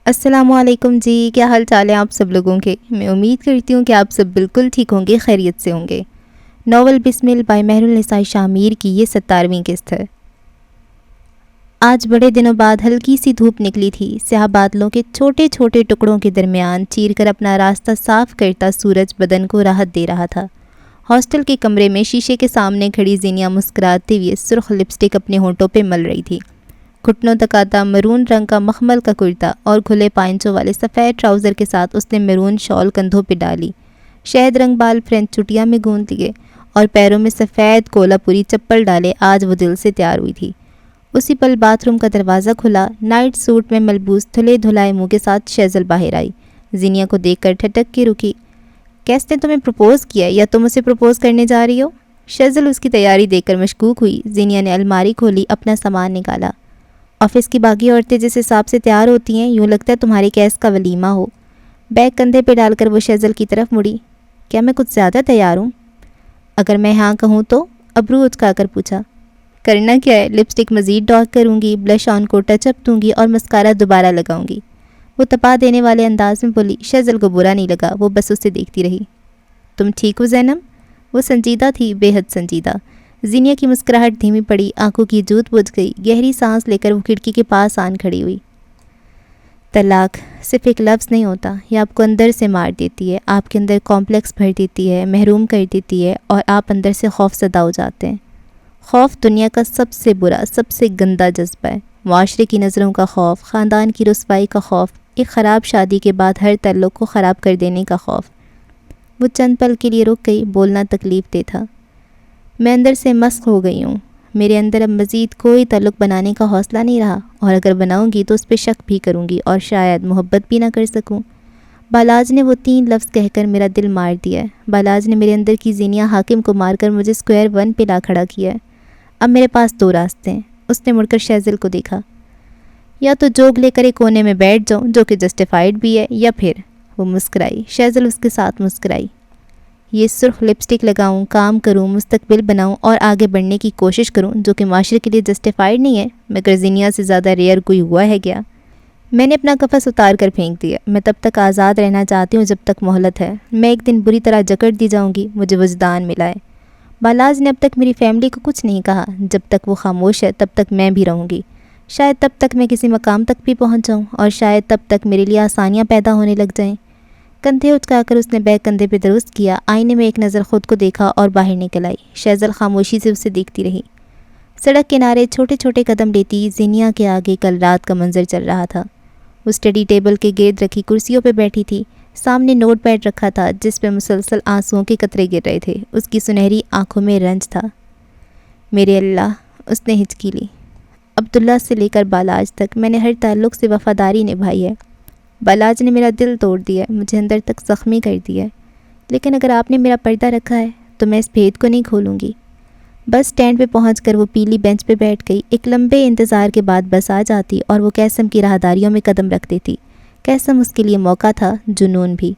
السلام علیکم جی، کیا حال چال ہے آپ سب لوگوں کے؟ میں امید کرتی ہوں کہ آپ سب بالکل ٹھیک ہوں گے، خیریت سے ہوں گے۔ ناول بسمل بائی مہر النساء شامیر کی یہ 17ویں قسط ہے۔ آج بڑے دنوں بعد ہلکی سی دھوپ نکلی تھی۔ سیاہ بادلوں کے چھوٹے چھوٹے ٹکڑوں کے درمیان چیر کر اپنا راستہ صاف کرتا سورج بدن کو راحت دے رہا تھا۔ ہاسٹل کے کمرے میں شیشے کے سامنے کھڑی زینیا مسکراتے ہوئے سرخ لپسٹک اپنے ہونٹوں پہ مل رہی تھی۔ گھٹنوں تک آتا مرون رنگ کا مخمل کا کرتا اور کھلے پائنچوں والے سفید ٹراؤزر کے ساتھ اس نے مرون شال کندھوں پہ ڈالی، شہد رنگ بال فرینچ چٹیا میں گوندھ لیے اور پیروں میں سفید کولا پوری چپل ڈالے آج وہ دل سے تیار ہوئی تھی۔ اسی پل باتھ روم کا دروازہ کھلا، نائٹ سوٹ میں ملبوس دھلے دھلائے منہ کے ساتھ شیزل باہر آئی۔ زینیا کو دیکھ کر ٹھٹک کے رکی۔ کیس نے تمہیں پروپوز کیا یا تم اسے پروپوز کرنے جا رہی ہو؟ شیزل اس کی تیاری دیکھ کر مشکوک ہوئی۔ زینیا نے الماری کھولی، اپنا سامان نکالا۔ آفس کی باقی عورتیں جس حساب سے تیار ہوتی ہیں یوں لگتا ہے تمہاری کیس کا ولیمہ ہو۔ بیگ کندھے پہ ڈال کر وہ شیزل کی طرف مڑی۔ کیا میں کچھ زیادہ تیار ہوں؟ اگر میں ہاں کہوں تو؟ ابرو اچکا کر پوچھا۔ کرنا کیا ہے، لپسٹک مزید ڈارک کروں گی، بلش آن کو ٹچ اپ دوں گی اور مسکارا دوبارہ لگاؤں گی، وہ تپا دینے والے انداز میں بولی۔ شیزل کو برا نہیں لگا، وہ بس اسے دیکھتی رہی۔ تم ٹھیک ہو زینب؟ وہ سنجیدہ تھی، بے حد سنجیدہ۔ زینیا کی مسکراہٹ دھیمی پڑی، آنکھوں کی جوت بجھ گئی۔ گہری سانس لے کر وہ کھڑکی کے پاس آن کھڑی ہوئی۔ طلاق صرف ایک لفظ نہیں ہوتا، یہ آپ کو اندر سے مار دیتی ہے، آپ کے اندر کمپلیکس بھر دیتی ہے، محروم کر دیتی ہے اور آپ اندر سے خوف زدہ ہو جاتے ہیں۔ خوف دنیا کا سب سے برا، سب سے گندا جذبہ ہے۔ معاشرے کی نظروں کا خوف، خاندان کی رسوائی کا خوف، ایک خراب شادی کے بعد ہر تعلق کو خراب کر دینے کا خوف۔ وہ چند پل کے لیے رک گئی، بولنا تکلیف دہ تھا۔ میں اندر سے مسخ ہو گئی ہوں، میرے اندر اب مزید کوئی تعلق بنانے کا حوصلہ نہیں رہا، اور اگر بناؤں گی تو اس پہ شک بھی کروں گی اور شاید محبت بھی نہ کر سکوں۔ بالاج نے وہ 3 لفظ کہہ کر میرا دل مار دیا ہے۔ بالاج نے میرے اندر کی زینیا حاکم کو مار کر مجھے اسکوائر 1 پہ لا کھڑا کیا ہے۔ اب میرے پاس 2 راستے ہیں۔ اس نے مڑ کر شیزل کو دیکھا۔ یا تو جوگ لے کر ایک کونے میں بیٹھ جاؤں جو کہ جسٹیفائڈ بھی ہے، یا پھر وہ مسکرائی۔ شیزل اس کے ساتھ مسکرائی۔ یہ سرخ لپسٹک لگاؤں، کام کروں، مستقبل بناؤں اور آگے بڑھنے کی کوشش کروں جو کہ معاشرے کے لیے جسٹیفائڈ نہیں ہے، مگر زینیا سے زیادہ ریئر کوئی ہوا ہے کیا؟ میں نے اپنا قفس اتار کر پھینک دیا۔ میں تب تک آزاد رہنا چاہتی ہوں جب تک مہلت ہے۔ میں ایک دن بری طرح جکڑ دی جاؤں گی، مجھے وجدان ملا ہے۔ بالاج نے اب تک میری فیملی کو کچھ نہیں کہا۔ جب تک وہ خاموش ہے تب تک میں بھی رہوں گی۔ شاید تب تک میں کسی مقام تک بھی پہنچ جاؤں، اور شاید تب تک میرے لیے آسانیاں پیدا ہونے لگ جائیں۔ کندھے اچکا کر اس نے بیگ کندھے پہ درست کیا، آئینے میں ایک نظر خود کو دیکھا اور باہر نکل آئی۔ شیزل خاموشی سے اسے دیکھتی رہی۔ سڑک کنارے چھوٹے چھوٹے قدم لیتی زینیا کے آگے کل رات کا منظر چل رہا تھا۔ وہ اسٹڈی ٹیبل کے گرد رکھی کرسیوں پہ بیٹھی تھی۔ سامنے نوٹ پیڈ رکھا تھا جس پہ مسلسل آنسوؤں کے قطرے گر رہے تھے۔ اس کی سنہری آنکھوں میں رنج تھا۔ میرے اللہ، اس نے ہچکی لی۔ عبداللہ سے لے کر بالاج تک میں نے ہر تعلق سے وفاداری نبھائی ہے۔ بالاج نے میرا دل توڑ دیا ہے، مجھے اندر تک زخمی کر دیا ہے، لیکن اگر آپ نے میرا پردہ رکھا ہے تو میں اس بھید کو نہیں کھولوں گی۔ بس اسٹینڈ پہ پہنچ کر وہ پیلی بینچ پہ بیٹھ گئی۔ ایک لمبے انتظار کے بعد بس آ جاتی اور وہ قیسم کی راہداریوں میں قدم رکھ دیتی۔ قیسم اس کے لیے موقع تھا، جنون بھی۔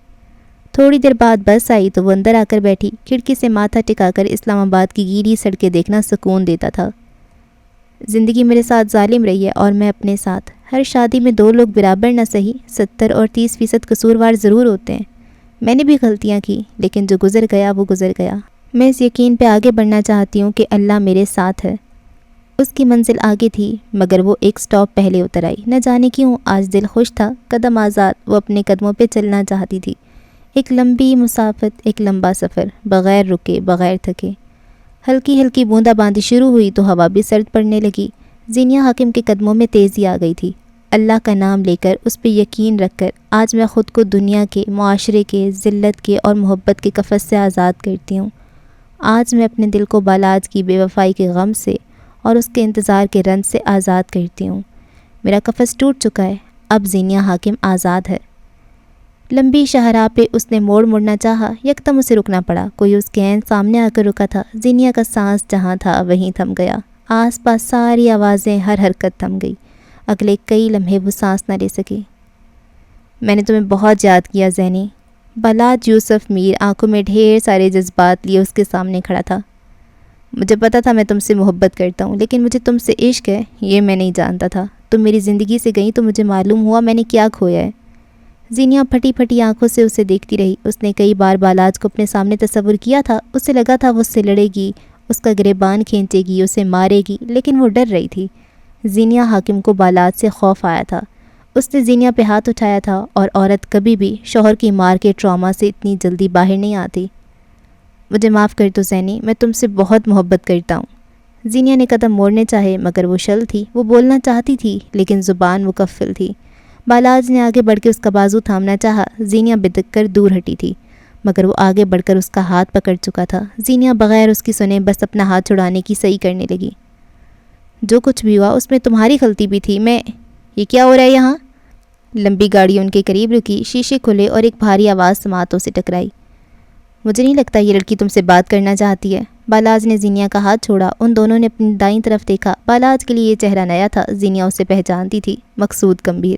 تھوڑی دیر بعد بس آئی تو وہ اندر آ کر بیٹھی۔ کھڑکی سے ماتھا ٹکا کر اسلام آباد کی گیلی سڑکیں دیکھنا سکون دیتا تھا۔ زندگی میرے ساتھ ظالم رہی ہے اور میں اپنے ساتھ۔ ہر شادی میں 2 لوگ برابر نہ سہی 70 اور 30% قصوروار ضرور ہوتے ہیں۔ میں نے بھی غلطیاں کی، لیکن جو گزر گیا وہ گزر گیا۔ میں اس یقین پہ آگے بڑھنا چاہتی ہوں کہ اللہ میرے ساتھ ہے۔ اس کی منزل آگے تھی، مگر وہ ایک سٹاپ پہلے اتر آئی۔ نہ جانے کیوں آج دل خوش تھا، قدم آزاد، وہ اپنے قدموں پہ چلنا چاہتی تھی۔ ایک لمبی مسافت، ایک لمبا سفر، بغیر رکے، بغیر تھکے۔ ہلکی ہلکی بوندا باندی شروع ہوئی تو ہوا بھی سرد پڑنے لگی۔ زینیا حاکم کے قدموں میں تیزی آ گئی تھی۔ اللہ کا نام لے کر، اس پہ یقین رکھ کر آج میں خود کو دنیا کے، معاشرے کے، ذلت کے اور محبت کے قفس سے آزاد کرتی ہوں۔ آج میں اپنے دل کو بالاج کی بے وفائی کے غم سے اور اس کے انتظار کے رنج سے آزاد کرتی ہوں۔ میرا قفس ٹوٹ چکا ہے، اب زینیا حاکم آزاد ہے۔ لمبی شاہراہ پہ اس نے موڑنا چاہا، یکدم اسے رکنا پڑا۔ کوئی اس کے عین سامنے آ کر رکا تھا۔ زینیا کا سانس جہاں تھا وہیں تھم گیا۔ آس پاس ساری آوازیں، ہر حرکت تھم گئی۔ اگلے کئی لمحے وہ سانس نہ لے سکی۔ میں نے تمہیں بہت یاد کیا زینی۔ بالاج یوسف میر آنکھوں میں ڈھیر سارے جذبات لیے اس کے سامنے کھڑا تھا۔ مجھے پتا تھا میں تم سے محبت کرتا ہوں، لیکن مجھے تم سے عشق ہے یہ میں نہیں جانتا تھا۔ تم میری زندگی سے گئی تو مجھے معلوم ہوا میں نے کیا کھویا ہے۔ زینیا پھٹی پھٹی آنکھوں سے اسے دیکھتی رہی۔ اس نے کئی بار بالاج کو اپنے سامنے تصور کیا تھا، اسے لگا تھا وہ اس سے لڑے گی، اس کا گریبان کھینچے گی، اسے مارے گی، لیکن وہ ڈر رہی تھی۔ زینیا حاکم کو بالاج سے خوف آیا تھا۔ اس نے زینیا پہ ہاتھ اٹھایا تھا، اور عورت کبھی بھی شوہر کی مار کے ٹراما سے اتنی جلدی باہر نہیں آتی۔ مجھے معاف کر دو زینی، میں تم سے بہت محبت کرتا ہوں۔ زینیا نے قدم موڑنے چاہے مگر وہ شل تھی، وہ بولنا چاہتی تھی لیکن زبان مکفل تھی۔ بالاج نے آگے بڑھ کے اس کا بازو تھامنا چاہا، زینیا بدک کر دور ہٹی تھی، مگر وہ آگے بڑھ کر اس کا ہاتھ پکڑ چکا تھا۔ زینیا بغیر اس کی سنے بس اپنا ہاتھ چھڑانے کی صحیح کرنے لگی۔ جو کچھ بھی ہوا اس میں تمہاری غلطی بھی تھی، یہ کیا ہو رہا ہے یہاں؟ لمبی گاڑی ان کے قریب رکی، شیشے کھلے اور ایک بھاری آواز سماعتوں سے ٹکرائی۔ مجھے نہیں لگتا یہ لڑکی تم سے بات کرنا چاہتی ہے۔ بالاج نے زینیا کا ہاتھ چھوڑا، ان دونوں نے اپنی دائیں طرف دیکھا۔ بالاج کے لیے یہ چہرہ نیا تھا، زینیا اسے پہچانتی تھی، مقصود گمبھیر۔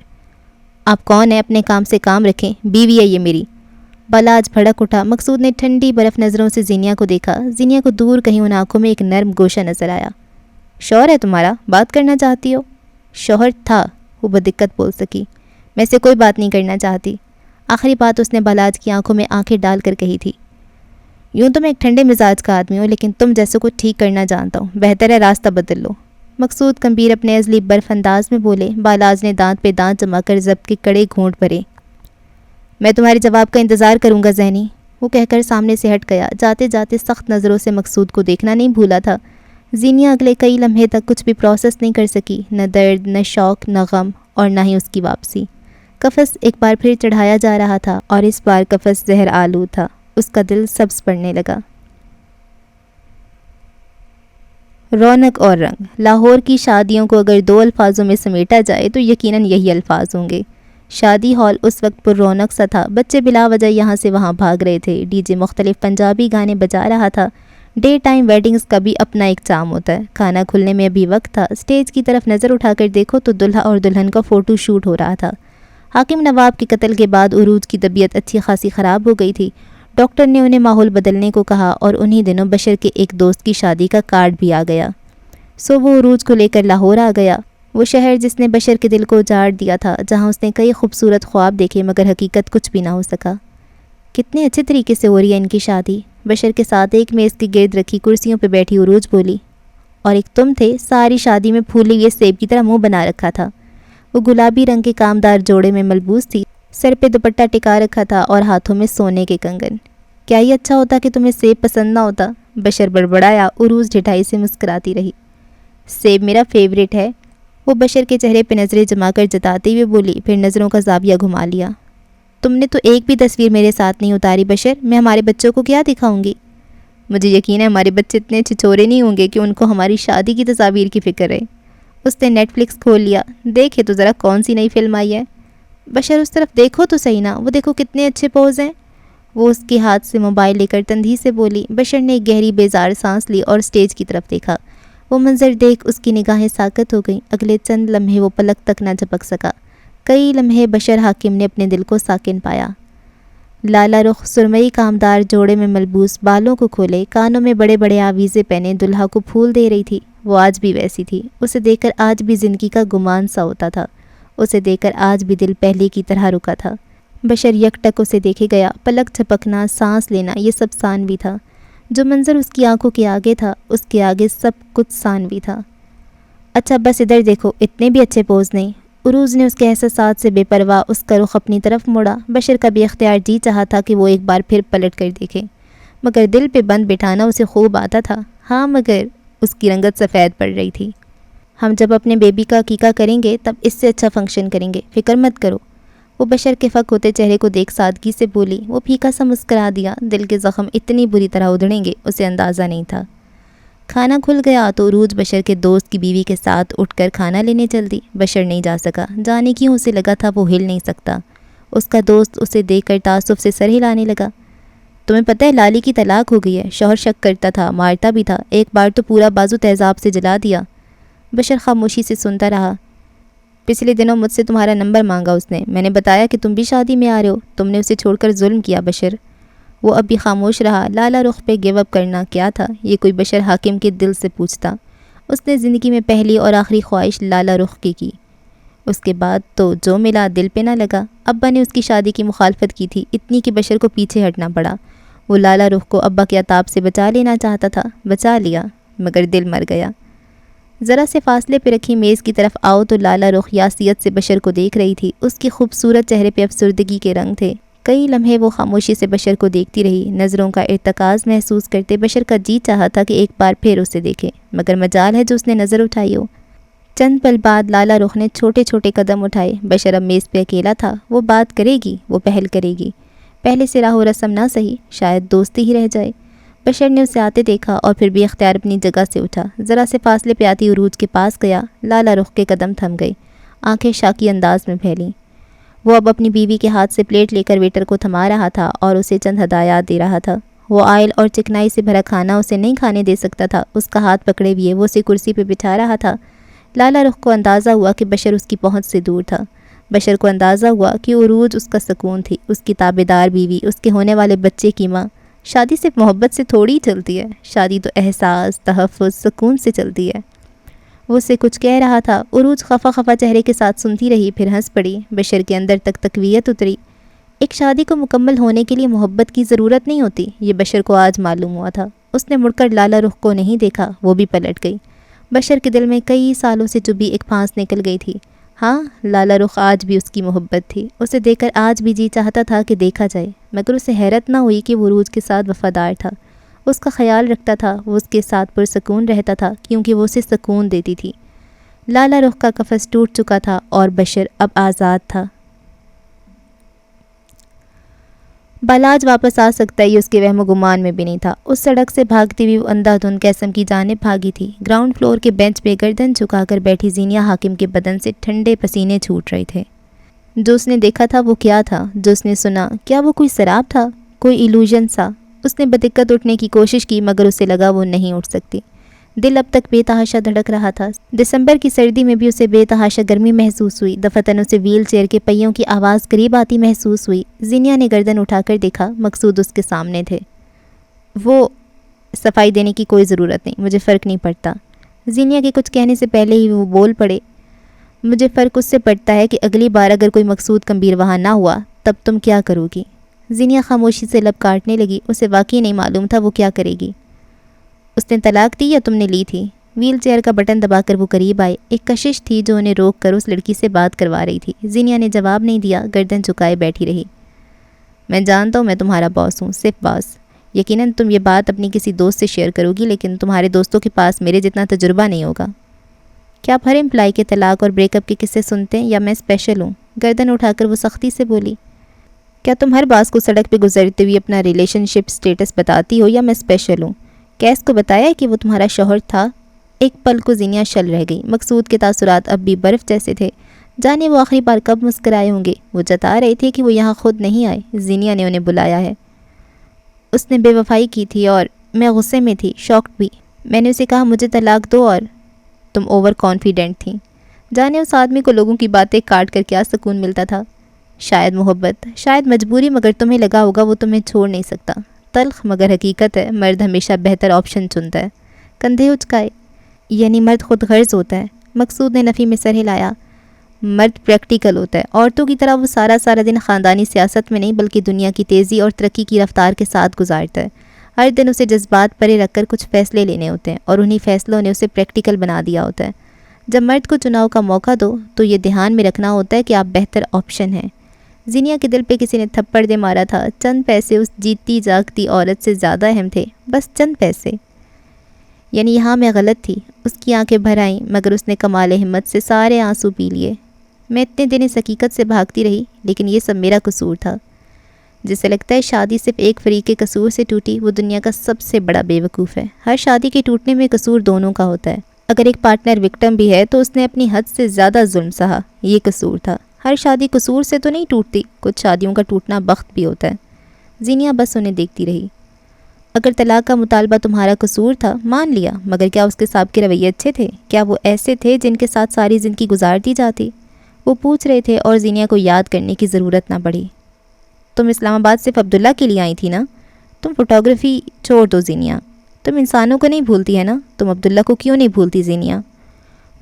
آپ کون ہیں؟ اپنے کام سے کام رکھیں، بیوی ہے یہ میری۔ بالاج بھڑک اٹھا۔ مقصود نے ٹھنڈی برف نظروں سے زینیا کو دیکھا۔ زینیا کو دور کہیں ان آنکھوں میں ایک نرم گوشہ نظر آیا۔ شوہر ہے تمہارا، بات کرنا چاہتی ہو؟ شوہر تھا، وہ بدقت بول سکی۔ میں سے کوئی بات نہیں کرنا چاہتی۔ آخری بات اس نے بالاج کی آنکھوں میں آنکھیں ڈال کر کہی تھی۔ یوں تو میں ایک ٹھنڈے مزاج کا آدمی ہوں، لیکن تم جیسے کو ٹھیک کرنا جانتا ہوں، بہتر ہے راستہ بدل لو۔ مقصود گمبھیر اپنے ازلی برف انداز میں بولے۔ بالاج نے دانت پہ دانت جما کر ضبط کے کڑے گھونٹ بھرے۔ میں تمہارے جواب کا انتظار کروں گا ذہنی، وہ کہہ کر سامنے سے ہٹ گیا۔ جاتے جاتے سخت نظروں سے مقصود کو دیکھنا نہیں بھولا تھا۔ زینیا اگلے کئی لمحے تک کچھ بھی پروسیس نہیں کر سکی، نہ درد، نہ شوق، نہ غم، اور نہ ہی اس کی واپسی۔ قفس ایک بار پھر چڑھایا جا رہا تھا، اور اس بار قفس زہر آلود تھا۔ اس کا دل سبز پڑنے لگا۔ رونق اور رنگ۔ لاہور کی شادیوں کو اگر دو الفاظوں میں سمیٹا جائے تو یقیناً یہی الفاظ ہوں گے۔ شادی ہال اس وقت پر رونق سا تھا، بچے بلا وجہ یہاں سے وہاں بھاگ رہے تھے، ڈی جے مختلف پنجابی گانے بجا رہا تھا۔ ڈے ٹائم ویڈنگز کا بھی اپنا ایک چام ہوتا ہے۔ کھانا کھلنے میں ابھی وقت تھا، سٹیج کی طرف نظر اٹھا کر دیکھو تو دلہا اور دلہن کا فوٹو شوٹ ہو رہا تھا۔ حاکم نواب کے قتل کے بعد عروج کی طبیعت اچھی خاصی خراب ہو گئی تھی۔ ڈاکٹر نے انہیں ماحول بدلنے کو کہا، اور انہی دنوں بشر کے ایک دوست کی شادی کا کارڈ بھی آ گیا۔ سو وہ عروج کو لے کر لاہور آ گیا، وہ شہر جس نے بشر کے دل کو اجاڑ دیا تھا، جہاں اس نے کئی خوبصورت خواب دیکھے مگر حقیقت کچھ بھی نہ ہو سکا۔ کتنے اچھے طریقے سے ہو رہی ہے ان کی شادی، بشر کے ساتھ ایک میز کے گرد رکھی کرسیوں پہ بیٹھی عروج بولی۔ اور ایک تم تھے، ساری شادی میں پھولے ہوئے سیب کی طرح منہ بنا رکھا تھا۔ وہ گلابی رنگ کے کامدار جوڑے میں ملبوس تھی، سر پہ دوپٹہ ٹکا رکھا تھا اور ہاتھوں میں سونے کے کنگن۔ کیا یہ اچھا ہوتا کہ تمہیں سیب پسند نہ ہوتا؟ بشر بڑبڑایا، عروج ڈھٹائی سے مسکراتی رہی۔ سیب میرا فیوریٹ ہے، وہ بشر کے چہرے پہ نظریں جما کر جتاتے ہوئے بولی، پھر نظروں کا زاویہ گھما لیا۔ تم نے تو ایک بھی تصویر میرے ساتھ نہیں اتاری بشر، میں ہمارے بچوں کو کیا دکھاؤں گی؟ مجھے یقین ہے ہمارے بچے اتنے چھچورے نہیں ہوں گے کہ ان کو ہماری شادی کی تصاویر کی فکر ہے۔ اس نے نیٹ فلکس کھول لیا، دیکھے تو ذرا کون سی نئی فلم آئی ہے۔ بشر اس طرف دیکھو تو صحیح نا، وہ دیکھو کتنے اچھے پوز ہیں، وہ اس کے ہاتھ سے موبائل لے کر تندھی سے بولی۔ بشر نے ایک گہری بیزار سانس لی اور سٹیج کی طرف دیکھا۔ وہ منظر دیکھ اس کی نگاہیں ساکت ہو گئیں۔ اگلے چند لمحے وہ پلک تک نہ جھپک سکا۔ کئی لمحے بشر حاکم نے اپنے دل کو ساکن پایا۔ لالا رخ، سرمئی کامدار جوڑے میں ملبوس، بالوں کو کھولے، کانوں میں بڑے بڑے آویزے پہنے دلہا کو پھول دے رہی تھی، وہ آج بھی ویسی تھی۔ اسے دیکھ کر آج بھی زندگی کا گمان سا ہوتا تھا، اسے دیکھ کر آج بھی دل پہلے کی طرح رکا تھا۔ بشر یک ٹک اسے دیکھے گیا، پلک جھپکنا، سانس لینا، یہ سب ثانوی تھا۔ جو منظر اس کی آنکھوں کے آگے تھا، اس کے آگے سب کچھ ثانوی تھا۔ اچھا بس ادھر دیکھو، اتنے بھی اچھے پوز نہیں۔ عروج نے اس کے احساسات سے بے پرواہ اس کا رخ اپنی طرف موڑا۔ بشر کا بے اختیار جی چاہا تھا کہ وہ ایک بار پھر پلٹ کر دیکھے، مگر دل پہ بند بٹھانا اسے خوب آتا تھا۔ ہاں مگر اس کی رنگت سفید پڑ رہی تھی۔ ہم جب اپنے بیبی کا عقیقہ کریں گے تب اس سے اچھا فنکشن کریں گے، فکر مت کرو، وہ بشر کے فک ہوتے چہرے کو دیکھ سادگی سے بولی۔ وہ پھیکا سا مسکرا دیا، دل کے زخم اتنی بری طرح ادھڑیں گے اسے اندازہ نہیں تھا۔ کھانا کھل گیا تو عروج بشر کے دوست کی بیوی کے ساتھ اٹھ کر کھانا لینے چل دی۔ بشر نہیں جا سکا، جانے کیوں اسے لگا تھا وہ ہل نہیں سکتا۔ اس کا دوست اسے دیکھ کر تعصب سے سر ہلانے لگا۔ تمہیں پتہ ہے لالی کی طلاق ہو گئی ہے، شوہر شک کرتا تھا، مارتا بھی تھا، ایک بار تو پورا بازو تیزاب سے جلا دیا۔ بشر خاموشی سے سنتا رہا۔ پچھلے دنوں مجھ سے تمہارا نمبر مانگا اس نے، میں نے بتایا کہ تم بھی شادی میں آ رہے ہو، تم نے اسے چھوڑ کر ظلم کیا بشر۔ وہ اب بھی خاموش رہا۔ لالا رخ پہ گیو اپ کرنا کیا تھا، یہ کوئی بشر حاکم کے دل سے پوچھتا۔ اس نے زندگی میں پہلی اور آخری خواہش لالا رخ کی۔ اس کے بعد تو جو ملا دل پہ نہ لگا۔ ابا نے اس کی شادی کی مخالفت کی تھی، اتنی کہ بشر کو پیچھے ہٹنا پڑا۔ وہ لالا رخ کو ابا کے عتاب سے بچا لینا چاہتا تھا، بچا لیا، مگر دل مر گیا۔ ذرا سے فاصلے پہ رکھی میز کی طرف آؤ تو لالا رخ یاسیت سے بشر کو دیکھ رہی تھی۔ اس کی خوبصورت چہرے پہ افسردگی کے رنگ تھے۔ کئی لمحے وہ خاموشی سے بشر کو دیکھتی رہی، نظروں کا ارتکاز محسوس کرتے بشر کا جی چاہا تھا کہ ایک بار پھر اسے دیکھے، مگر مجال ہے جو اس نے نظر اٹھائی ہو۔ چند پل بعد لالا رخ نے چھوٹے چھوٹے قدم اٹھائے۔ بشر اب میز پہ اکیلا تھا۔ وہ بات کرے گی، وہ پہل کرے گی، پہلے سے راہ و رسم نہ سہی، شاید دوستی ہی رہ جائے۔ بشر نے اسے آتے دیکھا اور پھر بھی اختیار اپنی جگہ سے اٹھا، ذرا سے فاصلے پہ آتی عروج کے پاس گیا۔ لالا رخ کے قدم تھم گئے، آنکھیں شاکی انداز میں پھیلیں۔ وہ اب اپنی بیوی کے ہاتھ سے پلیٹ لے کر ویٹر کو تھما رہا تھا اور اسے چند ہدایات دے رہا تھا۔ وہ آئل اور چکنائی سے بھرا کھانا اسے نہیں کھانے دے سکتا تھا۔ اس کا ہاتھ پکڑے ہوئے وہ اسے کرسی پہ بٹھا رہا تھا۔ لالا رخ کو اندازہ ہوا کہ بشر اس کی پہنچ سے دور تھا۔ بشر کو اندازہ ہوا کہ عروج اس کا سکون تھی، اس کی تابع دار بیوی، اس کے ہونے والے بچے کی ماں۔ شادی صرف محبت سے تھوڑی چلتی ہے، شادی تو احساس، تحفظ، سکون سے چلتی ہے۔ وہ اسے کچھ کہہ رہا تھا۔ عروج خفا خفا چہرے کے ساتھ سنتی رہی، پھر ہنس پڑی۔ بشر کے اندر تک تقویت اتری۔ ایک شادی کو مکمل ہونے کے لیے محبت کی ضرورت نہیں ہوتی، یہ بشر کو آج معلوم ہوا تھا۔ اس نے مڑ کر لالا رخ کو نہیں دیکھا، وہ بھی پلٹ گئی۔ بشر کے دل میں کئی سالوں سے چبھی ایک پھانس نکل گئی تھی۔ ہاں، لالا رخ آج بھی اس کی محبت تھی۔ اسے دیکھ کر آج بھی جی چاہتا تھا کہ دیکھا جائے، مگر اسے حیرت نہ ہوئی کہ وہ عروج کے ساتھ وفادار تھا، اس کا خیال رکھتا تھا، وہ اس کے ساتھ پرسکون رہتا تھا کیونکہ وہ اسے سکون دیتی تھی۔ لالا رخ کا قفس ٹوٹ چکا تھا اور بشر اب آزاد تھا۔ بالاج واپس آ سکتا ہے یہ اس کے وہم و گمان میں بھی نہیں تھا۔ اس سڑک سے بھاگتی ہوئی وہ اندھا دھند قسم کی جانب بھاگی تھی۔ گراؤنڈ فلور کے بینچ پہ گردن جھکا کر بیٹھی زینیا حاکم کے بدن سے ٹھنڈے پسینے چھوٹ رہے تھے۔ جو اس نے دیکھا تھا وہ کیا تھا؟ جو اس نے سنا، کیا وہ کوئی سراب تھا، کوئی ایلوژن سا؟ اس نے بدقت اٹھنے کی کوشش کی مگر اسے لگا وہ نہیں اٹھ سکتی۔ دل اب تک بے تحاشا دھڑک رہا تھا۔ دسمبر کی سردی میں بھی اسے بے تحاشا گرمی محسوس ہوئی۔ دفعتاً اسے ویل چیئر کے پہیوں کی آواز قریب آتی محسوس ہوئی۔ زینیا نے گردن اٹھا کر دیکھا، مقصود اس کے سامنے تھے۔ وہ صفائی دینے کی کوئی ضرورت نہیں، مجھے فرق نہیں پڑتا۔ زینیا کے کچھ کہنے سے پہلے ہی وہ بول پڑے، مجھے فرق اس سے پڑتا ہے کہ اگلی بار اگر کوئی مقصود کمبیر وہاں نہ ہوا تب تم کیا کرو گی؟ زینیا خاموشی سے لب کاٹنے لگی۔ اسے واقعی نہیں معلوم تھا وہ کیا کرے گی۔ اس نے طلاق دی یا تم نے لی تھی؟ ویل چیئر کا بٹن دبا کر وہ قریب آئے۔ ایک کشش تھی جو انہیں روک کر اس لڑکی سے بات کروا رہی تھی۔ زینیا نے جواب نہیں دیا، گردن جھکائے بیٹھی رہی۔ میں جانتا ہوں میں تمہارا باس ہوں، صرف باس۔ یقیناً تم یہ بات اپنی کسی دوست سے شیئر کرو گی، لیکن تمہارے دوستوں کے پاس میرے جتنا تجربہ نہیں ہوگا۔ کیا آپ ہر امپلائی کے طلاق اور بریک اپ کے قصے سنتے ہیں یا میں اسپیشل ہوں؟ گردن اٹھا کر وہ سختی سے بولی۔ کیا تم ہر باس کو سڑک پہ گزرتے ہوئے اپنا ریلیشن شپ سٹیٹس بتاتی ہو یا میں اسپیشل ہوں؟ کیس کو بتایا کہ وہ تمہارا شوہر تھا؟ ایک پل کو زینیا شل رہ گئی۔ مقصود کے تاثرات اب بھی برف جیسے تھے۔ جانے وہ آخری بار کب مسکرائے ہوں گے؟ وہ جتا رہے تھے کہ وہ یہاں خود نہیں آئے، زینیا نے انہیں بلایا ہے۔ اس نے بے وفائی کی تھی اور میں غصے میں تھی، شاکڈ بھی۔ میں نے اسے کہا مجھے طلاق دو اور تم اوور کانفیڈنٹ تھیں۔ جانے اس آدمی کو لوگوں کی باتیں کاٹ کر کیا سکون ملتا تھا؟ شاید محبت، شاید مجبوری، مگر تمہیں لگا ہوگا وہ تمہیں چھوڑ نہیں سکتا۔ تلخ مگر حقیقت ہے، مرد ہمیشہ بہتر آپشن چنتا ہے۔ کندھے اچکائے، یعنی مرد خود غرض ہوتا ہے؟ مقصود نے نفی میں سر ہلایا۔ مرد پریکٹیکل ہوتا ہے، عورتوں کی طرح وہ سارا دن خاندانی سیاست میں نہیں بلکہ دنیا کی تیزی اور ترقی کی رفتار کے ساتھ گزارتا ہے۔ ہر دن اسے جذبات پرے رکھ کر کچھ فیصلے لینے ہوتے ہیں اور انہی فیصلوں نے اسے پریکٹیکل بنا دیا ہوتا ہے۔ جب مرد کو چناؤ کا موقع دو تو یہ دھیان میں رکھنا ہوتا ہے کہ آپ بہتر آپشن ہیں۔ زینیا کے دل پہ کسی نے تھپڑ دے مارا تھا۔ چند پیسے اس جیتی جاگتی عورت سے زیادہ اہم تھے، بس چند پیسے۔ یعنی یہاں میں غلط تھی۔ اس کی آنکھیں بھر آئیں مگر اس نے کمال ہمت سے سارے آنسو پی لیے۔ میں اتنے دن اس حقیقت سے بھاگتی رہی، لیکن یہ سب میرا قصور تھا۔ جسے لگتا ہے شادی صرف ایک فریق کے قصور سے ٹوٹی وہ دنیا کا سب سے بڑا بے وقوف ہے۔ ہر شادی کے ٹوٹنے میں قصور دونوں کا ہوتا ہے۔ اگر ایک پارٹنر وکٹم بھی ہے تو اس نے اپنی حد سے زیادہ ظلم سہا، یہ قصور تھا۔ ہر شادی قصور سے تو نہیں ٹوٹتی، کچھ شادیوں کا ٹوٹنا بخت بھی ہوتا ہے۔ زینیا بس انہیں دیکھتی رہی۔ اگر طلاق کا مطالبہ تمہارا قصور تھا مان لیا، مگر کیا اس کے سابقے رویے اچھے تھے؟ کیا وہ ایسے تھے جن کے ساتھ ساری زندگی گزار دی جاتی؟ وہ پوچھ رہے تھے اور زینیا کو یاد کرنے کی ضرورت نہ پڑی۔ تم اسلام آباد صرف عبداللہ کے لیے آئی تھی نا؟ تم فوٹوگرافی چھوڑ دو زینیا، تم انسانوں کو نہیں بھولتی ہے نا، تم عبداللہ کو کیوں نہیں بھولتی زینیا؟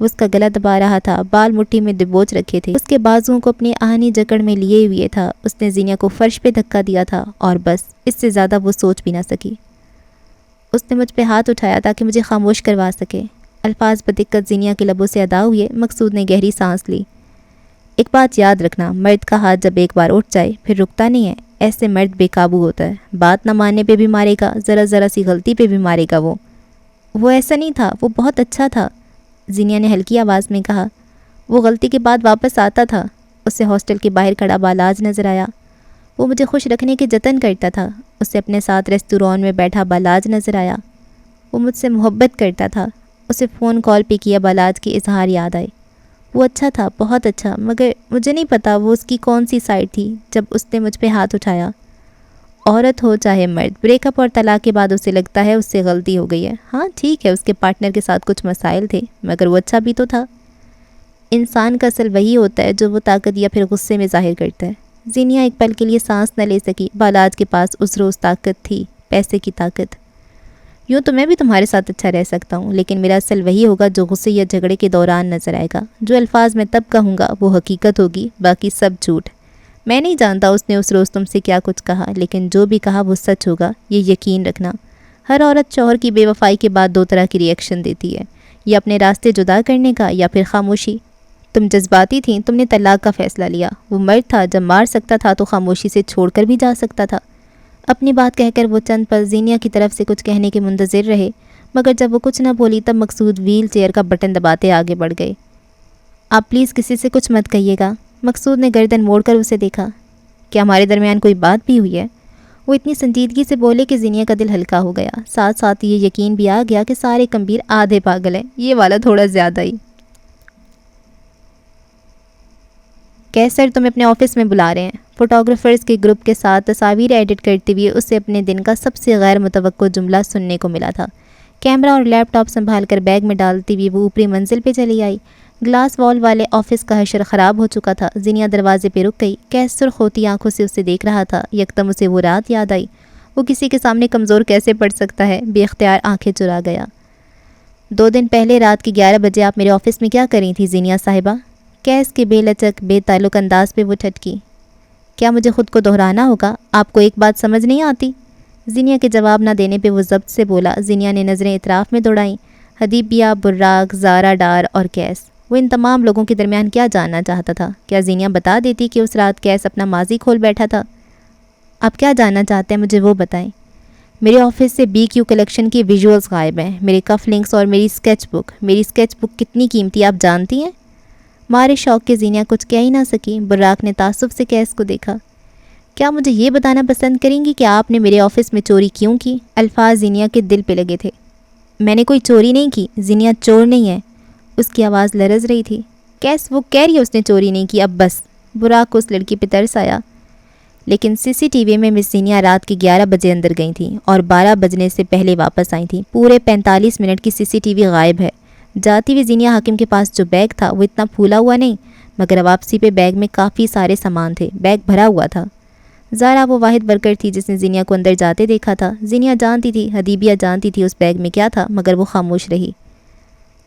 وہ اس کا گلا دبا رہا تھا، بال مٹھی میں دبوچ رکھے تھے، اس کے بازوؤں کو اپنی آہنی جکڑ میں لیے ہوئے تھا۔ اس نے زینیا کو فرش پہ دھکا دیا تھا اور بس، اس سے زیادہ وہ سوچ بھی نہ سکی۔ اس نے مجھ پہ ہاتھ اٹھایا تاکہ مجھے خاموش کروا سکے۔ الفاظ بدقت زینیا کے لبوں سے ادا ہوئے۔ مقصود نے گہری سانس لی۔ ایک بات یاد رکھنا، مرد کا ہاتھ جب ایک بار اٹھ جائے پھر رکتا نہیں ہے، ایسے مرد بے قابو ہوتا ہے، بات نہ ماننے پہ بھی مارے گا، ذرا سی غلطی پہ بھی مارے گا۔ وہ ایسا نہیں تھا، وہ بہت اچھا تھا، زینیا نے ہلکی آواز میں کہا۔ وہ غلطی کے بعد واپس آتا تھا۔ اسے ہاسٹل کے باہر کھڑا بالاج نظر آیا۔ وہ مجھے خوش رکھنے کے جتن کرتا تھا۔ اسے اپنے ساتھ ریستوران میں بیٹھا بالاج نظر آیا۔ وہ مجھ سے محبت کرتا تھا۔ اسے فون کال پہ کیا بالاج کے اظہار یاد آئے۔ وہ اچھا تھا، بہت اچھا، مگر مجھے نہیں پتا وہ اس کی کون سی سائڈ تھی جب اس نے مجھ پہ ہاتھ اٹھایا۔ عورت ہو چاہے مرد، بریک اپ اور طلاق کے بعد اسے لگتا ہے اس سے غلطی ہو گئی ہے۔ ہاں ٹھیک ہے، اس کے پارٹنر کے ساتھ کچھ مسائل تھے، مگر وہ اچھا بھی تو تھا۔ انسان کا اصل وہی ہوتا ہے جو وہ طاقت یا پھر غصے میں ظاہر کرتا ہے۔ زینیا ایک پل کے لیے سانس نہ لے سکی۔ بالاج کے پاس اس روز طاقت تھی، پیسے کی طاقت۔ یوں تو میں بھی تمہارے ساتھ اچھا رہ سکتا ہوں، لیکن میرا اصل وہی ہوگا جو غصے یا جھگڑے کے دوران نظر آئے گا۔ جو الفاظ میں تب کہوں گا وہ حقیقت ہوگی، باقی سب جھوٹ۔ میں نہیں جانتا اس نے اس روز تم سے کیا کچھ کہا، لیکن جو بھی کہا وہ سچ ہوگا، یہ یقین رکھنا۔ ہر عورت شوہر کی بے وفائی کے بعد دو طرح کی ری ایکشن دیتی ہے، یا اپنے راستے جدا کرنے کا یا پھر خاموشی۔ تم جذباتی تھیں، تم نے طلاق کا فیصلہ لیا۔ وہ مرد تھا، جب مار سکتا تھا تو خاموشی سے چھوڑ کر بھی جا سکتا تھا۔ اپنی بات کہہ کر وہ چند پل زینیا کی طرف سے کچھ کہنے کے منتظر رہے، مگر جب وہ کچھ نہ بولی تب مقصود ویل چیئر کا بٹن دباتے آگے بڑھ گئے۔ آپ پلیز کسی سے کچھ مت کہیے گا۔ مقصود نے گردن موڑ کر اسے دیکھا۔ کیا ہمارے درمیان کوئی بات بھی ہوئی ہے؟ وہ اتنی سنجیدگی سے بولے کہ زینیا کا دل ہلکا ہو گیا، ساتھ ساتھ یہ یقین بھی آ گیا کہ سارے کمبیر آدھے پاگل ہیں، یہ والا تھوڑا زیادہ ہی۔ کیسر تمہیں اپنے آفس میں بلا رہے ہیں۔ فوٹوگرافرز کے گروپ کے ساتھ تصاویر ایڈٹ کرتے ہوئے اسے اپنے دن کا سب سے غیر متوقع جملہ سننے کو ملا تھا۔ کیمرہ اور لیپ ٹاپ سنبھال کر بیگ میں ڈالتی ہوئی وہ اوپری منزل پہ چلی آئی۔ گلاس وال والے آفس کا حشر خراب ہو چکا تھا۔ زینیا دروازے پہ رک گئی۔ کیس سرخ ہوتی آنکھوں سے اسے دیکھ رہا تھا۔ یکدم اسے وہ رات یاد آئی۔ وہ کسی کے سامنے کمزور کیسے پڑ سکتا ہے؟ بے اختیار آنکھیں چرا گیا۔ 2 دن پہلے رات کے 11 بجے آپ میرے آفس میں کیا کر رہی تھی زینیا صاحبہ؟ کیس کے بے لچک بے تعلق انداز پہ وہ ٹھٹکی۔ کیا مجھے خود کو دہرانا ہوگا؟ آپ کو ایک بات سمجھ نہیں آتی؟ زینیا کے جواب نہ دینے پہ وہ ضبط سے بولا۔ زینیا نے نظریں اطراف میں دوڑائیں۔ حدیبیہ، براق، زارا ڈار اور کیس، وہ ان تمام لوگوں کے درمیان کیا جاننا چاہتا تھا؟ کیا زینیا بتا دیتی کہ اس رات کیس اپنا ماضی کھول بیٹھا تھا؟ آپ کیا جاننا چاہتے ہیں مجھے وہ بتائیں۔ میرے آفس سے BQ کلیکشن کی ویژولز غائب ہیں، میرے کف لنکس اور میری اسکیچ بک۔ میری اسکیچ بک کتنی قیمتی آپ جانتی ہیں؟ مارے شوق کے زینیا کچھ کہہ ہی نہ سکی۔ براق نے تعصب سے کیس کو دیکھا۔ کیا مجھے یہ بتانا پسند کریں گی کہ آپ نے میرے آفس میں چوری کیوں کی؟ الفاظ زینیا کے دل پہ لگے تھے۔ میں نے کوئی چوری نہیں کی، زینیا چور نہیں ہے۔ اس کی آواز لرز رہی تھی۔ کیس وہ کہہ رہی ہے اس نے چوری نہیں کی، اب بس۔ براق کو اس لڑکی پہ ترس آیا۔ لیکن CCTV میں مس زینیا رات کے 11 بجے اندر گئی تھیں اور 12 بجنے سے پہلے واپس آئی تھیں۔ پورے 45 منٹ کی CCTV غائب ہے۔ جاتی ہوئی زینیا حاکم کے پاس جو بیگ تھا وہ اتنا پھولا ہوا نہیں، مگر واپسی پہ بیگ میں کافی سارے سامان تھے، بیگ بھرا ہوا تھا۔ زارا وہ واحد ورکر تھی جس نے زینیا کو اندر جاتے دیکھا تھا۔ زینیا جانتی تھی، حدیبیہ جانتی تھی اس بیگ میں کیا تھا، مگر وہ خاموش رہی۔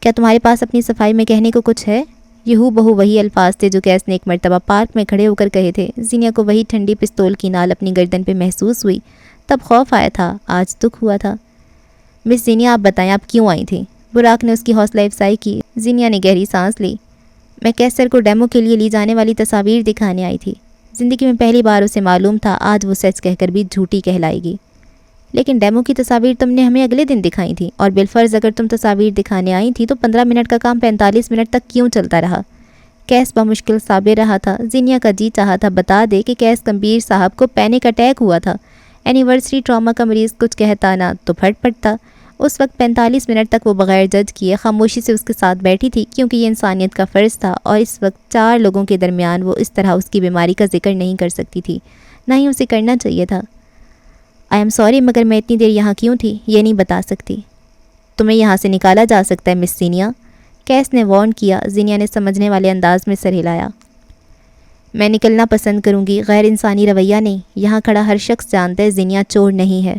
کیا تمہارے پاس اپنی صفائی میں کہنے کو کچھ ہے؟ یہ ہو بہو وہی الفاظ تھے جو کیس نے ایک مرتبہ پارک میں کھڑے ہو کر کہے تھے۔ زینیا کو وہی ٹھنڈی پستول کی نال اپنی گردن پہ محسوس ہوئی۔ تب خوف آیا تھا، آج دکھ ہوا تھا۔ مس زینیا آپ بتائیں آپ کیوں آئی تھیں؟ براق نے اس کی حوصلہ افزائی کی۔ زینیا نے گہری سانس لی۔ میں کیسر کو ڈیمو کے لیے لی جانے والی تصاویر دکھانے آئی تھی۔ زندگی میں پہلی بار اسے معلوم تھا آج وہ سچ کہہ کر بھی جھوٹی کہلائے گی۔ لیکن ڈیمو کی تصاویر تم نے ہمیں اگلے دن دکھائی تھیں، اور بالفرض اگر تم تصاویر دکھانے آئی تھی تو 15 منٹ کا کام 45 منٹ تک کیوں چلتا رہا؟ کیس بمشکل صابر رہا تھا۔ زینیا کا جی چاہا تھا بتا دے کہ کیس کمبیر صاحب کو پینک اٹیک ہوا تھا۔ اینیورسری ٹراما کا مریض کچھ کہتا نہ تو پھٹ پڑتا۔ اس وقت 45 منٹ تک وہ بغیر جج کیے خاموشی سے اس کے ساتھ بیٹھی تھی، کیونکہ یہ انسانیت کا فرض تھا، اور اس وقت 4 لوگوں کے درمیان وہ اس طرح اس کی بیماری کا ذکر نہیں کر سکتی تھی، نہ ہی اسے کرنا چاہیے تھا۔ آئی ایم سوری، مگر میں اتنی دیر یہاں کیوں تھی یہ نہیں بتا سکتی۔ تمہیں یہاں سے نکالا جا سکتا ہے مس زینیا، کیس نے وارن کیا۔ زینیا نے سمجھنے والے انداز میں سر ہلایا۔ میں نکلنا پسند کروں گی، غیر انسانی رویہ نہیں۔ یہاں کھڑا ہر شخص جانتا ہے زینیا چور نہیں ہے۔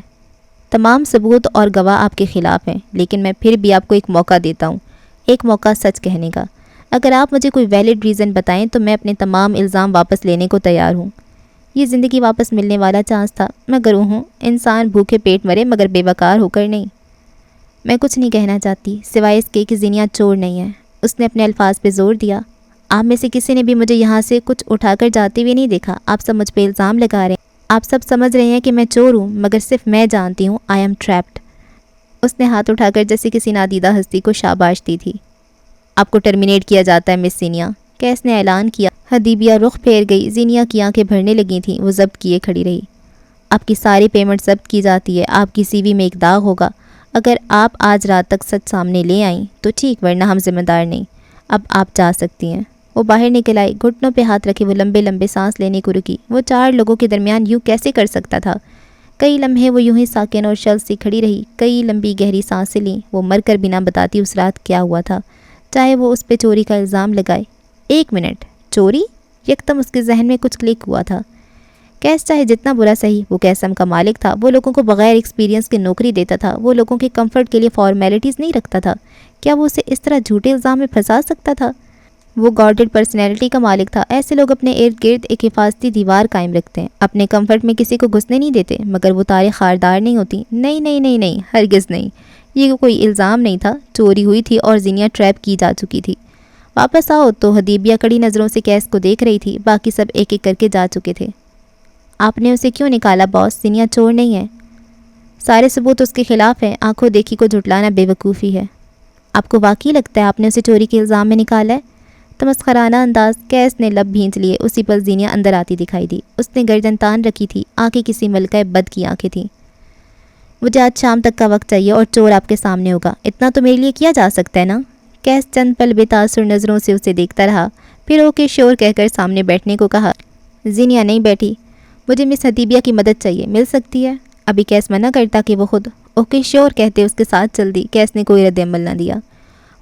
تمام ثبوت اور گواہ آپ کے خلاف ہیں، لیکن میں پھر بھی آپ کو ایک موقع دیتا ہوں، ایک موقع سچ کہنے کا۔ اگر آپ مجھے کوئی ویلڈ ریزن بتائیں تو میں اپنے تمام الزام واپس لینے کو تیار ہوں۔ یہ زندگی واپس ملنے والا چانس تھا، میں گروہ ہوں، انسان بھوکے پیٹ مرے مگر بے وقار ہو کر نہیں۔ میں کچھ نہیں کہنا چاہتی سوائے اس کے کہ زینیا چور نہیں ہے، اس نے اپنے الفاظ پہ زور دیا۔ آپ میں سے کسی نے بھی مجھے یہاں سے کچھ اٹھا کر جاتے ہوئے نہیں دیکھا، آپ سب مجھ پہ الزام لگا رہے ہیں، آپ سب سمجھ رہے ہیں کہ میں چور ہوں، مگر صرف میں جانتی ہوں آئی ایم ٹریپڈ۔ اس نے ہاتھ اٹھا کر جیسے کسی نادیدہ ہستی کو شاباش دی تھی۔ آپ کو ٹرمینیٹ کیا جاتا ہے مس زینیا، کیس نے اعلان کیا۔ حدیبیہ رخ پھیر گئی، زینیا کی آنکھیں بھرنے لگی تھیں، وہ ضبط کیے کھڑی رہی۔ آپ کی ساری پیمنٹ ضبط کی جاتی ہے، آپ کی سی وی میں ایک داغ ہوگا۔ اگر آپ آج رات تک سچ سامنے لے آئیں تو ٹھیک، ورنہ ہم ذمہ دار نہیں۔ اب آپ جا سکتی ہیں۔ وہ باہر نکل آئی، گھٹنوں پہ ہاتھ رکھے وہ لمبے لمبے سانس لینے کو رکی۔ وہ 4 لوگوں کے درمیان یوں کیسے کر سکتا تھا؟ کئی لمحے وہ یوں ہی ساکن اور شل سی کھڑی رہی، کئی لمبی گہری سانسیں لیں۔ وہ مر کر بھی نہ بتاتی اس رات کیا ہوا تھا، چاہے وہ اس پہ چوری کا الزام لگائے۔ 1 منٹ، چوری؟ یکدم اس کے ذہن میں کچھ کلک ہوا تھا۔ کیس چاہے جتنا برا صحیح، وہ قسم کا مالک تھا، وہ لوگوں کو بغیر ایکسپیرینس کے نوکری دیتا تھا، وہ لوگوں کے کمفرٹ کے لیے فارمیلٹیز نہیں رکھتا تھا۔ کیا وہ اسے اس طرح جھوٹے الزام میں پھنسا سکتا تھا؟ وہ گارڈڈ پرسنالٹی کا مالک تھا۔ ایسے لوگ اپنے ارد گرد ایک حفاظتی دیوار قائم رکھتے ہیں، اپنے کمفرٹ میں کسی کو گھسنے نہیں دیتے، مگر وہ تاریں خاردار نہیں ہوتی۔ نہیں نہیں نہیں نہیں، ہرگز نہیں، یہ کوئی الزام نہیں تھا، چوری ہوئی تھی اور زینیا ٹریپ کی جا چکی تھی۔ واپس آؤ تو حدیبیہ کڑی نظروں سے کیس کو دیکھ رہی تھی، باقی سب ایک ایک کر کے جا چکے تھے۔ آپ نے اسے کیوں نکالا باس؟ زینیا چور نہیں ہے، سارے ثبوت اس کے خلاف ہیں، آنکھوں دیکھی کو جھٹلانا بے وقوفی ہے۔ آپ کو واقعی لگتا ہے آپ نے اسے چوری کے الزام میں نکالا ہے؟ تمسخرانہ انداز، کیس نے لب بھینچ لیے۔ اسی پل زینیا اندر آتی دکھائی دی، اس نے گردن تان رکھی تھی، آنکھیں کسی ملکہ بد کی آنکھیں تھیں۔ مجھے آج شام تک کا وقت چاہیے اور چور آپ کے سامنے ہوگا، اتنا تو میرے لیے کیا جا سکتا ہے نا؟ کیس چند پل بے تاثر نظروں سے اسے دیکھتا رہا، پھر اوکے شور کہہ کر سامنے بیٹھنے کو کہا۔ زینیا نہیں بیٹھی۔ مجھے مس حدیبیہ کی مدد چاہیے، مل سکتی ہے؟ ابھی کیس منع کرتا کہ وہ خود اوکے شور کہتے اس کے ساتھ چل دی۔ کیس نے کوئی رد عمل نہ دیا۔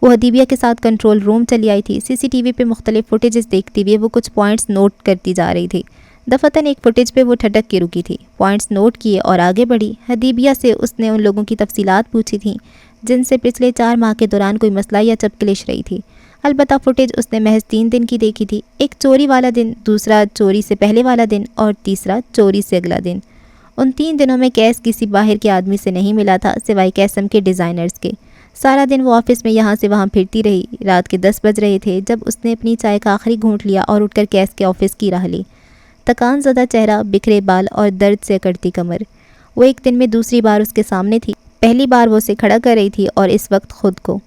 وہ حدیبیہ کے ساتھ کنٹرول روم چلی آئی تھی، سی سی ٹی وی پہ مختلف فوٹیجز دیکھتی ہوئے وہ کچھ پوائنٹس نوٹ کرتی جا رہی تھی۔ دفتن ایک فوٹیج پہ وہ ٹھٹک کے رکی تھی، پوائنٹس نوٹ کیے اور آگے بڑھی۔ حدیبیہ سے اس نے ان لوگوں کی تفصیلات پوچھی تھیں جن سے پچھلے 4 ماہ کے دوران کوئی مسئلہ یا چپکلش رہی تھی۔ البتہ فوٹیج اس نے محض 3 دن کی دیکھی تھی، ایک چوری والا دن، دوسرا چوری سے پہلے والا دن اور تیسرا چوری سے اگلا دن۔ ان 3 دنوں میں کیس کسی باہر کے آدمی سے نہیں ملا تھا سوائے کیسم کے ڈیزائنرز کے۔ سارا دن وہ آفس میں یہاں سے وہاں پھرتی رہی۔ رات کے 10 بج رہے تھے جب اس نے اپنی چائے کا آخری گھونٹ لیا اور اٹھ کر کیس کے آفس کی راہ لی۔ تکان زدہ چہرہ، بکھرے بال اور درد سے اکڑتی کمر۔ وہ ایک دن میں دوسری بار اس کے سامنے تھی، پہلی بار وہ اسے کھڑا کر رہی تھی اور اس وقت خود کو۔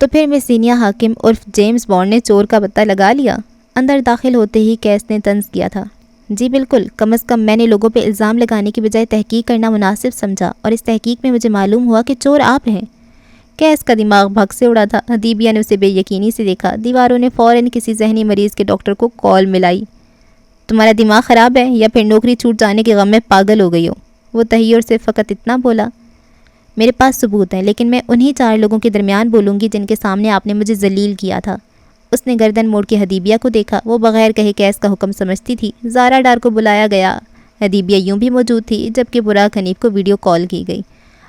تو پھر مس زینیا حاکم عرف جیمز بانڈ نے چور کا پتہ لگا لیا؟ اندر داخل ہوتے ہی کیس نے طنز کیا تھا۔ جی بالکل، کم از کم میں نے لوگوں پہ الزام لگانے کی بجائے تحقیق کرنا مناسب سمجھا، اور اس تحقیق میں مجھے معلوم ہوا کہ چور آپ ہیں۔ کیس کا دماغ بھگ سے اڑا تھا۔ حدیبیہ نے اسے بے یقینی سے دیکھا۔ دیواروں نے فوراً کسی ذہنی مریض کے ڈاکٹر کو کال ملائی۔ تمہارا دماغ خراب ہے یا پھر نوکری چھوٹ جانے کے غم میں پاگل ہو گئی ہو؟ وہ تحیر سے فقط اتنا بولا۔ میرے پاس ثبوت ہیں، لیکن میں انہی 4 لوگوں کے درمیان بولوں گی جن کے سامنے آپ نے مجھے ذلیل کیا تھا۔ اس نے گردن موڑ کے حدیبیہ کو دیکھا، وہ بغیر کہے کیس کا حکم سمجھتی تھی۔ زارا ڈار کو بلایا گیا۔ حدیبیہ یوں بھی موجود تھی جبکہ براق حنیف کو ویڈیو کال کی گئی۔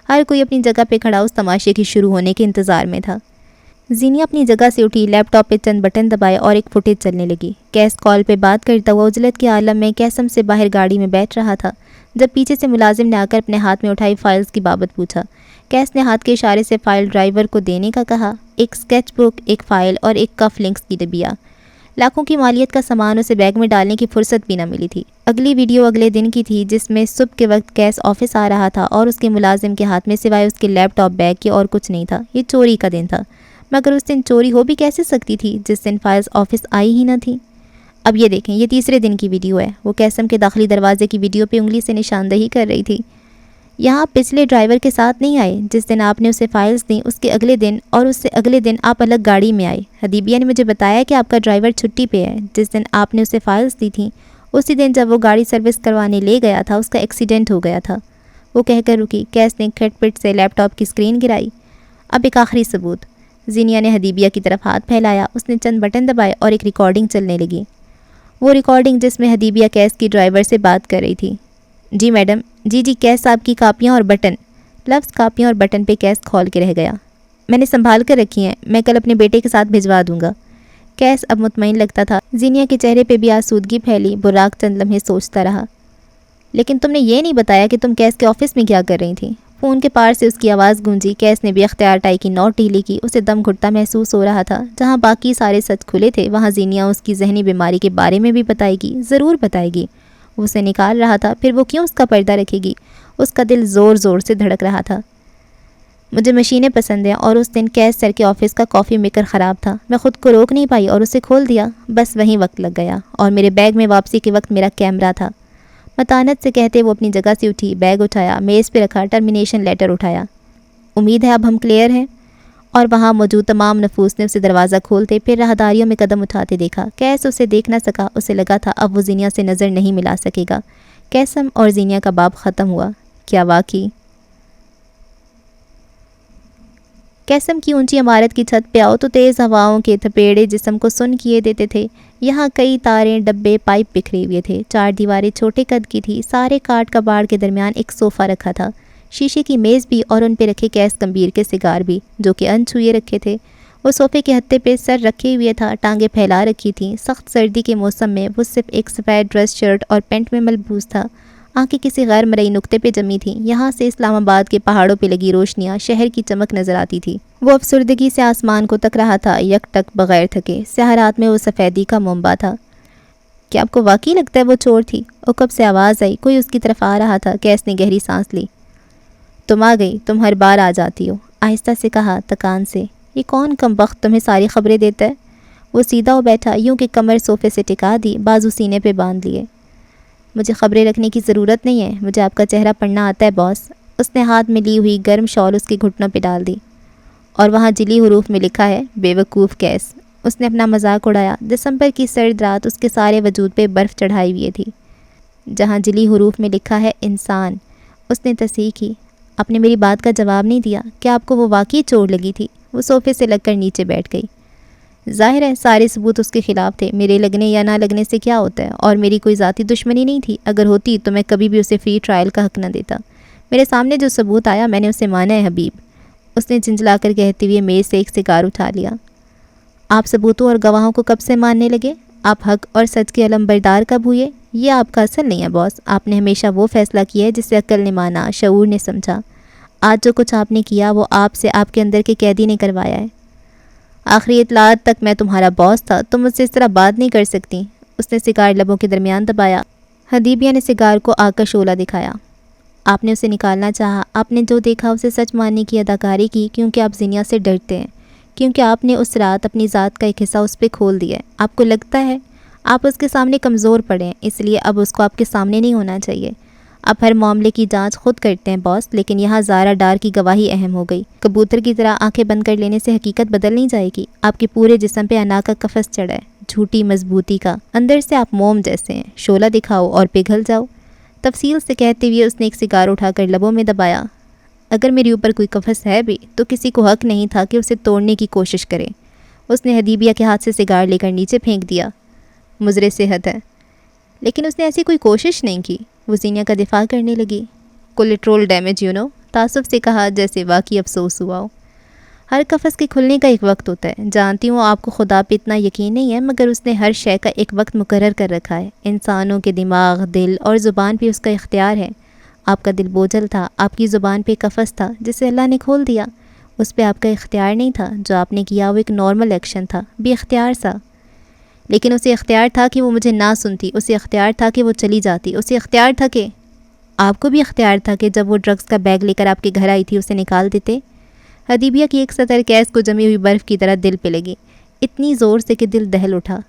ہر کوئی اپنی جگہ پہ کھڑا اس تماشے کی شروع ہونے کے انتظار میں تھا۔ زینیا اپنی جگہ سے اٹھی، لیپ ٹاپ پہ چند بٹن دبائے اور ایک فوٹیج چلنے لگی۔ کیس کال پہ بات کرتا ہوا عجلت کے عالم میں کیسم سے باہر گاڑی میں بیٹھ رہا تھا جب پیچھے سے ملازم نے آ کر اپنے ہاتھ میں اٹھائی فائلز کی بابت پوچھا۔ کیس نے ہاتھ کے اشارے سے فائل ڈرائیور کو دینے کا کہا۔ ایک اسکیچ بک، ایک فائل اور ایک کف لنکس کی ڈبیا۔ لاکھوں کی مالیت کا سامان اسے بیگ میں ڈالنے کی فرصت بھی نہ ملی تھی۔ اگلی ویڈیو اگلے دن کی تھی جس میں صبح کے وقت کیس آفس آ رہا تھا اور اس کے ملازم کے ہاتھ میں سوائے اس کے لیپ ٹاپ بیگ کے اور کچھ نہیں تھا۔ یہ چوری کا دن تھا، مگر اس دن چوری ہو بھی کیسے سکتی تھی جس دن فائلز آفس آئی ہی نہ تھی؟ اب یہ دیکھیں، یہ تیسرے دن کی ویڈیو ہے۔ وہ کیسم کے داخلی دروازے کی ویڈیو پہ انگلی سے نشاندہی کر رہی تھی۔ یہاں پچھلے ڈرائیور کے ساتھ نہیں آئے جس دن آپ نے اسے فائلز دیں، اس کے اگلے دن اور اس سے اگلے دن آپ الگ گاڑی میں آئے۔ حدیبیہ نے مجھے بتایا کہ آپ کا ڈرائیور چھٹی پہ ہے۔ جس دن آپ نے اسے فائلز دی تھیں اسی دن جب وہ گاڑی سروس کروانے لے گیا تھا اس کا ایکسیڈنٹ ہو گیا تھا۔ وہ کہہ کر رکی۔ کیس نے کھٹ پٹ سے لیپ ٹاپ کی اسکرین گرائی۔ اب ایک آخری ثبوت۔ زینیا نے حدیبیہ کی طرف ہاتھ پھیلایا، اس نے چند بٹن دبائے اور ایک ریکارڈنگ چلنے لگی۔ وہ ریکارڈنگ جس میں حدیبیہ کیس کی ڈرائیور سے بات کر رہی تھی۔ جی میڈم، جی کیس صاحب کی کاپیاں اور بٹن۔ لفظ کاپیاں اور بٹن پہ کیس کھول کے رہ گیا۔ میں نے سنبھال کر رکھی ہیں، میں کل اپنے بیٹے کے ساتھ بھجوا دوں گا۔ کیس اب مطمئن لگتا تھا۔ زینیا کے چہرے پہ بھی آسودگی پھیلی۔ براق چند لمحے سوچتا رہا۔ لیکن تم نے یہ نہیں بتایا کہ تم کیس کے آفس میں کیا کر رہی تھی؟ فون کے پار سے اس کی آواز گونجی۔ کیس نے بھی اختیار ٹائی کی نوٹ ڈھیلی کی۔ اسے دم گھٹتا محسوس ہو رہا تھا۔ جہاں باقی سارے سچ کھلے تھے، وہاں زینیا اس کی ذہنی بیماری کے بارے میں بھی بتائے گی، ضرور بتائے گی۔ وہ اسے نکال رہا تھا، پھر وہ کیوں اس کا پردہ رکھے گی؟ اس کا دل زور زور سے دھڑک رہا تھا۔ مجھے مشینیں پسند ہیں، اور اس دن کیس سر کے آفس کا کافی میکر خراب تھا۔ میں خود کو روک نہیں پائی اور اسے کھول دیا۔ بس وہیں وقت لگ گیا، اور میرے بیگ میں واپسی کے وقت میرا کیمرہ تھا۔ متانت سے کہتے وہ اپنی جگہ سے اٹھی، بیگ اٹھایا، میز پہ رکھا، ٹرمینیشن لیٹر اٹھایا۔ امید ہے اب ہم کلیئر ہیں؟ اور وہاں موجود تمام نفوس نے اسے دروازہ کھولتے پھر راہداریوں میں قدم اٹھاتے دیکھا۔ کیس اسے دیکھ نہ سکا۔ اسے لگا تھا اب وہ زینیا سے نظر نہیں ملا سکے گا۔ قیسم اور زینیا کا باب ختم ہوا۔ کیا واقعی؟ قیسم کی اونچی عمارت کی چھت پہ آؤ تو تیز ہواؤں کے تھپیڑے جسم کو سن کیے دیتے تھے۔ یہاں کئی تاریں، ڈبے، پائپ بکھرے ہوئے تھے۔ چار دیواریں چھوٹے قد کی تھی۔ سارے کاٹ کباڑ کے درمیان ایک صوفہ رکھا تھا، شیشے کی میز بھی، اور ان پہ رکھے کیس گمبھیر کے سگار بھی، جو کہ انچھوئے رکھے تھے۔ وہ صوفے کے ہتھے پہ سر رکھے ہوئے تھا، ٹانگیں پھیلا رکھی تھیں۔ سخت سردی کے موسم میں وہ صرف ایک سفید ڈریس شرٹ اور پینٹ میں ملبوس تھا۔ آنکھیں کسی غیر مرئی نقطے پہ جمی تھیں۔ یہاں سے اسلام آباد کے پہاڑوں پہ لگی روشنیاں شہر کی چمک نظر آتی تھی۔ وہ افسردگی سے آسمان کو تک رہا تھا، یک ٹک بغیر تھکے۔ سیاہ رات میں وہ سفیدی کا منبع تھا۔ کیا آپ کو واقعی لگتا ہے وہ چور تھی؟ عقب سے آواز آئی، کوئی اس کی طرف آ رہا تھا۔ کیس نے گہری سانس لی۔ تم آ گئی، تم ہر بار آ جاتی ہو، آہستہ سے کہا تکان سے۔ یہ کون کم وقت تمہیں ساری خبریں دیتا ہے؟ وہ سیدھا ہو بیٹھا، یوں کہ کمر صوفے سے ٹکا دی، بازو سینے پہ باندھ لیے۔ مجھے خبریں رکھنے کی ضرورت نہیں ہے، مجھے آپ کا چہرہ پڑھنا آتا ہے باس۔ اس نے ہاتھ میں لی ہوئی گرم شال اس کے گھٹنوں پہ ڈال دی۔ اور وہاں جلی حروف میں لکھا ہے بے وقوف کیس۔ اس نے اپنا مذاق اڑایا۔ دسمبر کی سرد رات اس کے سارے وجود پہ برف چڑھائی ہوئی تھی۔ جہاں جلی حروف میں لکھا ہے انسان۔ اس نے تصحیح کی۔ آپ نے میری بات کا جواب نہیں دیا۔ کیا آپ کو وہ واقعی چوٹ لگی تھی؟ وہ صوفے سے لگ کر نیچے بیٹھ گئی۔ ظاہر ہے سارے ثبوت اس کے خلاف تھے۔ میرے لگنے یا نہ لگنے سے کیا ہوتا ہے؟ اور میری کوئی ذاتی دشمنی نہیں تھی۔ اگر ہوتی تو میں کبھی بھی اسے فری ٹرائل کا حق نہ دیتا۔ میرے سامنے جو ثبوت آیا میں نے اسے مانا ہے حبیب۔ اس نے جھنجھلا کر کہتے ہوئے میز سے ایک سگار اٹھا لیا۔ آپ ثبوتوں اور گواہوں کو کب سے ماننے لگے؟ آپ حق اور سچ کے علم بردار کب ہوئے؟ یہ آپ کا اصل نہیں ہے باس۔ آپ نے ہمیشہ وہ فیصلہ کیا ہے جسے عقل نے مانا، شعور نے سمجھا۔ آج جو کچھ آپ نے کیا وہ آپ سے آپ کے اندر کے قیدی نے کروایا ہے۔ آخری اطلاعات تک میں تمہارا باس تھا، تم مجھ سے اس طرح بات نہیں کر سکتی۔ اس نے سگار لبوں کے درمیان دبایا۔ حدیبیہ نے سگار کو آگ کا شعلہ دکھایا۔ آپ نے اسے نکالنا چاہا، آپ نے جو دیکھا اسے سچ ماننے کی اداکاری کی، کیونکہ آپ زینیا سے ڈرتے ہیں، کیونکہ آپ نے اس رات اپنی ذات کا ایک حصہ اس پہ کھول دیا ہے۔ آپ کو لگتا ہے آپ اس کے سامنے کمزور پڑے ہیں، اس لیے اب اس کو آپ کے سامنے نہیں ہونا چاہیے۔ آپ ہر معاملے کی جانچ خود کرتے ہیں باس، لیکن یہاں زارا ڈار کی گواہی اہم ہو گئی۔ کبوتر کی طرح آنکھیں بند کر لینے سے حقیقت بدل نہیں جائے گی۔ آپ کے پورے جسم پہ انا کا قفس چڑھا ہے، جھوٹی مضبوطی کا۔ اندر سے آپ موم جیسے ہیں، شعلہ دکھاؤ اور پگھل جاؤ۔ تفصیل سے کہتے ہوئے اس نے ایک سگار اٹھا کر لبوں میں دبایا۔ اگر میرے اوپر کوئی قفس ہے بھی تو کسی کو حق نہیں تھا کہ اسے توڑنے کی کوشش کرے۔ اس نے حدیبیہ کے ہاتھ سے سگار لے کر نیچے پھینک دیا۔ مضر صحت ہے، لیکن اس نے ایسی کوئی کوشش نہیں کی۔ وہ زینیا کا دفاع کرنے لگی۔ کولیٹرول ڈیمیج تعصب سے کہا جیسے واقعی افسوس ہوا ہو۔ ہر قفس کے کھلنے کا ایک وقت ہوتا ہے۔ جانتی ہوں آپ کو خدا پہ اتنا یقین نہیں ہے، مگر اس نے ہر شے کا ایک وقت مقرر کر رکھا ہے۔ انسانوں کے دماغ، دل اور زبان پہ اس کا اختیار ہے۔ آپ کا دل بوجھل تھا، آپ کی زبان پہ قفس تھا جسے اللہ نے کھول دیا۔ اس پہ آپ کا اختیار نہیں تھا۔ جو آپ نے کیا وہ ایک نارمل ایکشن تھا، بے اختیار سا۔ لیکن اسے اختیار تھا کہ وہ مجھے نہ سنتی، اسے اختیار تھا کہ وہ چلی جاتی، اسے اختیار تھا کہ آپ کو بھی اختیار تھا کہ جب وہ ڈرگز کا بیگ لے کر آپ کے گھر آئی تھی اسے نکال دیتے۔ حدیبیہ کی ایک سطر کیس کو جمی ہوئی برف کی طرح دل پہ لگی، اتنی زور سے کہ دل دہل اٹھا۔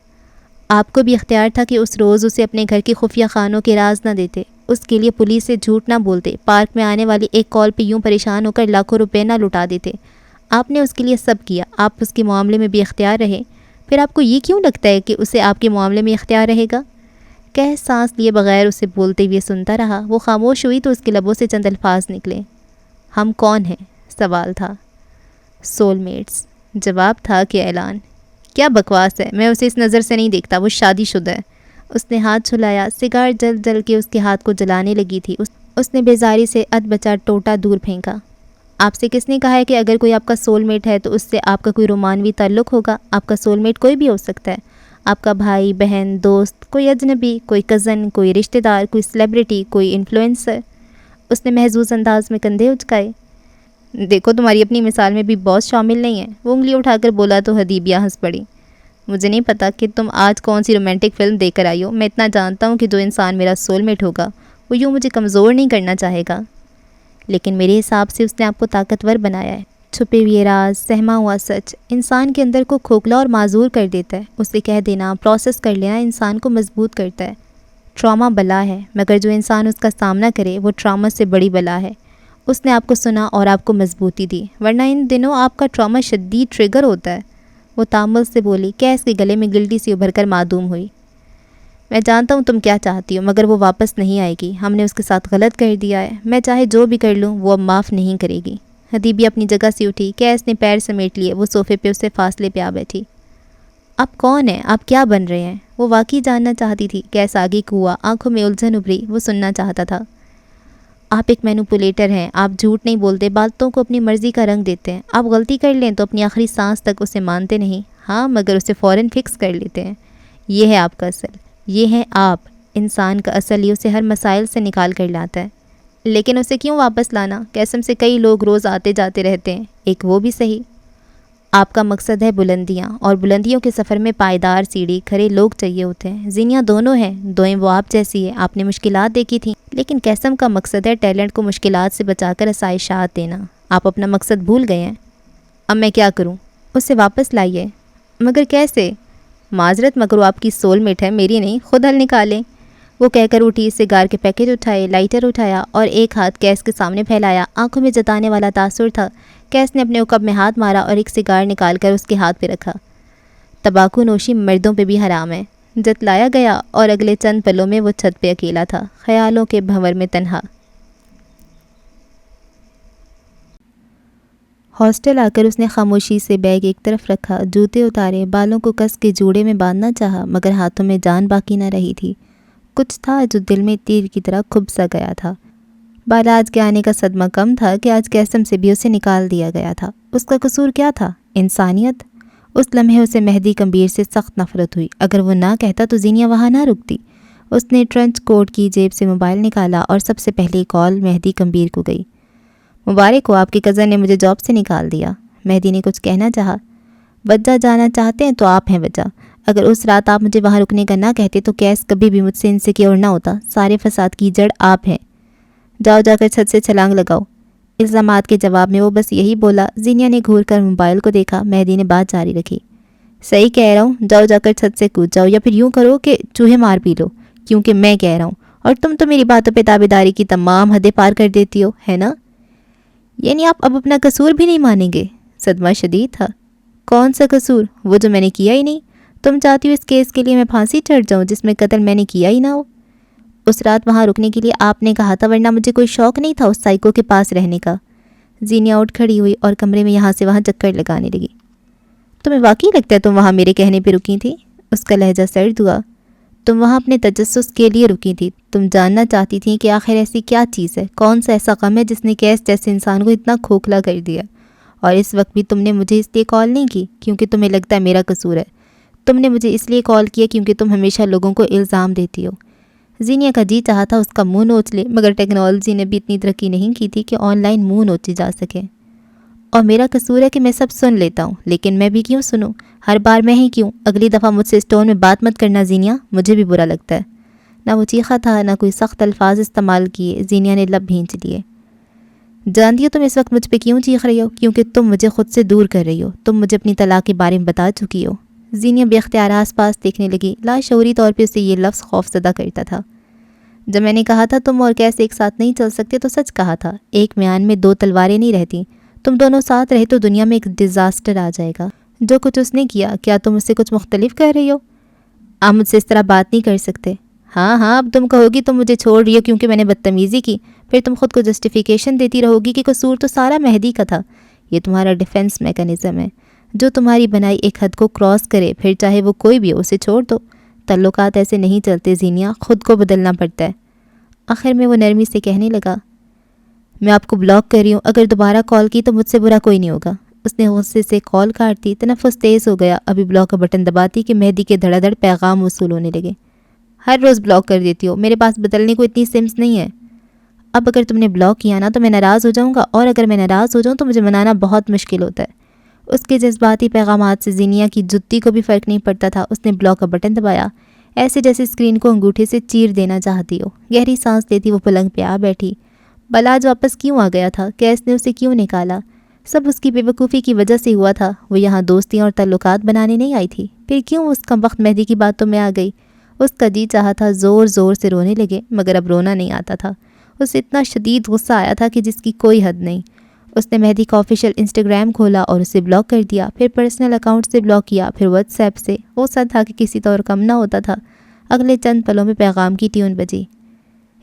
آپ کو بھی اختیار تھا کہ اس روز اسے اپنے گھر کے خفیہ خانوں کے راز نہ دیتے، اس کے لیے پولیس سے جھوٹ نہ بولتے، پارک میں آنے والی ایک کال پہ یوں پریشان ہو کر لاکھوں روپے نہ لٹا دیتے۔ آپ نے اس کے لیے سب کیا، آپ اس کے معاملے میں بھی اختیار رہے۔ پھر آپ کو یہ کیوں لگتا ہے کہ اسے آپ کے معاملے میں اختیار رہے گا؟ کیس سانس لیے بغیر اسے بولتے ہوئے سنتا رہا۔ وہ خاموش ہوئی تو اس کے لبوں سے چند الفاظ نکلے۔ ہم کون ہیں؟ سوال تھا۔ Soul mates. جواب تھا کہ اعلان۔ کیا بکواس ہے، میں اسے اس نظر سے نہیں دیکھتا، وہ شادی شدہ ہے۔ اس نے ہاتھ جھلایا، سگار جل جل کے اس کے ہاتھ کو جلانے لگی تھی۔ اس نے بیزاری سے اد بچا ٹوٹا دور پھینکا۔ آپ سے کس نے کہا ہے کہ اگر کوئی آپ کا سول میٹ ہے تو اس سے آپ کا کوئی رومانوی تعلق ہوگا؟ آپ کا سول میٹ کوئی بھی ہو سکتا ہے، آپ کا بھائی، بہن، دوست، کوئی اجنبی، کوئی کزن، کوئی رشتہ دار، کوئی سیلیبریٹی، کوئی انفلوئنسر۔ اس نے محظوظ انداز میں کندھے اچکائے۔ دیکھو تمہاری اپنی مثال میں بھی باس شامل نہیں ہے، وہ انگلی اٹھا کر بولا تو حدیبیہ ہنس پڑی۔ مجھے نہیں پتا کہ تم آج کون سی رومانٹک فلم دیکھ کر آئی ہو، میں اتنا جانتا ہوں کہ جو انسان میرا سول میٹ ہوگا وہ یوں مجھے کمزور نہیں کرنا چاہے گا، لیکن میرے حساب سے اس نے آپ کو طاقتور بنایا ہے۔ چھپے ہوئے راز، سہما ہوا سچ انسان کے اندر کو کھوکھلا اور معذور کر دیتا ہے۔ اسے کہہ دینا، پروسیس کر لینا انسان کو مضبوط کرتا ہے۔ ٹراما بلا ہے، مگر جو انسان اس کا سامنا کرے وہ ٹراما سے بڑی بلا ہے۔ اس نے آپ کو سنا اور آپ کو مضبوطی دی، ورنہ ان دنوں آپ کا ٹراما شدید ٹریگر ہوتا ہے۔ وہ تامل سے بولی۔ کیس کے گلے میں گلٹی سی ابھر کر معدوم ہوئی۔ میں جانتا ہوں تم کیا چاہتی ہو، مگر وہ واپس نہیں آئے گی۔ ہم نے اس کے ساتھ غلط کر دیا ہے، میں چاہے جو بھی کر لوں وہ اب معاف نہیں کرے گی۔ حدیبیہ اپنی جگہ سے اٹھی، کیس نے پیر سمیٹ لیے، وہ صوفے پہ اسے فاصلے پہ آ بیٹھی۔ آپ کون ہیں؟ آپ کیا بن رہے ہیں؟ وہ واقعی جاننا چاہتی تھی۔ کیس آگے کو ہوا، آنکھوں میں الجھن ابھری، وہ سننا چاہتا تھا۔ آپ ایک مینوپولیٹر ہیں، آپ جھوٹ نہیں بولتے، باتوں کو اپنی مرضی کا رنگ دیتے ہیں۔ آپ غلطی کر لیں تو اپنی آخری سانس تک اسے مانتے نہیں، ہاں مگر اسے فوراً فکس کر لیتے ہیں۔ یہ ہے آپ کا اصل، یہ ہے آپ۔ انسان کا اصل یہ اسے ہر مسائل سے نکال کر لاتا ہے۔ لیکن اسے کیوں واپس لانا؟ قسم سے کئی لوگ روز آتے جاتے رہتے ہیں، ایک وہ بھی صحیح۔ آپ کا مقصد ہے بلندیاں، اور بلندیوں کے سفر میں پائیدار سیڑھی کھڑے لوگ چاہیے ہوتے ہیں۔ زینیہ دونوں ہیں، دوئیں وہ آپ جیسی ہے۔ آپ نے مشکلات دیکھی تھیں، لیکن قسم کا مقصد ہے ٹیلنٹ کو مشکلات سے بچا کر آسائشات دینا۔ آپ اپنا مقصد بھول گئے ہیں۔ اب میں کیا کروں؟ اسے واپس لائیے۔ مگر کیسے؟ معذرت مگر وہ آپ کی سول میٹ ہے، میری نہیں، خود حل نکالیں۔ وہ کہہ کر اٹھی، سگار کے پیکٹ اٹھائے، لائٹر اٹھایا اور ایک ہاتھ کیس کے سامنے پھیلایا۔ آنکھوں میں جتانے والا تاثر تھا۔ کیس نے اپنے عقب میں ہاتھ مارا اور ایک سگار نکال کر اس کے ہاتھ پہ رکھا۔ تمباکو نوشی مردوں پہ بھی حرام ہے، جتلایا گیا، اور اگلے چند پلوں میں وہ چھت پہ اکیلا تھا، خیالوں کے بھنور میں تنہا۔ ہاسٹل آ کر اس نے خاموشی سے بیگ ایک طرف رکھا، جوتے اتارے، بالوں کو کس کے جوڑے میں باندھنا چاہا، مگر ہاتھوں میں جان باقی نہ رہی تھی۔ کچھ تھا جو دل میں تیر کی طرح کھب سا گیا تھا۔ باراج کے آنے کا صدمہ کم تھا کہ آج قسم سے بھی اسے نکال دیا گیا تھا۔ اس کا قصور کیا تھا؟ انسانیت؟ اس لمحے اسے مہدی کمبیر سے سخت نفرت ہوئی۔ اگر وہ نہ کہتا تو زینیہ وہاں نہ رکتی۔ اس نے ٹرنچ کوٹ کی جیب سے موبائل نکالا اور سب سے پہلی کال مہدی کمبیر کو گئی۔ مبارک ہو، آپ کے کزن نے مجھے جاب سے نکال دیا۔ مہدی نے کچھ کہنا چاہا۔ وجہ جانا چاہتے ہیں تو آپ ہیں وجہ۔ اگر اس رات آپ مجھے وہاں رکنے کا نہ کہتے تو کیس کبھی بھی مجھ سے انسیکیور نہ ہوتا۔ سارے فساد کی جڑ آپ ہیں۔ جاؤ جا کر چھت سے چھلانگ لگاؤ۔ الزامات کے جواب میں وہ بس یہی بولا۔ زینیہ نے گھور کر موبائل کو دیکھا۔ مہدی نے بات جاری رکھی۔ صحیح کہہ رہا ہوں، جاؤ جا کر چھت سے کود جاؤ، یا پھر یوں کرو کہ چوہے مار پی لو، کیونکہ میں کہہ رہا ہوں، اور تم تو میری باتوں پہ تابعداری کی تمام حدیں پار کر دیتی ہو، ہے نا؟ یعنی آپ اب اپنا قصور بھی نہیں مانیں گے؟ صدمہ شدید تھا۔ کون سا قصور؟ وہ جو میں نے کیا ہی نہیں۔ تم چاہتی ہو اس کیس کے لیے میں پھانسی چڑھ جاؤں جس میں قتل میں نے کیا ہی نہ ہو؟ اس رات وہاں رکنے کے لیے آپ نے کہا تھا، ورنہ مجھے کوئی شوق نہیں تھا اس سائیکو کے پاس رہنے کا۔ زینیہ اٹھ کھڑی ہوئی اور کمرے میں یہاں سے وہاں چکر لگانے لگی۔ تمہیں واقعی لگتا ہے تم وہاں میرے کہنے پہ رکی تھی؟ اس کا لہجہ سرد ہوا۔ تم وہاں اپنے تجسس کے لیے رکی تھی۔ تم جاننا چاہتی تھیں کہ آخر ایسی کیا چیز ہے، کون سا ایسا غم ہے جس نے کیس جیسے انسان کو اتنا کھوکھلا کر دیا۔ اور اس وقت بھی تم نے مجھے اس لیے کال نہیں کی کیونکہ تمہیں لگتا ہے میرا قصور ہے۔ تم نے مجھے اس لیے کال کیا کیونکہ تم ہمیشہ لوگوں کو الزام دیتی ہو۔ زینیہ کا جی چاہا تھا اس کا منہ نوچ لے، مگر ٹیکنالوجی نے بھی اتنی ترقی نہیں کی تھی کہ آن لائن منہ نوچی جا سکے۔ اور میرا قصور ہے کہ میں سب سن لیتا ہوں، لیکن میں بھی کیوں سنوں؟ ہر بار میں ہی کیوں؟ اگلی دفعہ مجھ سے اس ٹون میں بات مت کرنا زینیہ، مجھے بھی برا لگتا ہے۔ نہ وہ چیخا تھا، نہ کوئی سخت الفاظ استعمال کیے۔ زینیہ نے لب بھینچ لیے۔ جانتی ہو تم اس وقت مجھ پہ کیوں چیخ رہی ہو؟ کیونکہ تم مجھے خود سے دور کر رہی ہو۔ تم مجھے اپنی طلاق کے بارے میں بتا چکی ہو۔ زینیہ بے اختیار آس پاس دیکھنے لگی۔ لاشعوری طور پہ اسے یہ لفظ خوف زدہ کرتا تھا۔ جب میں نے کہا تھا تم اور کیسے ایک ساتھ نہیں چل سکتے تو سچ کہا تھا۔ ایک میان میں دو تلواریں نہیں رہتی۔ تم دونوں ساتھ رہے تو دنیا میں ایک ڈیزاسٹر آ جائے گا۔ جو کچھ اس نے کیا، کیا تم اس سے کچھ مختلف کر رہی ہو؟ آپ مجھ سے اس طرح بات نہیں کر سکتے۔ ہاں اب تم کہو گی تم مجھے چھوڑ رہی ہو کیونکہ میں نے بدتمیزی کی، پھر تم خود کو جسٹیفیکیشن دیتی رہو گی کہ قصور تو سارا مہدی کا تھا۔ یہ تمہارا ڈیفنس میکانزم ہے۔ جو تمہاری بنائی ایک حد کو کراس کرے، پھر چاہے وہ کوئی بھی ہو، اسے چھوڑ دو۔ تعلقات ایسے نہیں چلتے زینیا، خود کو بدلنا پڑتا ہے۔ آخر میں وہ نرمی سے کہنے لگا، میں آپ کو بلاک کر رہی ہوں، اگر دوبارہ کال کی تو مجھ سے برا کوئی نہیں ہوگا۔ اس نے غصے سے کال کاٹ دی۔ تنفس تیز ہو گیا۔ ابھی بلاک کا بٹن دباتی کہ مہدی کے دھڑا دھڑ پیغام وصول ہونے لگے۔ ہر روز بلاک کر دیتی ہو، میرے پاس بدلنے کو اتنی سمس نہیں ہے۔ اب اگر تم نے بلاک کیا نا تو میں ناراض ہو جاؤں گا، اور اگر میں ناراض ہو جاؤں تو مجھے منانا بہت مشکل ہوتا ہے۔ اس کے جذباتی پیغامات سے زینیا کی جتی کو بھی فرق نہیں پڑتا تھا۔ اس نے بلاک کا بٹن دبایا، ایسے جیسے اسکرین کو انگوٹھے سے چیر دینا چاہتی ہو۔ گہری سانس لیتی وہ پلنگ پہ آ بیٹھی۔ بلاج واپس کیوں آ گیا تھا؟ کیس نے اسے کیوں نکالا؟ سب اس کی بے وقوفی کی وجہ سے ہوا تھا۔ وہ یہاں دوستیاں اور تعلقات بنانے نہیں آئی تھی۔ پھر کیوں اس کا وقت مہدی کی باتوں میں آ گئی؟ اس کا جی چاہا تھا زور زور سے رونے لگے، مگر اب رونا نہیں آتا تھا۔ اسے اتنا شدید غصہ آیا تھا کہ جس کی کوئی حد نہیں۔ اس نے مہدی کا آفیشیل انسٹاگرام کھولا اور اسے بلاک کر دیا، پھر پرسنل اکاؤنٹ سے بلاک کیا، پھر واٹس ایپ سے۔ غصہ تھا کہ کسی طور کم نہ ہوتا تھا۔ اگلے چند پلوں میں پیغام کی ٹیون بجی۔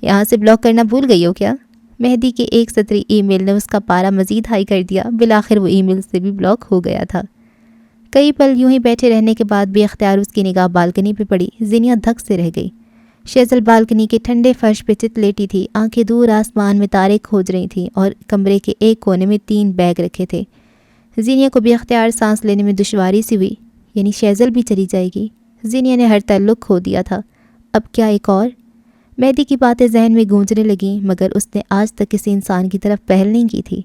یہاں سے بلاک کرنا بھول گئی ہو کیا؟ مہدی کے ایک سطری ای میل نے اس کا پارا مزید ہائی کر دیا۔ بالآخر وہ ای میل سے بھی بلاک ہو گیا تھا۔ کئی پل یوں ہی بیٹھے رہنے کے بعد بے اختیار اس کی نگاہ بالکنی پہ پڑی۔ زینیا دھک سے رہ گئی۔ شیزل بالکنی کے ٹھنڈے فرش پہ چت لیٹی تھی، آنکھیں دور آسمان میں تارے کھوج رہی تھیں، اور کمرے کے ایک کونے میں 3 بیگ رکھے تھے۔ زینیا کو بے اختیار سانس لینے میں دشواری سی ہوئی۔ یعنی شیزل بھی چلی جائے گی؟ زینیا نے ہر تعلق کھو دیا تھا، اب کیا ایک اور؟ مہدی کی باتیں ذہن میں گونجنے لگیں، مگر اس نے آج تک کسی انسان کی طرف پہل نہیں کی تھی۔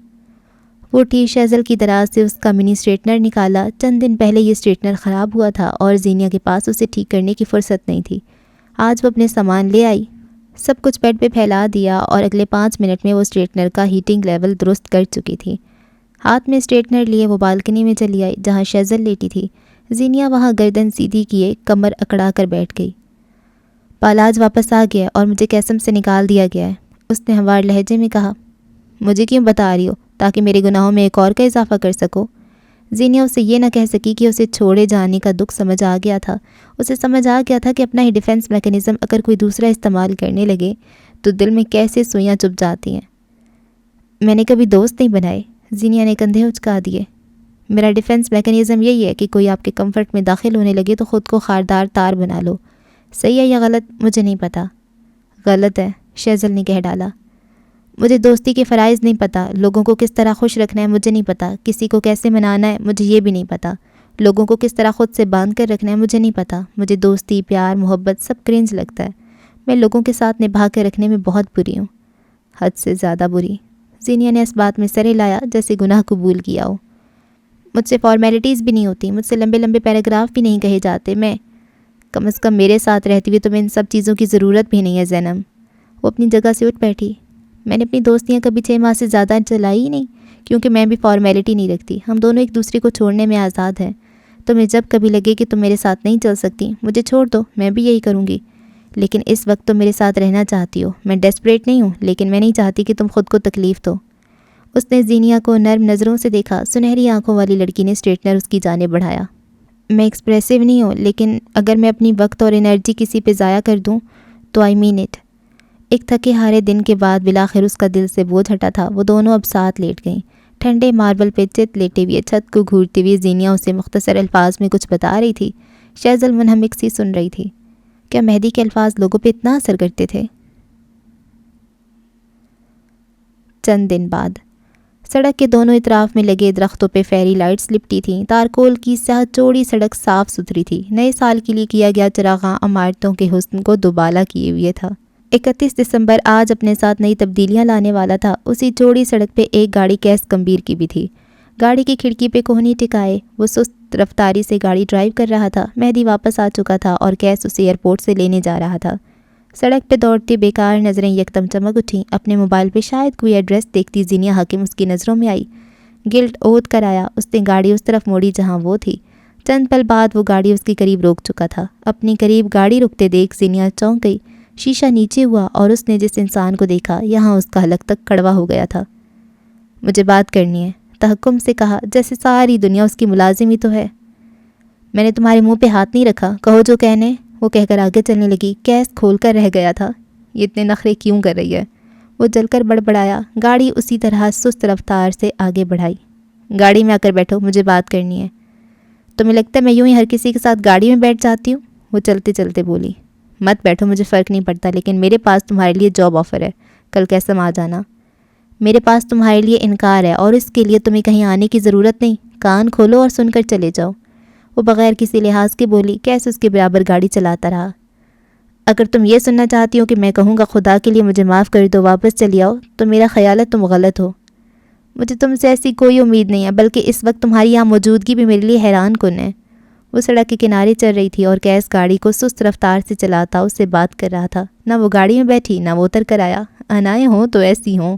وہ اٹھی، شیزل کی دراز سے اس کا منی اسٹریٹنر نکالا۔ چند دن پہلے یہ اسٹریٹنر خراب ہوا تھا اور زینیا کے پاس اسے ٹھیک کرنے کی فرصت نہیں تھی۔ آج وہ اپنے سامان لے آئی، سب کچھ بیڈ پہ پھیلا دیا، اور اگلے 5 منٹ میں وہ اسٹریٹنر کا ہیٹنگ لیول درست کر چکی تھی۔ ہاتھ میں اسٹریٹنر لیے وہ بالکنی میں چلی آئی جہاں شیزل لیٹی تھی۔ زینیا وہاں گردن سیدھی کیے کمر اکڑا کر بیٹھ گئی۔ پالاج واپس آ گیا اور مجھے قسم سے نکال دیا گیا ہے، اس نے ہموار لہجے میں کہا۔ مجھے کیوں بتا رہی ہو؟ تاکہ میرے گناہوں میں ایک اور کا اضافہ کر سکو؟ زینیا اسے یہ نہ کہہ سکی کہ اسے چھوڑے جانے کا دکھ سمجھ آ گیا تھا۔ اسے سمجھ آ گیا تھا کہ اپنا ہی ڈیفنس میکینزم اگر کوئی دوسرا استعمال کرنے لگے تو دل میں کیسے سوئیاں چبھ جاتی ہیں۔ میں نے کبھی دوست نہیں بنائے، زینیا نے کندھے اچکا دیے۔ میرا ڈیفنس میکینزم یہی ہے کہ کوئی آپ کے کمفرٹ میں داخل ہونے لگے تو خود کو خاردار تار بنا لو۔ صحیح ہے یا غلط مجھے نہیں پتہ۔ غلط ہے، شیزل نے کہہ ڈالا۔ مجھے دوستی کے فرائض نہیں پتہ، لوگوں کو کس طرح خوش رکھنا ہے مجھے نہیں پتہ، کسی کو کیسے منانا ہے مجھے یہ بھی نہیں پتہ، لوگوں کو کس طرح خود سے باندھ کر رکھنا ہے مجھے نہیں پتہ۔ مجھے دوستی، پیار، محبت سب کرنج لگتا ہے۔ میں لوگوں کے ساتھ نبھا کے رکھنے میں بہت بری ہوں، حد سے زیادہ بری۔ زینیا نے اس بات میں سر ہلایا جیسے گناہ قبول کیا ہو۔ مجھ سے فارمیلٹیز بھی نہیں ہوتی، مجھ سے لمبے لمبے پیراگراف بھی نہیں کہے جاتے۔ میں کم از کم میرے ساتھ رہتی ہوئی تمہیں ان سب چیزوں کی ضرورت بھی نہیں ہے زینب۔ وہ اپنی جگہ سے اٹھ بیٹھی۔ میں نے اپنی دوستیاں کبھی 6 ماہ سے زیادہ چلائی ہی نہیں، کیونکہ میں بھی فارمیلٹی نہیں رکھتی۔ ہم دونوں ایک دوسرے کو چھوڑنے میں آزاد ہیں۔ تمہیں جب کبھی لگے کہ تم میرے ساتھ نہیں چل سکتی مجھے چھوڑ دو، میں بھی یہی کروں گی۔ لیکن اس وقت تم میرے ساتھ رہنا چاہتی ہو۔ میں ڈیسپریٹ نہیں ہوں، لیکن میں نہیں چاہتی کہ تم خود کو تکلیف دو۔ اس نے زینیا کو نرم نظروں سے دیکھا۔ سنہری آنکھوں والی لڑکی نے اسٹریٹنر اس کی جانب بڑھایا۔ میں ایکسپریسو نہیں ہوں، لیکن اگر میں اپنی وقت اور انرجی کسی پہ ضائع کر دوں تو آئی مین اٹ۔ ایک تھکے ہارے دن کے بعد بالآخر اس کا دل سے بوجھ ہٹا تھا۔ وہ دونوں اب ساتھ لیٹ گئیں، ٹھنڈے ماربل پہ چت لیٹے ہوئے، چھت کو گھورتے ہوئے۔ زینیا اسے مختصر الفاظ میں کچھ بتا رہی تھی، شیزل منہمک سی سن رہی تھی۔ کیا مہدی کے الفاظ لوگوں پہ اتنا اثر کرتے تھے؟ چند دن بعد سڑک کے دونوں اطراف میں لگے درختوں پہ فیری لائٹس لپٹی تھیں۔ تارکول کی سیاہ چوڑی سڑک صاف ستھری تھی۔ نئے سال کے لیے کیا گیا چراغاں عمارتوں کے حسن کو دوبالا کیے ہوئے تھا۔ 31 دسمبر آج اپنے ساتھ نئی تبدیلیاں لانے والا تھا۔ اسی چوڑی سڑک پہ ایک گاڑی کیس گمبھیر کی بھی تھی۔ گاڑی کی کھڑکی پہ کوہنی ٹکائے وہ سست رفتاری سے گاڑی ڈرائیو کر رہا تھا۔ مہدی واپس آ چکا تھا اور کیس اسے ایئرپورٹ سے لینے جا رہا تھا۔ سڑک پہ دوڑتی بیکار نظریں یکدم چمک اٹھیں۔ اپنے موبائل پہ شاید کوئی ایڈریس دیکھتی زینیا حاکم اس کی نظروں میں آئی۔ گلٹ اوت کر آیا۔ اس نے گاڑی اس طرف موڑی جہاں وہ تھی۔ چند پل بعد وہ گاڑی اس کے قریب روک چکا تھا۔ اپنی قریب گاڑی رکتے دیکھ زینیا چونک گئی۔ شیشہ نیچے ہوا اور اس نے جس انسان کو دیکھا یہاں اس کا حلق تک کڑوا ہو گیا تھا۔ مجھے بات کرنی ہے، تحکم سے کہا، جیسے ساری دنیا اس کی ملازم ہی تو ہے۔ میں نے تمہارے منہ پہ ہاتھ نہیں رکھا، کہو جو کہنے، وہ کہہ کر آگے چلنے لگی۔ کیس کھول کر رہ گیا تھا۔ یہ اتنے نخرے کیوں کر رہی ہے؟ وہ جل کر بڑبڑایا۔ گاڑی اسی طرح سست رفتار سے آگے بڑھائی۔ گاڑی میں آ کر بیٹھو، مجھے بات کرنی ہے۔ تمہیں لگتا ہے میں یوں ہی ہر کسی کے ساتھ گاڑی میں بیٹھ جاتی ہوں؟ وہ چلتے چلتے بولی۔ مت بیٹھو، مجھے فرق نہیں پڑتا، لیکن میرے پاس تمہارے لیے جاب آفر ہے، کل قیسم آ جانا۔ میرے پاس تمہارے لیے انکار ہے اور اس کے لیے تمہیں کہیں آنے کی ضرورت نہیں، کان کھولو اور سن کر چلے جاؤ۔ وہ بغیر کسی لحاظ کے بولی۔ کیس اس کے برابر گاڑی چلاتا رہا۔ اگر تم یہ سننا چاہتی ہو کہ میں کہوں گا خدا کے لیے مجھے معاف کر دو، واپس چلی آؤ، تو میرا خیال ہے تم غلط ہو۔ مجھے تم سے ایسی کوئی امید نہیں ہے، بلکہ اس وقت تمہاری یہاں موجودگی بھی میرے لیے حیران کن ہے۔ وہ سڑک کے کنارے چل رہی تھی اور کیس گاڑی کو سست رفتار سے چلاتا اس سے بات کر رہا تھا۔ نہ وہ گاڑی میں بیٹھی، نہ وہ اتر کر آیا۔ انائیں ہوں تو ایسی ہوں۔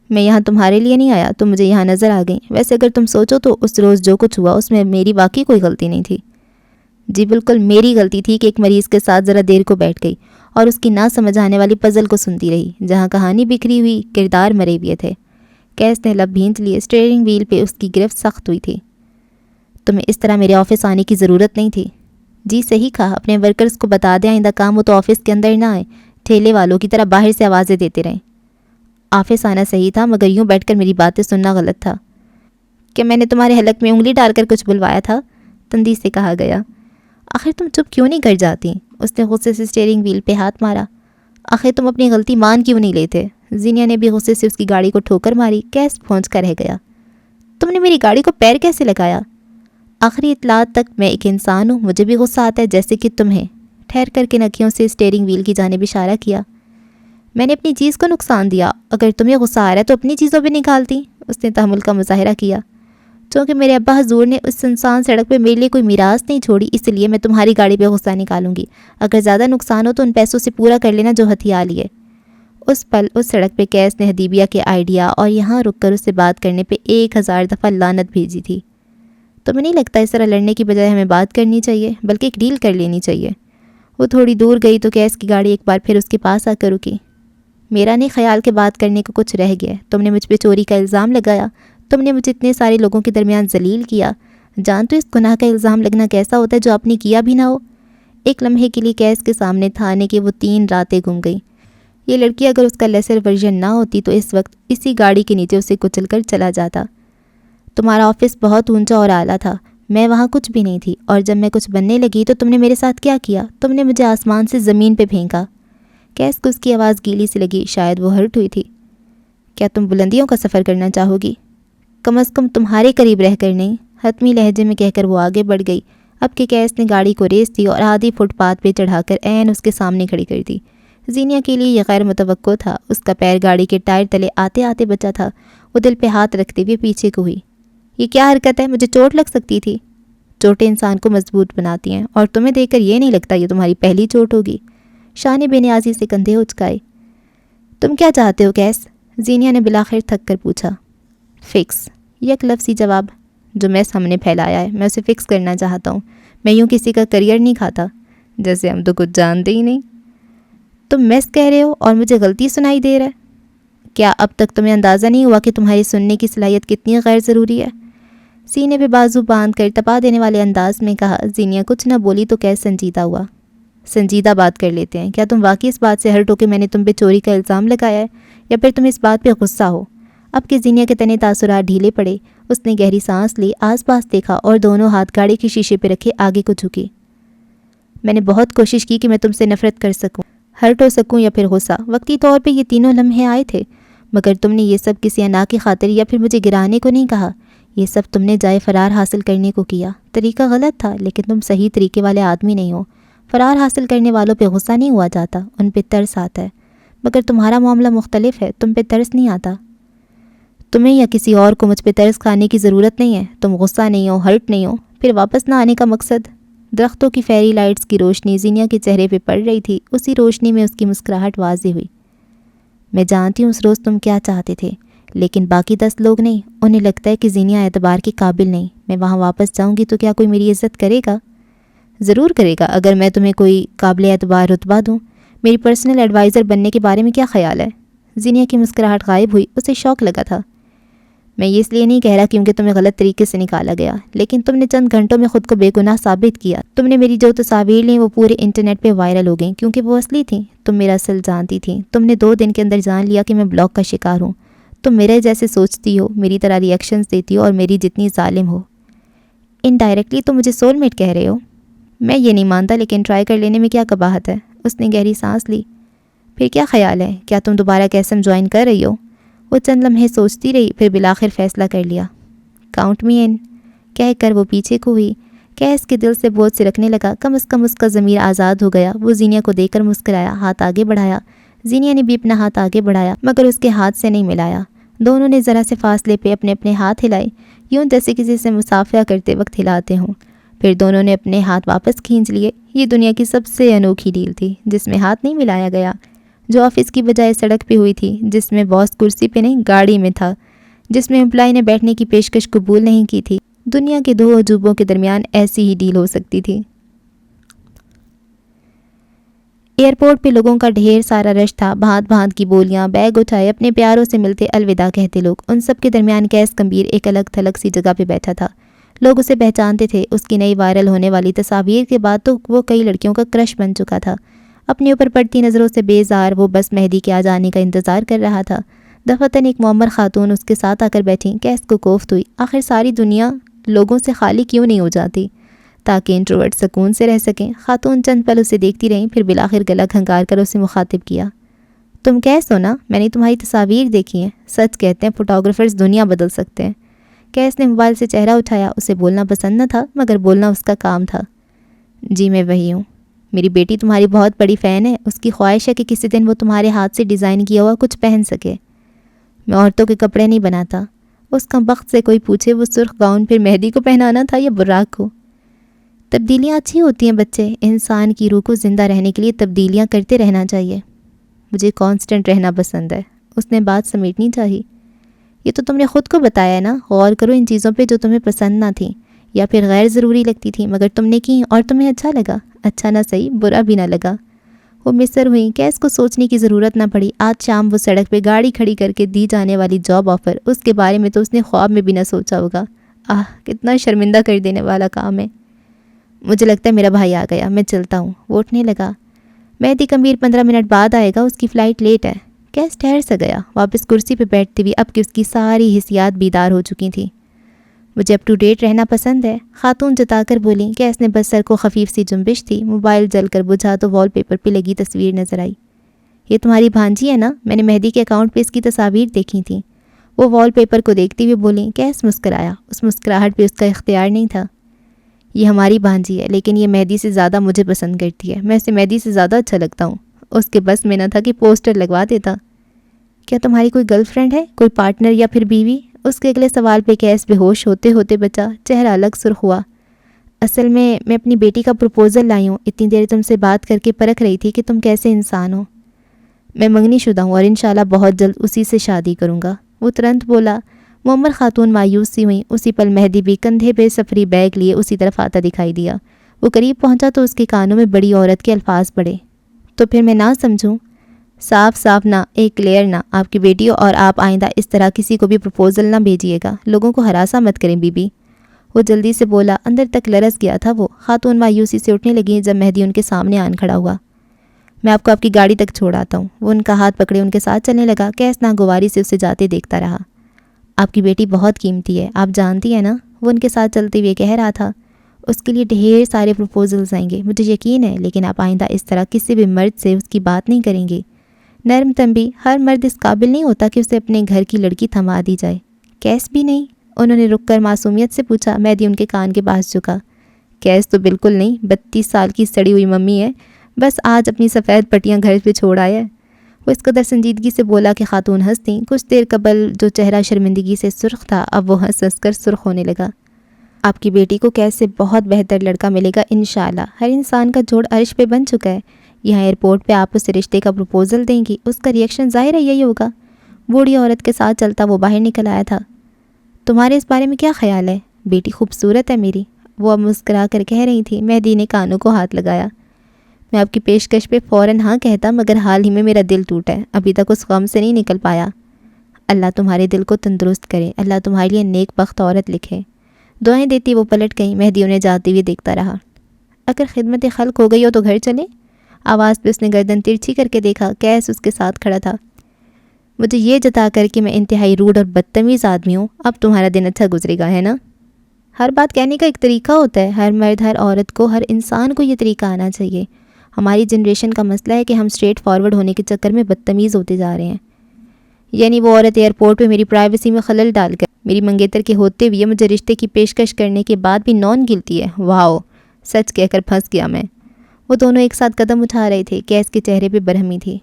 میں یہاں تمہارے لیے نہیں آیا، تم مجھے یہاں نظر آ گئی۔ ویسے اگر تم سوچو تو اس روز جو کچھ ہوا اس میں میری واقعی کوئی غلطی نہیں تھی۔ جی بالکل میری غلطی تھی کہ ایک مریض کے ساتھ ذرا دیر کو بیٹھ گئی اور اس کی نہ سمجھ آنے والی پزل کو سنتی رہی، جہاں کہانی بکھری ہوئی، کردار مرے ہوئے تھے۔ کیس نے لب بھینچ لیے، اسٹیئرنگ وہیل پہ اس کی گرفت سخت ہوئی تھی۔ تمہیں اس طرح میرے آفس آنے کی ضرورت نہیں تھی۔ جی صحیح کہا، اپنے ورکرز کو بتا دیں آئندہ کام ہو تو آفس کے اندر نہ آئیں، ٹھیلے والوں کی طرح باہر سے آوازیں دیتے رہیں۔ آفس آنا صحیح تھا، مگر یوں بیٹھ کر میری باتیں سننا غلط تھا۔ کہ میں نے تمہارے حلق میں انگلی ڈال کر کچھ بلوایا تھا؟ تندیس سے کہا گیا۔ آخر تم چپ کیوں نہیں کر جاتی؟ اس نے غصے سے اسٹیئرنگ وہیل پہ ہاتھ مارا۔ آخر تم اپنی غلطی مان کیوں نہیں لیتے؟ زینیا نے بھی غصے سے اس کی گاڑی کو ٹھوکر ماری۔ کیس پھونچ کر رہ گیا۔ تم نے میری گاڑی کو پیر کیسے لگایا؟ آخری اطلاعات تک میں ایک انسان ہوں، مجھے بھی غصہ آتا ہے جیسے کہ تمہیں۔ ٹھہر کر کے نکھیوں سے اسٹیئرنگ وہیل کی جانب اشارہ کیا۔ میں نے اپنی چیز کو نقصان دیا، اگر تمہیں غصہ آ رہا ہے تو اپنی چیزوں پہ نکالتی۔ اس نے تحمل کا مظاہرہ کیا۔ چونکہ میرے ابا حضور نے اس سنسان سڑک پہ میرے لیے کوئی میراث نہیں چھوڑی، اس لیے میں تمہاری گاڑی پہ غصہ نکالوں گی۔ اگر زیادہ نقصان ہو تو ان پیسوں سے پورا کر لینا جو ہتھیار لیے۔ اس پل اس سڑک پہ کیس نے حدیبیہ کے آئیڈیا اور یہاں رک کر اس سے بات کرنے پہ 1000 دفعہ لعنت بھیجی تھی۔ تمہیں نہیں لگتا اس طرح لڑنے کی بجائے ہمیں بات کرنی چاہیے، بلکہ ایک ڈیل کر لینی چاہیے؟ وہ تھوڑی دور گئی تو کیس کی گاڑی ایک بار پھر اس کے پاس آ کر رکی۔ میرا نہیں خیال کہ بات کرنے کو کچھ رہ گیا۔ تم نے مجھ پہ چوری کا الزام لگایا، تم نے مجھے اتنے سارے لوگوں کے درمیان ذلیل کیا۔ جان تو اس گناہ کا الزام لگنا کیسا ہوتا ہے جو آپ نے کیا بھی نہ ہو؟ ایک لمحے کے لیے کیس کے سامنے تھانے کے وہ 3 راتیں گم گئیں۔ یہ لڑکی اگر اس کا لیسر ورژن نہ ہوتی تو اس وقت اسی گاڑی کے نیچے اسے کچل کر چلا جاتا۔ تمہارا آفس بہت اونچا اور اعلیٰ تھا، میں وہاں کچھ بھی نہیں تھی، اور جب میں کچھ بننے لگی تو تم نے میرے ساتھ کیا کیا؟ تم نے مجھے آسمان سے زمین پہ پھینکا۔ کیس کو اس کی آواز گیلی سے لگی، شاید وہ ہرٹ ہوئی تھی۔ کیا تم بلندیوں کا سفر کرنا چاہو گی؟ کم از کم تمہارے قریب رہ کر نہیں، حتمی لہجے میں کہہ کر وہ آگے بڑھ گئی۔ اب کہ کیس نے گاڑی کو ریس دی اور آدھی فٹ پاتھ پہ چڑھا کر عین اس کے سامنے کھڑی کر دی۔ زینیا کے لیے یہ غیر متوقع تھا، اس کا پیر گاڑی کے ٹائر تلے آتے آتے بچا تھا۔ وہ دل پہ ہاتھ رکھتے ہوئے پیچھے کو ہوئی۔ یہ کیا حرکت ہے؟ مجھے چوٹ لگ سکتی تھی۔ چوٹیں انسان کو مضبوط بناتی ہیں، اور تمہیں دیکھ کر یہ نہیں لگتا یہ تمہاری پہلی چوٹ ہوگی۔ شاہ نے بے نیازی سے کندھے اچکائے۔ تم کیا چاہتے ہو کیس؟ زینیا نے بلاخر تھک کر پوچھا۔ فکس، یک لفظی جواب۔ جو میس ہم نے پھیلایا ہے میں اسے فکس کرنا چاہتا ہوں۔ میں یوں کسی کا کریئر نہیں کھاتا، جیسے ہم تو کچھ جانتے ہی نہیں۔ تم میس کہہ رہے ہو اور مجھے غلطی سنائی دے رہا ہے؟ کیا اب تک تمہیں اندازہ نہیں ہوا کہ تمہاری سننے کی صلاحیت کتنی غیر ضروری ہے؟ سینے پہ بازو باندھ کر تپا دینے والے انداز میں کہا۔ زینیا کچھ نہ بولی تو کیس سنجیدہ ہوا۔ سنجیدہ بات کر لیتے ہیں۔ کیا تم واقعی اس بات سے ہرٹ ہو کہ میں نے تم پہ چوری کا الزام لگایا ہے، یا پھر تمہیں اس بات پہ غصہ ہو؟ اب کہ زینیا کے تنے تاثرات ڈھیلے پڑے، اس نے گہری سانس لی، آس پاس دیکھا اور دونوں ہاتھ گاڑی کے شیشے پہ رکھے آگے کو جھکی۔ میں نے بہت کوشش کی کہ میں تم سے نفرت کر سکوں، ہرٹ ہو سکوں یا پھر غصہ۔ وقتی طور پہ یہ تینوں لمحے آئے تھے، مگر تم نے یہ سب کسی انا کی خاطر یا پھر مجھے گرانے کو نہیں کہا۔ یہ سب تم نے جائے فرار حاصل کرنے کو کیا۔ طریقہ غلط تھا، لیکن تم صحیح طریقے والے آدمی نہیں ہو۔ فرار حاصل کرنے والوں پہ غصہ نہیں ہوا جاتا، ان پہ ترس آتا ہے۔ مگر تمہارا معاملہ مختلف ہے، تم پہ ترس نہیں آتا۔ تمہیں یا کسی اور کو مجھ پہ ترس کھانے کی ضرورت نہیں ہے۔ تم غصہ نہیں ہو، ہرٹ نہیں ہو، پھر واپس نہ آنے کا مقصد؟ درختوں کی فیری لائٹس کی روشنی زینیا کے چہرے پہ پڑ رہی تھی، اسی روشنی میں اس کی مسکراہٹ واضح ہوئی۔ میں جانتی ہوں اس روز تم کیا چاہتے تھے، لیکن باقی 10 لوگ نہیں، انہیں لگتا ہے کہ زینیا اعتبار کی قابل نہیں۔ میں وہاں واپس جاؤں گی تو کیا کوئی میری عزت کرے گا؟ ضرور کرے گا، اگر میں تمہیں کوئی قابل اعتبار رتبہ دوں۔ میری پرسنل ایڈوائزر بننے کے بارے میں کیا خیال ہے؟ زینیا کی مسکراہٹ غائب ہوئی، اسے شوق لگا تھا۔ میں یہ اس لیے نہیں کہہ رہا کیونکہ تمہیں غلط طریقے سے نکالا گیا، لیکن تم نے چند گھنٹوں میں خود کو بے گناہ ثابت کیا۔ تم نے میری جو تصاویر لیں وہ پورے انٹرنیٹ پہ وائرل ہو گئیں کیونکہ وہ اصلی تھیں۔ تم میرا اصل جانتی تھیں۔ تم نے 2 دن کے اندر جان لیا کہ میں بلاک کا شکار ہوں۔ تم میرے جیسے سوچتی ہو، میری طرح ریئیکشنز دیتی ہو اور میری جتنی ظالم ہو۔ انڈائریکٹلی تم مجھے سول میٹ کہہ رہے ہو۔ میں یہ نہیں مانتا، لیکن ٹرائی کر لینے میں کیا قباحت ہے؟ اس نے گہری سانس لی۔ پھر کیا خیال ہے؟ کیا تم دوبارہ کیسم جوائن کر رہی ہو؟ وہ چند لمحے سوچتی رہی، پھر بالآخر فیصلہ کر لیا۔ کاؤنٹ می ان کہہ کر وہ پیچھے کو ہوئی۔ کیس کے دل سے بوجھ سرکنے لگا۔ کم از کم اس کا ضمیر آزاد ہو گیا۔ وہ زینیا کو دیکھ کر مسکرایا، ہاتھ آگے بڑھایا۔ زینیا نے بھی اپنا ہاتھ آگے بڑھایا، مگر اس کے ہاتھ سے نہیں ملایا۔ دونوں نے ذرا سے فاصلے پہ اپنے اپنے ہاتھ ہلائے، یوں جیسے کسی سے مصافحہ کرتے وقت ہلاتے ہوں۔ پھر دونوں نے اپنے ہاتھ واپس کھینچ لیے۔ یہ دنیا کی سب سے انوکھی ڈیل تھی جس میں ہاتھ نہیں ملایا گیا، جو آفس کی بجائے سڑک پہ ہوئی تھی، جس میں باس کرسی پہ نہیں گاڑی میں تھا، جس میں امپلائی نے بیٹھنے کی پیشکش قبول نہیں کی تھی۔ دنیا کے دو عجوبوں کے درمیان ایسی ہی ڈیل ہو سکتی تھی۔ ایئرپورٹ پہ لوگوں کا ڈھیر سارا رش تھا، بھانت بھانت کی بولیاں، بیگ اٹھائے اپنے پیاروں سے ملتے الوداع کہتے لوگ۔ ان سب کے درمیان کیس گمبھیر ایک الگ تھلگ سی جگہ پہ بیٹھا تھا۔ لوگ اسے پہچانتے تھے۔ اس کی نئی وائرل ہونے والی تصاویر کے بعد تو وہ کئی لڑکیوں کا کرش بن چکا تھا۔ اپنے اوپر پڑتی نظروں سے بیزار وہ بس مہدی کے آ جانے کا انتظار کر رہا تھا۔ دفعتاً ایک معمر خاتون اس کے ساتھ آ کر بیٹھی۔ کیس کو کوفت ہوئی، آخر ساری دنیا لوگوں سے خالی کیوں نہیں ہو جاتی تاکہ انٹروورٹ سکون سے رہ سکیں۔ خاتون چند پل اسے دیکھتی رہیں، پھر بالآخر گلا کھنگار کر اسے مخاطب کیا۔ تم کیس ہو نا؟ میں نے تمہاری تصاویر دیکھی ہیں۔ سچ کہتے ہیں فوٹوگرافرز دنیا بدل سکتے ہیں۔ کیس نے موبائل سے چہرہ اٹھایا۔ اسے بولنا پسند نہ تھا، مگر بولنا اس کا کام تھا۔ جی میں وہی ہوں۔ میری بیٹی تمہاری بہت بڑی فین ہے۔ اس کی خواہش ہے کہ کسی دن وہ تمہارے ہاتھ سے ڈیزائن کیا ہوا کچھ پہن سکے۔ میں عورتوں کے کپڑے نہیں بناتا۔ اس کا وقت سے کوئی پوچھے وہ سرخ گاؤن پھر مہدی کو پہنانا تھا یا براق کو؟ تبدیلیاں اچھی ہوتی ہیں بچے، انسان کی روح کو زندہ رہنے کے لیے تبدیلیاں کرتے رہنا چاہیے۔ مجھے کانسٹنٹ رہنا پسند ہے۔ اس نے بات سمیٹنی چاہی۔ یہ تو تم نے خود کو بتایا ہے نا، غور کرو ان چیزوں پہ جو تمہیں پسند نہ تھیں یا پھر غیر ضروری لگتی تھیں، مگر تم نے کی اور تمہیں اچھا لگا۔ اچھا نہ صحیح، برا بھی نہ لگا۔ وہ مصر ہوئیں۔ کیس کو سوچنے کی ضرورت نہ پڑی۔ آج شام وہ سڑک پہ گاڑی کھڑی کر کے دی جانے والی جاب آفر، اس کے بارے میں تو اس نے خواب میں بھی نہ سوچا ہوگا۔ کتنا شرمندہ کر دینے والا کام ہے۔ مجھے لگتا ہے میرا بھائی آ گیا، میں چلتا ہوں۔ وہ اٹھنے لگا۔ مہدی کمبیر 15 منٹ بعد آئے گا، اس کی فلائٹ لیٹ ہے۔ کیس ٹھہر سا گیا، واپس کرسی پہ بیٹھتی ہوئی، اب کہ اس کی ساری حسیات بیدار ہو چکی تھیں۔ مجھے اپ ٹو ڈیٹ رہنا پسند ہے، خاتون جتا کر بولی۔ کیس نے بس سر کو خفیف سی جنبش تھی۔ موبائل جل کر بجھا تو وال پیپر پہ لگی تصویر نظر آئی۔ یہ تمہاری بھانجی ہے نا؟ میں نے مہدی کے اکاؤنٹ پہ اس کی تصاویر دیکھی تھیں۔ وہ وال پیپر کو دیکھتی ہوئی بولی۔ کیس مسکرایا، اس مسکراہٹ پہ اس کا اختیار نہیں تھا۔ یہ ہماری بھانجی ہے، لیکن یہ مہدی سے زیادہ مجھے پسند کرتی ہے۔ میں اسے مہدی سے زیادہ اچھا لگتا ہوں۔ اس کے بس میں نہ تھا کہ پوسٹر لگوا دیتا۔ کیا تمہاری کوئی گرل فرینڈ ہے، کوئی پارٹنر یا پھر بیوی؟ اس کے اگلے سوال پہ کیس بے ہوش ہوتے ہوتے بچا، چہرہ الگ سرخ ہوا۔ اصل میں اپنی بیٹی کا پروپوزل لائی ہوں۔ اتنی دیر تم سے بات کر کے پرکھ رہی تھی کہ تم کیسے انسان ہو۔ میں منگنی شدہ ہوں اور انشاءاللہ بہت جلد اسی سے شادی کروں گا۔ وہ ترنت بولا۔ معمر خاتون مایوس سی ہوئیں۔ اسی پل مہدی بھی کندھے پہ سفری بیگ لیے اسی طرف آتا دکھائی دیا۔ وہ قریب پہنچا تو اس کے کانوں میں بڑی عورت کے الفاظ پڑے۔ تو پھر میں نہ سمجھوں؟ صاف صاف نہ، ایک کلیئر نہ۔ آپ کی بیٹی اور آپ آئندہ اس طرح کسی کو بھی پروپوزل نہ بھیجیے گا۔ لوگوں کو ہراساں مت کریں بی بی۔ وہ جلدی سے بولا۔ اندر تک لرز گیا تھا وہ۔ خاتون مایوسی سے اٹھنے لگی جب مہدی ان کے سامنے آن کھڑا ہوا۔ میں آپ کو آپ کی گاڑی تک چھوڑ آتا ہوں۔ وہ ان کا ہاتھ پکڑے ان کے ساتھ چلنے لگا۔ کیس ناگواری سے اسے جاتے دیکھتا رہا۔ آپ کی بیٹی بہت قیمتی ہے، آپ جانتی ہیں نا؟ وہ ان کے ساتھ چلتے ہوئے کہہ رہا تھا۔ اس کے لیے ڈھیر سارے پروپوزلز آئیں گے، مجھے یقین ہے، لیکن آپ آئندہ اس طرح کسی بھی مرد سے اس کی بات نہیں کریں گے۔ نرم تنبیہ، ہر مرد اس قابل نہیں ہوتا کہ اسے اپنے گھر کی لڑکی تھما دی جائے۔ کیس بھی نہیں؟ انہوں نے رک کر معصومیت سے پوچھا۔ مہدی ان کے کان کے پاس جھکا۔ کیس تو بالکل نہیں، 32 سال کی سڑی ہوئی ممی ہے، بس آج اپنی سفید پٹیاں گھر پہ چھوڑ آیا ہے۔ وہ اس قدر سنجیدگی سے بولا کہ خاتون ہنس دیں۔ کچھ دیر قبل جو چہرہ شرمندگی سے سرخ تھا، اب وہ ہنس ہنس کر سرخ ہونے لگا۔ آپ کی بیٹی کو کیس سے بہت بہتر لڑکا ملے گا انشاءاللہ۔ ہر انسان کا جوڑ عرش پہ بن چکا ہے۔ یہاں ایئرپورٹ پہ آپ اسے رشتے کا پروپوزل دیں گی، اس کا ریئیکشن ظاہر ہے یہی ہوگا۔ بوڑھی عورت کے ساتھ چلتا وہ باہر نکل آیا تھا۔ تمہارے اس بارے میں کیا خیال ہے؟ بیٹی خوبصورت ہے میری، وہ اب مسکرا کر کہہ رہی تھی۔ مہدی نے کانوں کو ہاتھ لگایا۔ میں آپ کی پیشکش پہ فوراً ہاں کہتا، مگر حال ہی میں میرا دل ٹوٹا ہے، ابھی تک اس غم سے نہیں نکل پایا۔ اللہ تمہارے دل کو تندرست کرے، اللہ تمہارے لیے نیک بخت عورت لکھے۔ دعائیں دیتی وہ پلٹ گئیں۔ مہدی انہیں جاتے ہوئے دیکھتا رہا۔ اگر خدمت خلق ہو گئی ہو تو گھر چلیں؟ آواز پہ اس نے گردن ترچھی کر کے دیکھا۔ کیس اس کے ساتھ کھڑا تھا۔ مجھے یہ جتا کر کہ میں انتہائی روڈ اور بدتمیز آدمی ہوں، اب تمہارا دن اچھا گزرے گا ہے نا؟ ہر بات کہنے کا ایک طریقہ ہوتا ہے. ہر مرد، ہر عورت کو، ہر انسان کو یہ طریقہ آنا چاہیے. ہماری جنریشن کا مسئلہ ہے کہ ہم اسٹریٹ فارورڈ ہونے کے چکر میں بدتمیز ہوتے جا رہے ہیں. یعنی وہ عورت ایئرپورٹ پہ میری پرائیویسی میں خلل ڈال کر میری منگیتر کے ہوتے ہوئے مجھے رشتے کی پیشکش کرنے کے بعد بھی نان گلٹی ہے. واو، سچ کہہ کر پھنس گیا میں. وہ دونوں ایک ساتھ قدم اٹھا رہے تھے. کیس کے چہرے پہ برہمی تھی.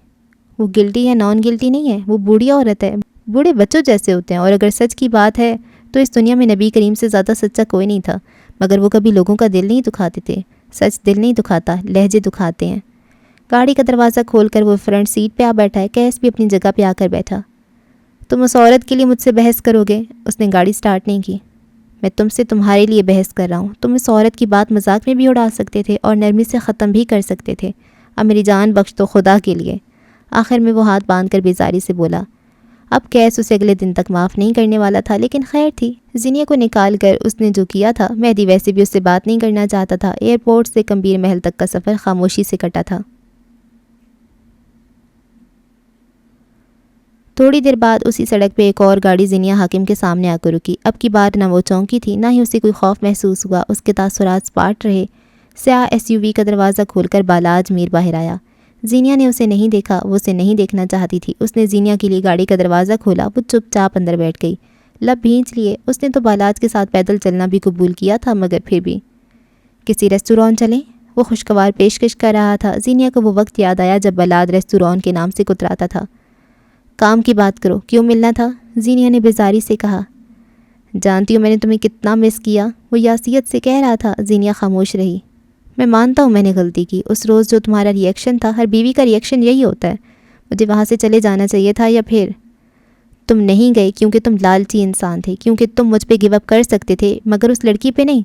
وہ گلٹی یا نان گلٹی نہیں ہے، وہ بوڑھی عورت ہے. بوڑھے بچوں جیسے ہوتے ہیں. اور اگر سچ کی بات ہے تو اس دنیا میں نبی کریم سے زیادہ سچا کوئی نہیں تھا، مگر وہ کبھی لوگوں کا دل نہیں دکھاتے تھے. سچ دل نہیں دکھاتا، لہجے دکھاتے ہیں. گاڑی کا دروازہ کھول کر وہ فرنٹ سیٹ پہ آ بیٹھا ہے. کیس بھی اپنی جگہ پہ آ کر بیٹھا. تم اس عورت کے لیے مجھ سے بحث کرو گے؟ اس نے گاڑی سٹارٹ نہیں کی. میں تم سے تمہارے لیے بحث کر رہا ہوں. تم اس عورت کی بات مذاق میں بھی اڑا سکتے تھے اور نرمی سے ختم بھی کر سکتے تھے. اب میری جان بخش دو خدا کے لیے. آخر میں وہ ہاتھ باندھ کر بیزاری سے بولا. اب کیس اسے اگلے دن تک معاف نہیں کرنے والا تھا، لیکن خیر تھی. زینیا کو نکال کر اس نے جو کیا تھا، مہدی ویسے بھی اس سے بات نہیں کرنا چاہتا تھا. ایئرپورٹ سے کمبیر محل تک کا سفر خاموشی سے کٹا تھا. تھوڑی دیر بعد اسی سڑک پہ ایک اور گاڑی زینیا حاکم کے سامنے آ کر رکی. اب کی بار نہ وہ چونکی تھی، نہ ہی اسے کوئی خوف محسوس ہوا. اس کے تاثرات سپاٹ رہے. سیاہ ایس یو وی کا دروازہ کھول کر بالاج میر باہر آیا. زینیا نے اسے نہیں دیکھا. وہ اسے نہیں دیکھنا چاہتی تھی. اس نے زینیا کے لیے گاڑی کا دروازہ کھولا. وہ چپ چاپ اندر بیٹھ گئی. لب بھینچ لیے. اس نے تو بالاج کے ساتھ پیدل چلنا بھی قبول کیا تھا، مگر پھر بھی. کسی ریستوران چلیں؟ وہ خوشگوار پیشکش کر رہا تھا. زینیا کو وہ وقت یاد آیا جب بلاد ریستوران کے نام سے کتراتا تھا. کام کی بات کرو، کیوں ملنا تھا؟ زینیا نے بیزاری سے کہا. جانتی ہوں میں نے تمہیں کتنا مس کیا، وہ یاسیت سے کہہ رہا تھا. زینیا خاموش رہی. میں مانتا ہوں میں نے غلطی کی. اس روز جو تمہارا ری ایکشن تھا، ہر بیوی کا ری ایکشن یہی ہوتا ہے. مجھے وہاں سے چلے جانا چاہیے تھا، یا پھر تم نہیں گئے کیونکہ تم لالچی انسان تھے، کیونکہ تم مجھ پہ گیو اپ کر سکتے تھے، مگر اس لڑکی پہ نہیں.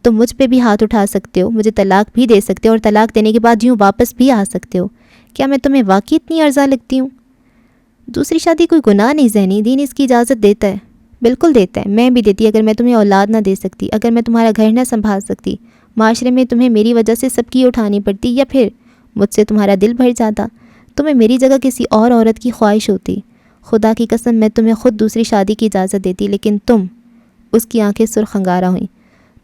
تم مجھ پہ بھی ہاتھ اٹھا سکتے ہو، مجھے طلاق بھی دے سکتے ہو، اور طلاق دینے کے بعد یوں واپس بھی آ سکتے ہو. کیا میں تمہیں واقعی اتنی ارزاں لگتی ہوں؟ دوسری شادی کوئی گناہ نہیں ذہنی، دین اس کی اجازت دیتا ہے. بالکل دیتا ہے، میں بھی دیتی اگر میں تمہیں اولاد نہ دے سکتی، اگر میں تمہارا گھر نہ سنبھال سکتی، معاشرے میں تمہیں میری وجہ سے سب کی اٹھانی پڑتی، یا پھر مجھ سے تمہارا دل بھر جاتا. تمہیں میری جگہ کسی اور عورت کی خواہش ہوتی. خدا کی قسم میں تمہیں خود دوسری شادی کی اجازت دیتی، لیکن تم. اس کی آنکھیں سرخ انگارہ ہوئیں.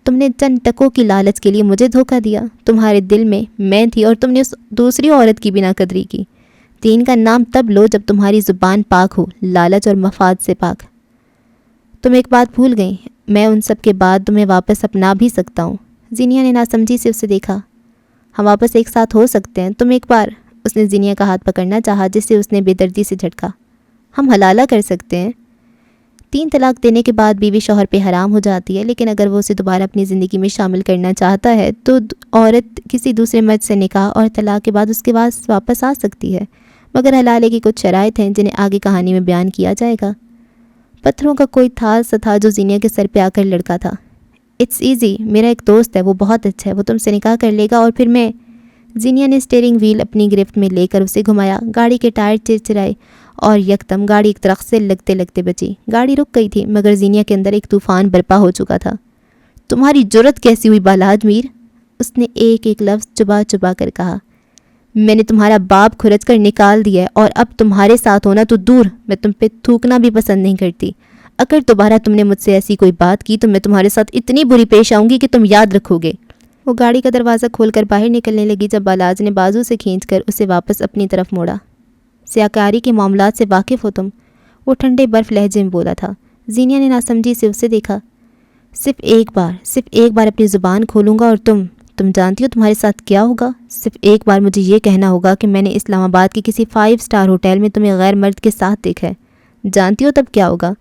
تم نے چند ٹکوں کی لالچ کے لیے مجھے دھوکہ دیا. تمہارے دل میں تھی اور تم نے اس دوسری عورت کی بنا قدری کی. دین کا نام تب لو جب تمہاری زبان پاک ہو، لالچ اور مفاد سے پاک. تم ایک بات بھول گئیں، میں ان سب کے بعد تمہیں واپس اپنا بھی سکتا ہوں. زینیا نے ناسمجھی سے اسے دیکھا. ہم واپس ایک ساتھ ہو سکتے ہیں. تم ایک بار. اس نے زینیا کا ہاتھ پکڑنا چاہا، جس سے اس نے بے دردی سے جھٹکا. ہم حلالہ کر سکتے ہیں. 3 طلاق دینے کے بعد بیوی شوہر پہ حرام ہو جاتی ہے، لیکن اگر وہ اسے دوبارہ اپنی زندگی میں شامل کرنا چاہتا ہے تو عورت کسی دوسرے مرد سے نکاح اور طلاق کے بعد اس کے بعد واپس آ سکتی ہے. مگر حلالے کی کچھ شرائط ہیں جنہیں آگے کہانی میں بیان کیا جائے گا. پتھروں کا کوئی تھا سا تھا جو زینیا کے سر پہ آ کر لڑکا تھا. اٹس ایزی، میرا ایک دوست ہے، وہ بہت اچھا ہے، وہ تم سے نکاح کر لے گا اور پھر میں. زینیا نے اسٹیئرنگ وہیل اپنی گرفت میں لے کر اسے گھمایا. گاڑی کے ٹائر چرچرائے اور یکدم گاڑی ایک درخت سے لگتے لگتے بچی. گاڑی رک گئی تھی، مگر زینیا کے اندر ایک طوفان برپا ہو چکا تھا. تمہاری جرت کیسی ہوئی بالاج میر؟ اس نے ایک ایک لفظ چبا چبا کر کہا. میں نے تمہارا باپ کھرچ کر نکال دیا ہے، اور اب تمہارے ساتھ ہونا تو دور، میں تم پہ تھوکنا بھی پسند نہیں کرتی. اگر دوبارہ تم نے مجھ سے ایسی کوئی بات کی تو میں تمہارے ساتھ اتنی بری پیش آؤں گی کہ تم یاد رکھو گے. وہ گاڑی کا دروازہ کھول کر باہر نکلنے لگی جب بالاج نے بازو سے کھینچ کر اسے واپس اپنی طرف موڑا. سیاکاری کے معاملات سے واقف ہو تم؟ وہ ٹھنڈے برف لہجے میں بولا تھا. زینیا نے ناسمجھی سے اسے دیکھا. صرف ایک بار اپنی زبان کھولوں گا اور تم جانتی ہو تمہارے ساتھ کیا ہوگا. صرف ایک بار مجھے یہ کہنا ہوگا کہ میں نے اسلام آباد کے کسی 5 اسٹار ہوٹل میں تمہیں غیر مرد کے ساتھ دیکھا ہے. جانتی ہو تب کیا ہوگا؟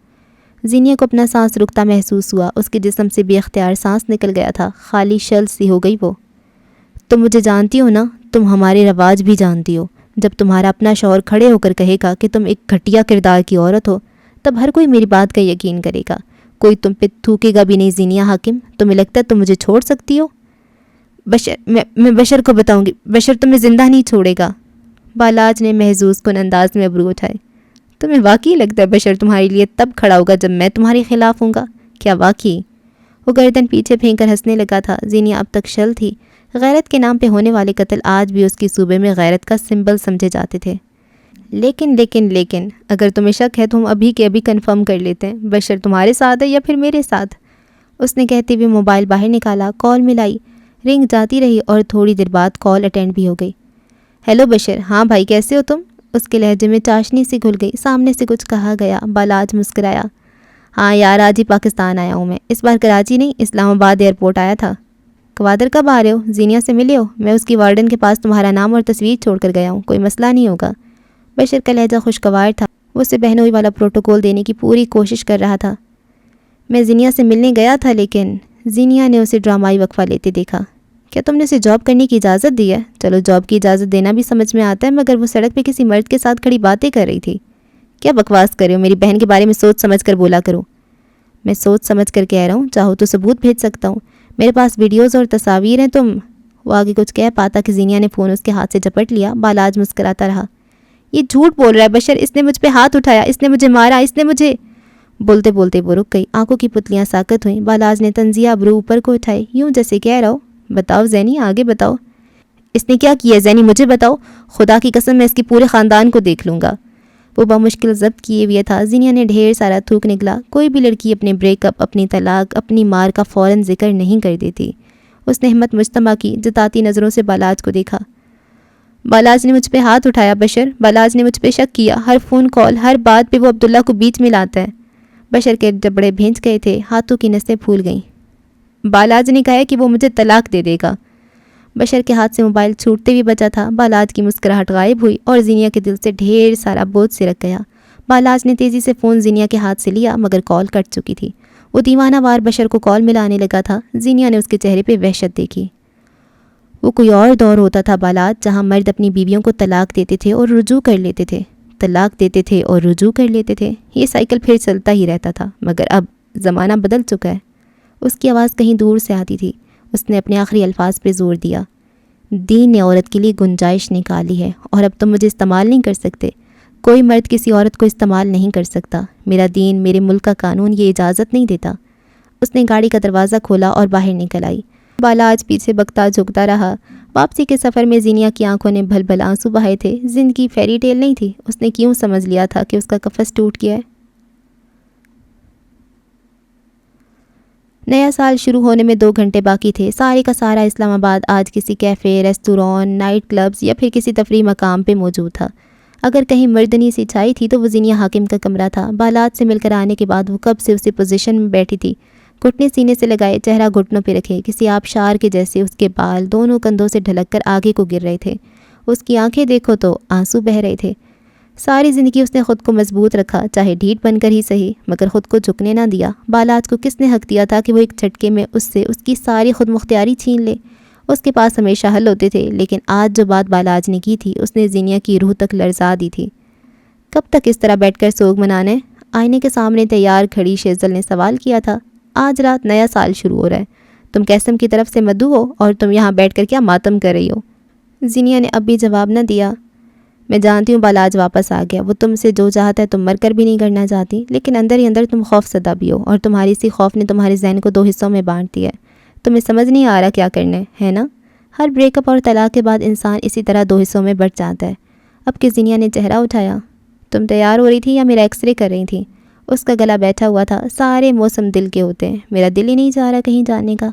زینیا کو اپنا سانس رکتا محسوس ہوا. اس کے جسم سے بے اختیار سانس نکل گیا تھا. خالی شل سی ہو گئی وہ. تم مجھے جانتی ہو نا، تم ہمارے رواج بھی جانتی ہو. جب تمہارا اپنا شوہر کھڑے ہو کر کہے گا کہ تم ایک گھٹیا کردار کی عورت ہو، تب ہر کوئی میری بات کا یقین کرے گا. کوئی تم پہ تھوکے گا بھی نہیں. زینیا حاکم، تمہیں لگتا ہے تم مجھے چھوڑ سکتی ہو؟ میں بشر کو بتاؤں گی، بشر تمہیں زندہ نہیں چھوڑے گا. بالاج نے محظوظ کن انداز میں ابرو اٹھائے. تمہیں واقعی لگتا ہے بشر تمہارے لیے تب کھڑا ہوگا جب میں تمہارے خلاف ہوں گا؟ کیا واقعی؟ وہ گردن پیچھے پھینک کر ہنسنے لگا تھا. زینیا اب تک شل تھی. غیرت کے نام پہ ہونے والے قتل آج بھی اس کی صوبے میں غیرت کا سمبل سمجھے جاتے تھے. لیکن اگر تمہیں شک ہے تو ہم ابھی کے ابھی کنفرم کر لیتے ہیں، بشر تمہارے ساتھ ہے یا پھر میرے ساتھ. اس نے کہتے ہوئے موبائل باہر نکالا، کال ملائی، رنگ جاتی رہی اور تھوڑی دیر بعد کال اٹینڈ بھی ہو گئی۔ ہیلو بشر، ہاں بھائی کیسے ہو تم؟ اس کے لہجے میں چاشنی سی گھل گئی۔ سامنے سے کچھ کہا گیا۔ بالاج مسکرایا، ہاں یار آج ہی پاکستان آیا ہوں میں، اس بار کراچی نہیں اسلام آباد ایئرپورٹ آیا تھا۔ کوادر کب آ رہے ہو؟ زینیا سے ملے ہو؟ میں اس کی وارڈن کے پاس تمہارا نام اور تصویر چھوڑ کر گیا ہوں، کوئی مسئلہ نہیں ہوگا۔ بشر کا لہجہ خوشگوار تھا، وہ اسے بہنوئی والا پروٹوکول دینے کی پوری کوشش کر رہا تھا۔ میں زینیا سے ملنے گیا تھا لیکن زینیا نے اسے ڈرامائی وقفہ لیتے دیکھا۔ کیا تم نے اسے جاب کرنے کی اجازت دی ہے؟ چلو جاب کی اجازت دینا بھی سمجھ میں آتا ہے، مگر وہ سڑک پہ کسی مرد کے ساتھ کھڑی باتیں کر رہی تھی۔ کیا بکواس کر رہے ہو؟ میری بہن کے بارے میں سوچ سمجھ کر بولا کرو۔ میں سوچ سمجھ کر کہہ رہا ہوں، چاہو تو ثبوت بھیج سکتا ہوں، میرے پاس ویڈیوز اور تصاویر ہیں۔ وہ آگے کچھ کہہ پاتا کہ زینیا نے فون اس کے ہاتھ سے جھپٹ لیا۔ بالاج مسکراتا رہا، یہ جھوٹ بول رہا ہے بشر، اس نے مجھ پہ ہاتھ اٹھایا، اس نے مجھے مارا، اس نے مجھے… بولتے بولتے وہ رک گئی، آنکھوں کی پتلیاں ساکت ہوئیں۔ بالاج نے طنزیہ ابرو اوپر کو اٹھائے، یوں جیسے کہہ رہا ہو، بتاؤ زینی آگے بتاؤ، اس نے کیا کیا؟ زینی مجھے بتاؤ، خدا کی قسم میں اس کی پورے خاندان کو دیکھ لوں گا۔ وہ بمشکل ضبط کیے ہوئے تھا۔ زینیا نے ڈھیر سارا تھوک نکلا۔ کوئی بھی لڑکی اپنے بریک اپ، اپنی طلاق، اپنی مار کا فوراً ذکر نہیں کر دیتی۔ اس نے ہمت مجتمع کی، جتاتی نظروں سے بالاج کو دیکھا۔ بالاج نے مجھ پہ ہاتھ اٹھایا بشر، بالاج نے مجھ پہ شک کیا، ہر فون کال، ہر بات پہ وہ عبداللہ کو بیچ میں لاتا ہے۔ بشر کے جبڑے بھینچ گئے تھے، ہاتھوں کی نسیں پھول گئیں۔ بالاج نے کہا ہے کہ وہ مجھے طلاق دے دے گا۔ بشر کے ہاتھ سے موبائل چھوٹتے بھی بچا تھا۔ بالاج کی مسکراہٹ غائب ہوئی اور زینیا کے دل سے ڈھیر سارا بوجھ سرک گیا۔ بالاج نے تیزی سے فون زینیا کے ہاتھ سے لیا، مگر کال کٹ چکی تھی۔ وہ دیوانہ وار بشر کو کال ملانے لگا تھا۔ زینیا نے اس کے چہرے پہ وحشت دیکھی۔ وہ کوئی اور دور ہوتا تھا بالاج، جہاں مرد اپنی بیویوں کو طلاق دیتے تھے اور رجوع کر لیتے تھے، طلاق دیتے تھے اور رجوع کر لیتے تھے۔ یہ سائیکل پھر چلتا ہی رہتا تھا، مگر اب زمانہ بدل چکا ہے۔ اس کی آواز کہیں دور سے آتی تھی۔ اس نے اپنے آخری الفاظ پہ زور دیا، دین نے عورت کے لیے گنجائش نکالی ہے اور اب تم مجھے استعمال نہیں کر سکتے۔ کوئی مرد کسی عورت کو استعمال نہیں کر سکتا۔ میرا دین، میرے ملک کا قانون یہ اجازت نہیں دیتا۔ اس نے گاڑی کا دروازہ کھولا اور باہر نکل آئی۔ بالاج پیچھے بکتا جھکتا رہا۔ واپسی کے سفر میں زینیا کی آنکھوں نے بھل بھل آنسو بہائے تھے۔ زندگی فیری ٹیل نہیں تھی۔ اس نے کیوں سمجھ لیا تھا کہ اس کا قفس ٹوٹ گیا ہے؟ نیا سال شروع ہونے میں 2 گھنٹے باقی تھے۔ سارے کا سارا اسلام آباد آج کسی کیفے، ریستوران، نائٹ کلبز یا پھر کسی تفریح مقام پہ موجود تھا۔ اگر کہیں مردنی سی چھائی تھی تو وہ زینیا حاکم کا کمرہ تھا۔ بالاج سے مل کر آنے کے بعد وہ کب سے اسی پوزیشن میں بیٹھی تھی، گھٹنے سینے سے لگائے، چہرہ گھٹنوں پہ رکھے، کسی آبشار کے جیسے۔ اس کے بال دونوں کندھوں سے ڈھلک کر آگے کو گر رہے تھے۔ اس کی آنکھیں دیکھو تو آنسو بہہ رہے تھے۔ ساری زندگی اس نے خود کو مضبوط رکھا، چاہے ڈھیٹ بن کر ہی صحیح، مگر خود کو جھکنے نہ دیا۔ بالاج کو کس نے حق دیا تھا کہ وہ ایک جھٹکے میں اس سے اس کی ساری خود مختاری چھین لے؟ اس کے پاس ہمیشہ حل ہوتے تھے، لیکن آج جو بات بالاج نے کی تھی اس نے زینیا کی روح تک لرزا دی تھی۔ کب تک اس طرح بیٹھ کر سوگ منانے؟ آئینے کے سامنے تیار کھڑی شیزل نے سوال کیا تھا۔ آج رات نیا سال شروع ہو رہا ہے، تم قیسم کی طرف سے مدعو ہو اور تم یہاں بیٹھ کر کیا ماتم کر رہی ہو؟ زینیا نے اب بھی جواب نہ دیا۔ میں جانتی ہوں بالاج واپس آ گیا، وہ تم سے جو چاہتا ہے تم مر کر بھی نہیں کرنا چاہتی، لیکن اندر ہی اندر تم خوف زدہ بھی ہو، اور تمہاری اسی خوف نے تمہارے ذہن کو 2 حصوں میں بانٹ دیا ہے۔ تمہیں سمجھ نہیں آ رہا کیا کرنا ہے نا؟ ہر بریک اپ اور طلاق کے بعد انسان اسی طرح 2 حصوں میں بٹ جاتا ہے۔ اب کہ زینیا نے چہرہ اٹھایا، تم تیار ہو رہی تھی یا میرا ایکس رے کر رہی تھی؟ اس کا گلا بیٹھا ہوا تھا۔ سارے موسم دل کے ہوتے ہیں، میرا دل ہی نہیں چاہ رہا کہیں جانے کا،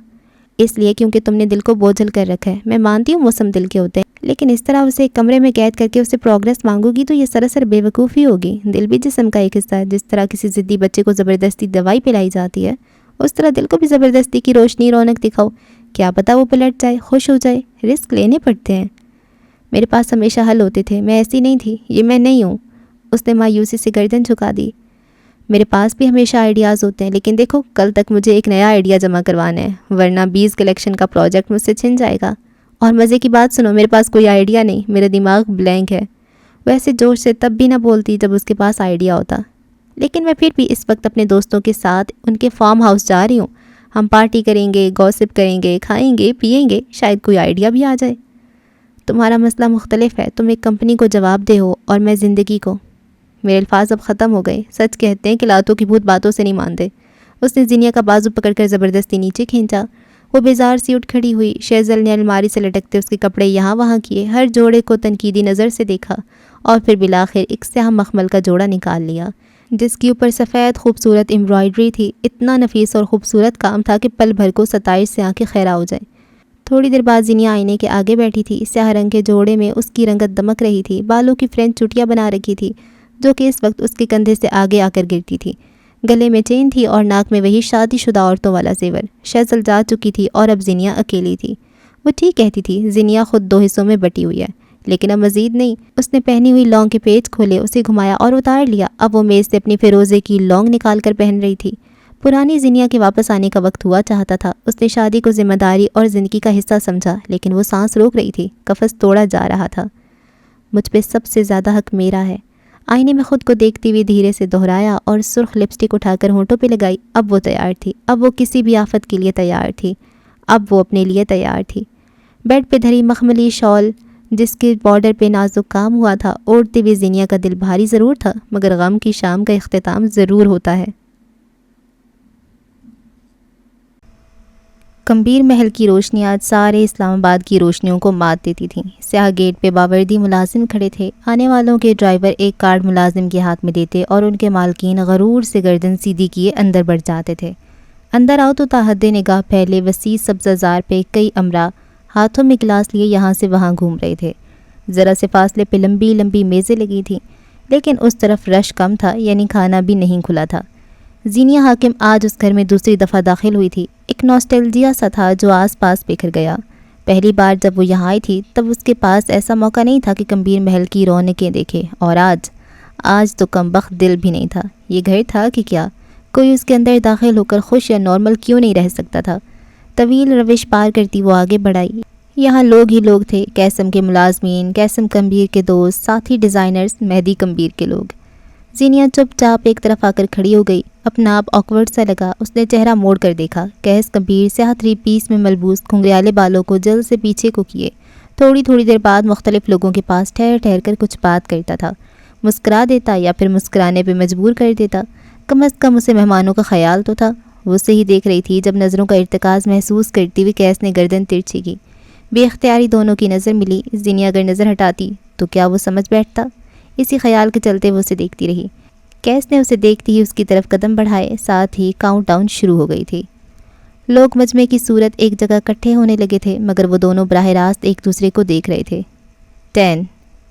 اس لیے کیونکہ تم نے دل کو بوجھل کر رکھا ہے۔ میں مانتی ہوں موسم دل کے ہوتے ہیں، لیکن اس طرح اسے ایک کمرے میں قید کر کے اسے پروگرس مانگو گی تو یہ سراسر بے وقوفی ہوگی۔ دل بھی جسم کا ایک حصہ ہے۔ جس طرح کسی ضدی بچے کو زبردستی دوائی پلائی جاتی ہے، اس طرح دل کو بھی زبردستی کی روشنی رونق دکھاؤ، کیا پتہ وہ پلٹ جائے، خوش ہو جائے۔ رسک لینے پڑتے ہیں۔ میرے پاس ہمیشہ حل ہوتے تھے، میں ایسی نہیں تھی، یہ میں نہیں ہوں۔ اس نے مایوسی سے گردن جھکا دی۔ میرے پاس بھی ہمیشہ آئیڈیاز ہوتے ہیں، لیکن دیکھو کل تک مجھے ایک نیا آئیڈیا جمع کروانا ہے، ورنہ 20 کلیکشن کا پروجیکٹ مجھ سے چھن جائے گا۔ اور مزے کی بات سنو، میرے پاس کوئی آئیڈیا نہیں، میرا دماغ بلینک ہے۔ ویسے جوش سے تب بھی نہ بولتی جب اس کے پاس آئیڈیا ہوتا، لیکن میں پھر بھی اس وقت اپنے دوستوں کے ساتھ ان کے فارم ہاؤس جا رہی ہوں۔ ہم پارٹی کریں گے، گوسپ کریں گے، کھائیں گے، پیئیں گے، شاید کوئی آئیڈیا بھی آ جائے۔ تمہارا مسئلہ مختلف ہے، تم ایک کمپنی کو جواب دہ ہو اور میں زندگی کو۔ میرے الفاظ اب ختم ہو گئے۔ سچ کہتے ہیں کہ لاتوں کی بھوت باتوں سے نہیں مانتے۔ اس نے زینیا کا بازو پکڑ کر زبردستی نیچے کھینچا۔ وہ بیزار سی اٹھ کھڑی ہوئی۔ شیزل نے الماری سے لٹکتے اس کے کپڑے یہاں وہاں کیے، ہر جوڑے کو تنقیدی نظر سے دیکھا اور پھر بالآخر ایک سیاہ مخمل کا جوڑا نکال لیا جس کے اوپر سفید خوبصورت امبرائڈری تھی. اتنا نفیس اور خوبصورت کام تھا کہ پل بھر کو ستائش سے آنکھیں خیرا ہو جائیں. تھوڑی دیر بعد زینیا آئینے کے آگے بیٹھی تھی. سیاہ رنگ کے جوڑے میں اس کی رنگت دمک رہی تھی. بالوں کی فرینچ چٹیاں بنا رکھی تھی جو کہ اس وقت اس کے کندھے سے آگے آ کر گرتی تھی. گلے میں چین تھی اور ناک میں وہی شادی شدہ عورتوں والا زیور. شیزل جا چکی تھی اور اب زینیا اکیلی تھی. وہ ٹھیک کہتی تھی، زینیا خود 2 حصوں میں بٹی ہوئی ہے، لیکن اب مزید نہیں. اس نے پہنی ہوئی لونگ کے پیچ کھولے، اسے گھمایا اور اتار لیا. اب وہ میز سے اپنی فیروزے کی لونگ نکال کر پہن رہی تھی. پرانی زینیا کے واپس آنے کا وقت ہوا چاہتا تھا. اس نے شادی کو ذمہ داری اور زندگی کا حصہ سمجھا، لیکن وہ سانس روک رہی تھی. قفس توڑا جا رہا تھا. مجھ پہ سب سے زیادہ حق میرا ہے. آئینے میں خود کو دیکھتی ہوئی دھیرے سے دہرایا اور سرخ لپسٹک اٹھا کر ہونٹوں پہ لگائی. اب وہ تیار تھی. اب وہ کسی بھی آفت کے لیے تیار تھی. اب وہ اپنے لیے تیار تھی. بیڈ پہ دھری مخملی شال جس کے بارڈر پہ نازک کام ہوا تھا اوڑھتے ہوئے زینیا کا دل بھاری ضرور تھا، مگر غم کی شام کا اختتام ضرور ہوتا ہے. کمبیر محل کی روشنی آج سارے اسلام آباد کی روشنیوں کو مات دیتی تھیں. سیاہ گیٹ پہ باوردی ملازم کھڑے تھے. آنے والوں کے ڈرائیور ایک کارڈ ملازم کے ہاتھ میں دیتے اور ان کے مالکین غرور سے گردن سیدھی کیے اندر بڑھ جاتے تھے. اندر آؤ تو تاحد نگاہ پھیلے وسیع سبزہ زار پہ کئی امرا ہاتھوں میں گلاس لیے یہاں سے وہاں گھوم رہے تھے. ذرا سے فاصلے پہ لمبی لمبی میزیں لگی تھیں، لیکن اس طرف رش کم تھا، یعنی کھانا بھی نہیں کھلا تھا. زینیا حاکم آج اس گھر میں دوسری دفعہ داخل ہوئی تھی. ایک نوسٹیلجیا سا تھا جو آس پاس بکھر گیا. پہلی بار جب وہ یہاں آئی تھی تب اس کے پاس ایسا موقع نہیں تھا کہ کمبیر محل کی رونقیں دیکھے، اور آج تو کم بخت دل بھی نہیں تھا. یہ گھر تھا کہ کیا کوئی اس کے اندر داخل ہو کر خوش یا نارمل کیوں نہیں رہ سکتا تھا؟ طویل روش پار کرتی وہ آگے بڑھائی. یہاں لوگ ہی لوگ تھے. قیسم کے ملازمین، قیسم کمبیر کے دوست، ساتھی ڈیزائنرز، مہدی کمبیر کے لوگ. زینیا چپ چاپ ایک طرف آ کر کھڑی ہو گئی. اپنا آپ آکورڈ سا لگا. اس نے چہرہ موڑ کر دیکھا. قیس کمبیر سیاہ 3 پیس میں ملبوس گھنگریالے بالوں کو جلد سے پیچھے کو کیے تھوڑی دیر بعد مختلف لوگوں کے پاس ٹھہر کر کچھ بات کرتا تھا. مسکرا دیتا یا پھر مسکرانے پہ مجبور کر دیتا. کم از کم اسے مہمانوں کا خیال تو تھا. وہ اسے ہی دیکھ رہی تھی جب نظروں کا ارتکاز محسوس کرتی ہوئی قیس نے گردن ترچھی کی. بے اختیاری دونوں کی نظر ملی. زینیا اگر نظر ہٹاتی تو کیا وہ سمجھ بیٹھتا؟ اسی خیال کے چلتے وہ اسے دیکھتی رہی. قیس نے اسے دیکھتی ہی اس کی طرف قدم بڑھائے. ساتھ ہی کاؤنٹ ڈاؤن شروع ہو گئی تھی. لوگ مجمع کی صورت ایک جگہ اکٹھے ہونے لگے تھے، مگر وہ دونوں براہ راست ایک دوسرے کو دیکھ رہے تھے. 10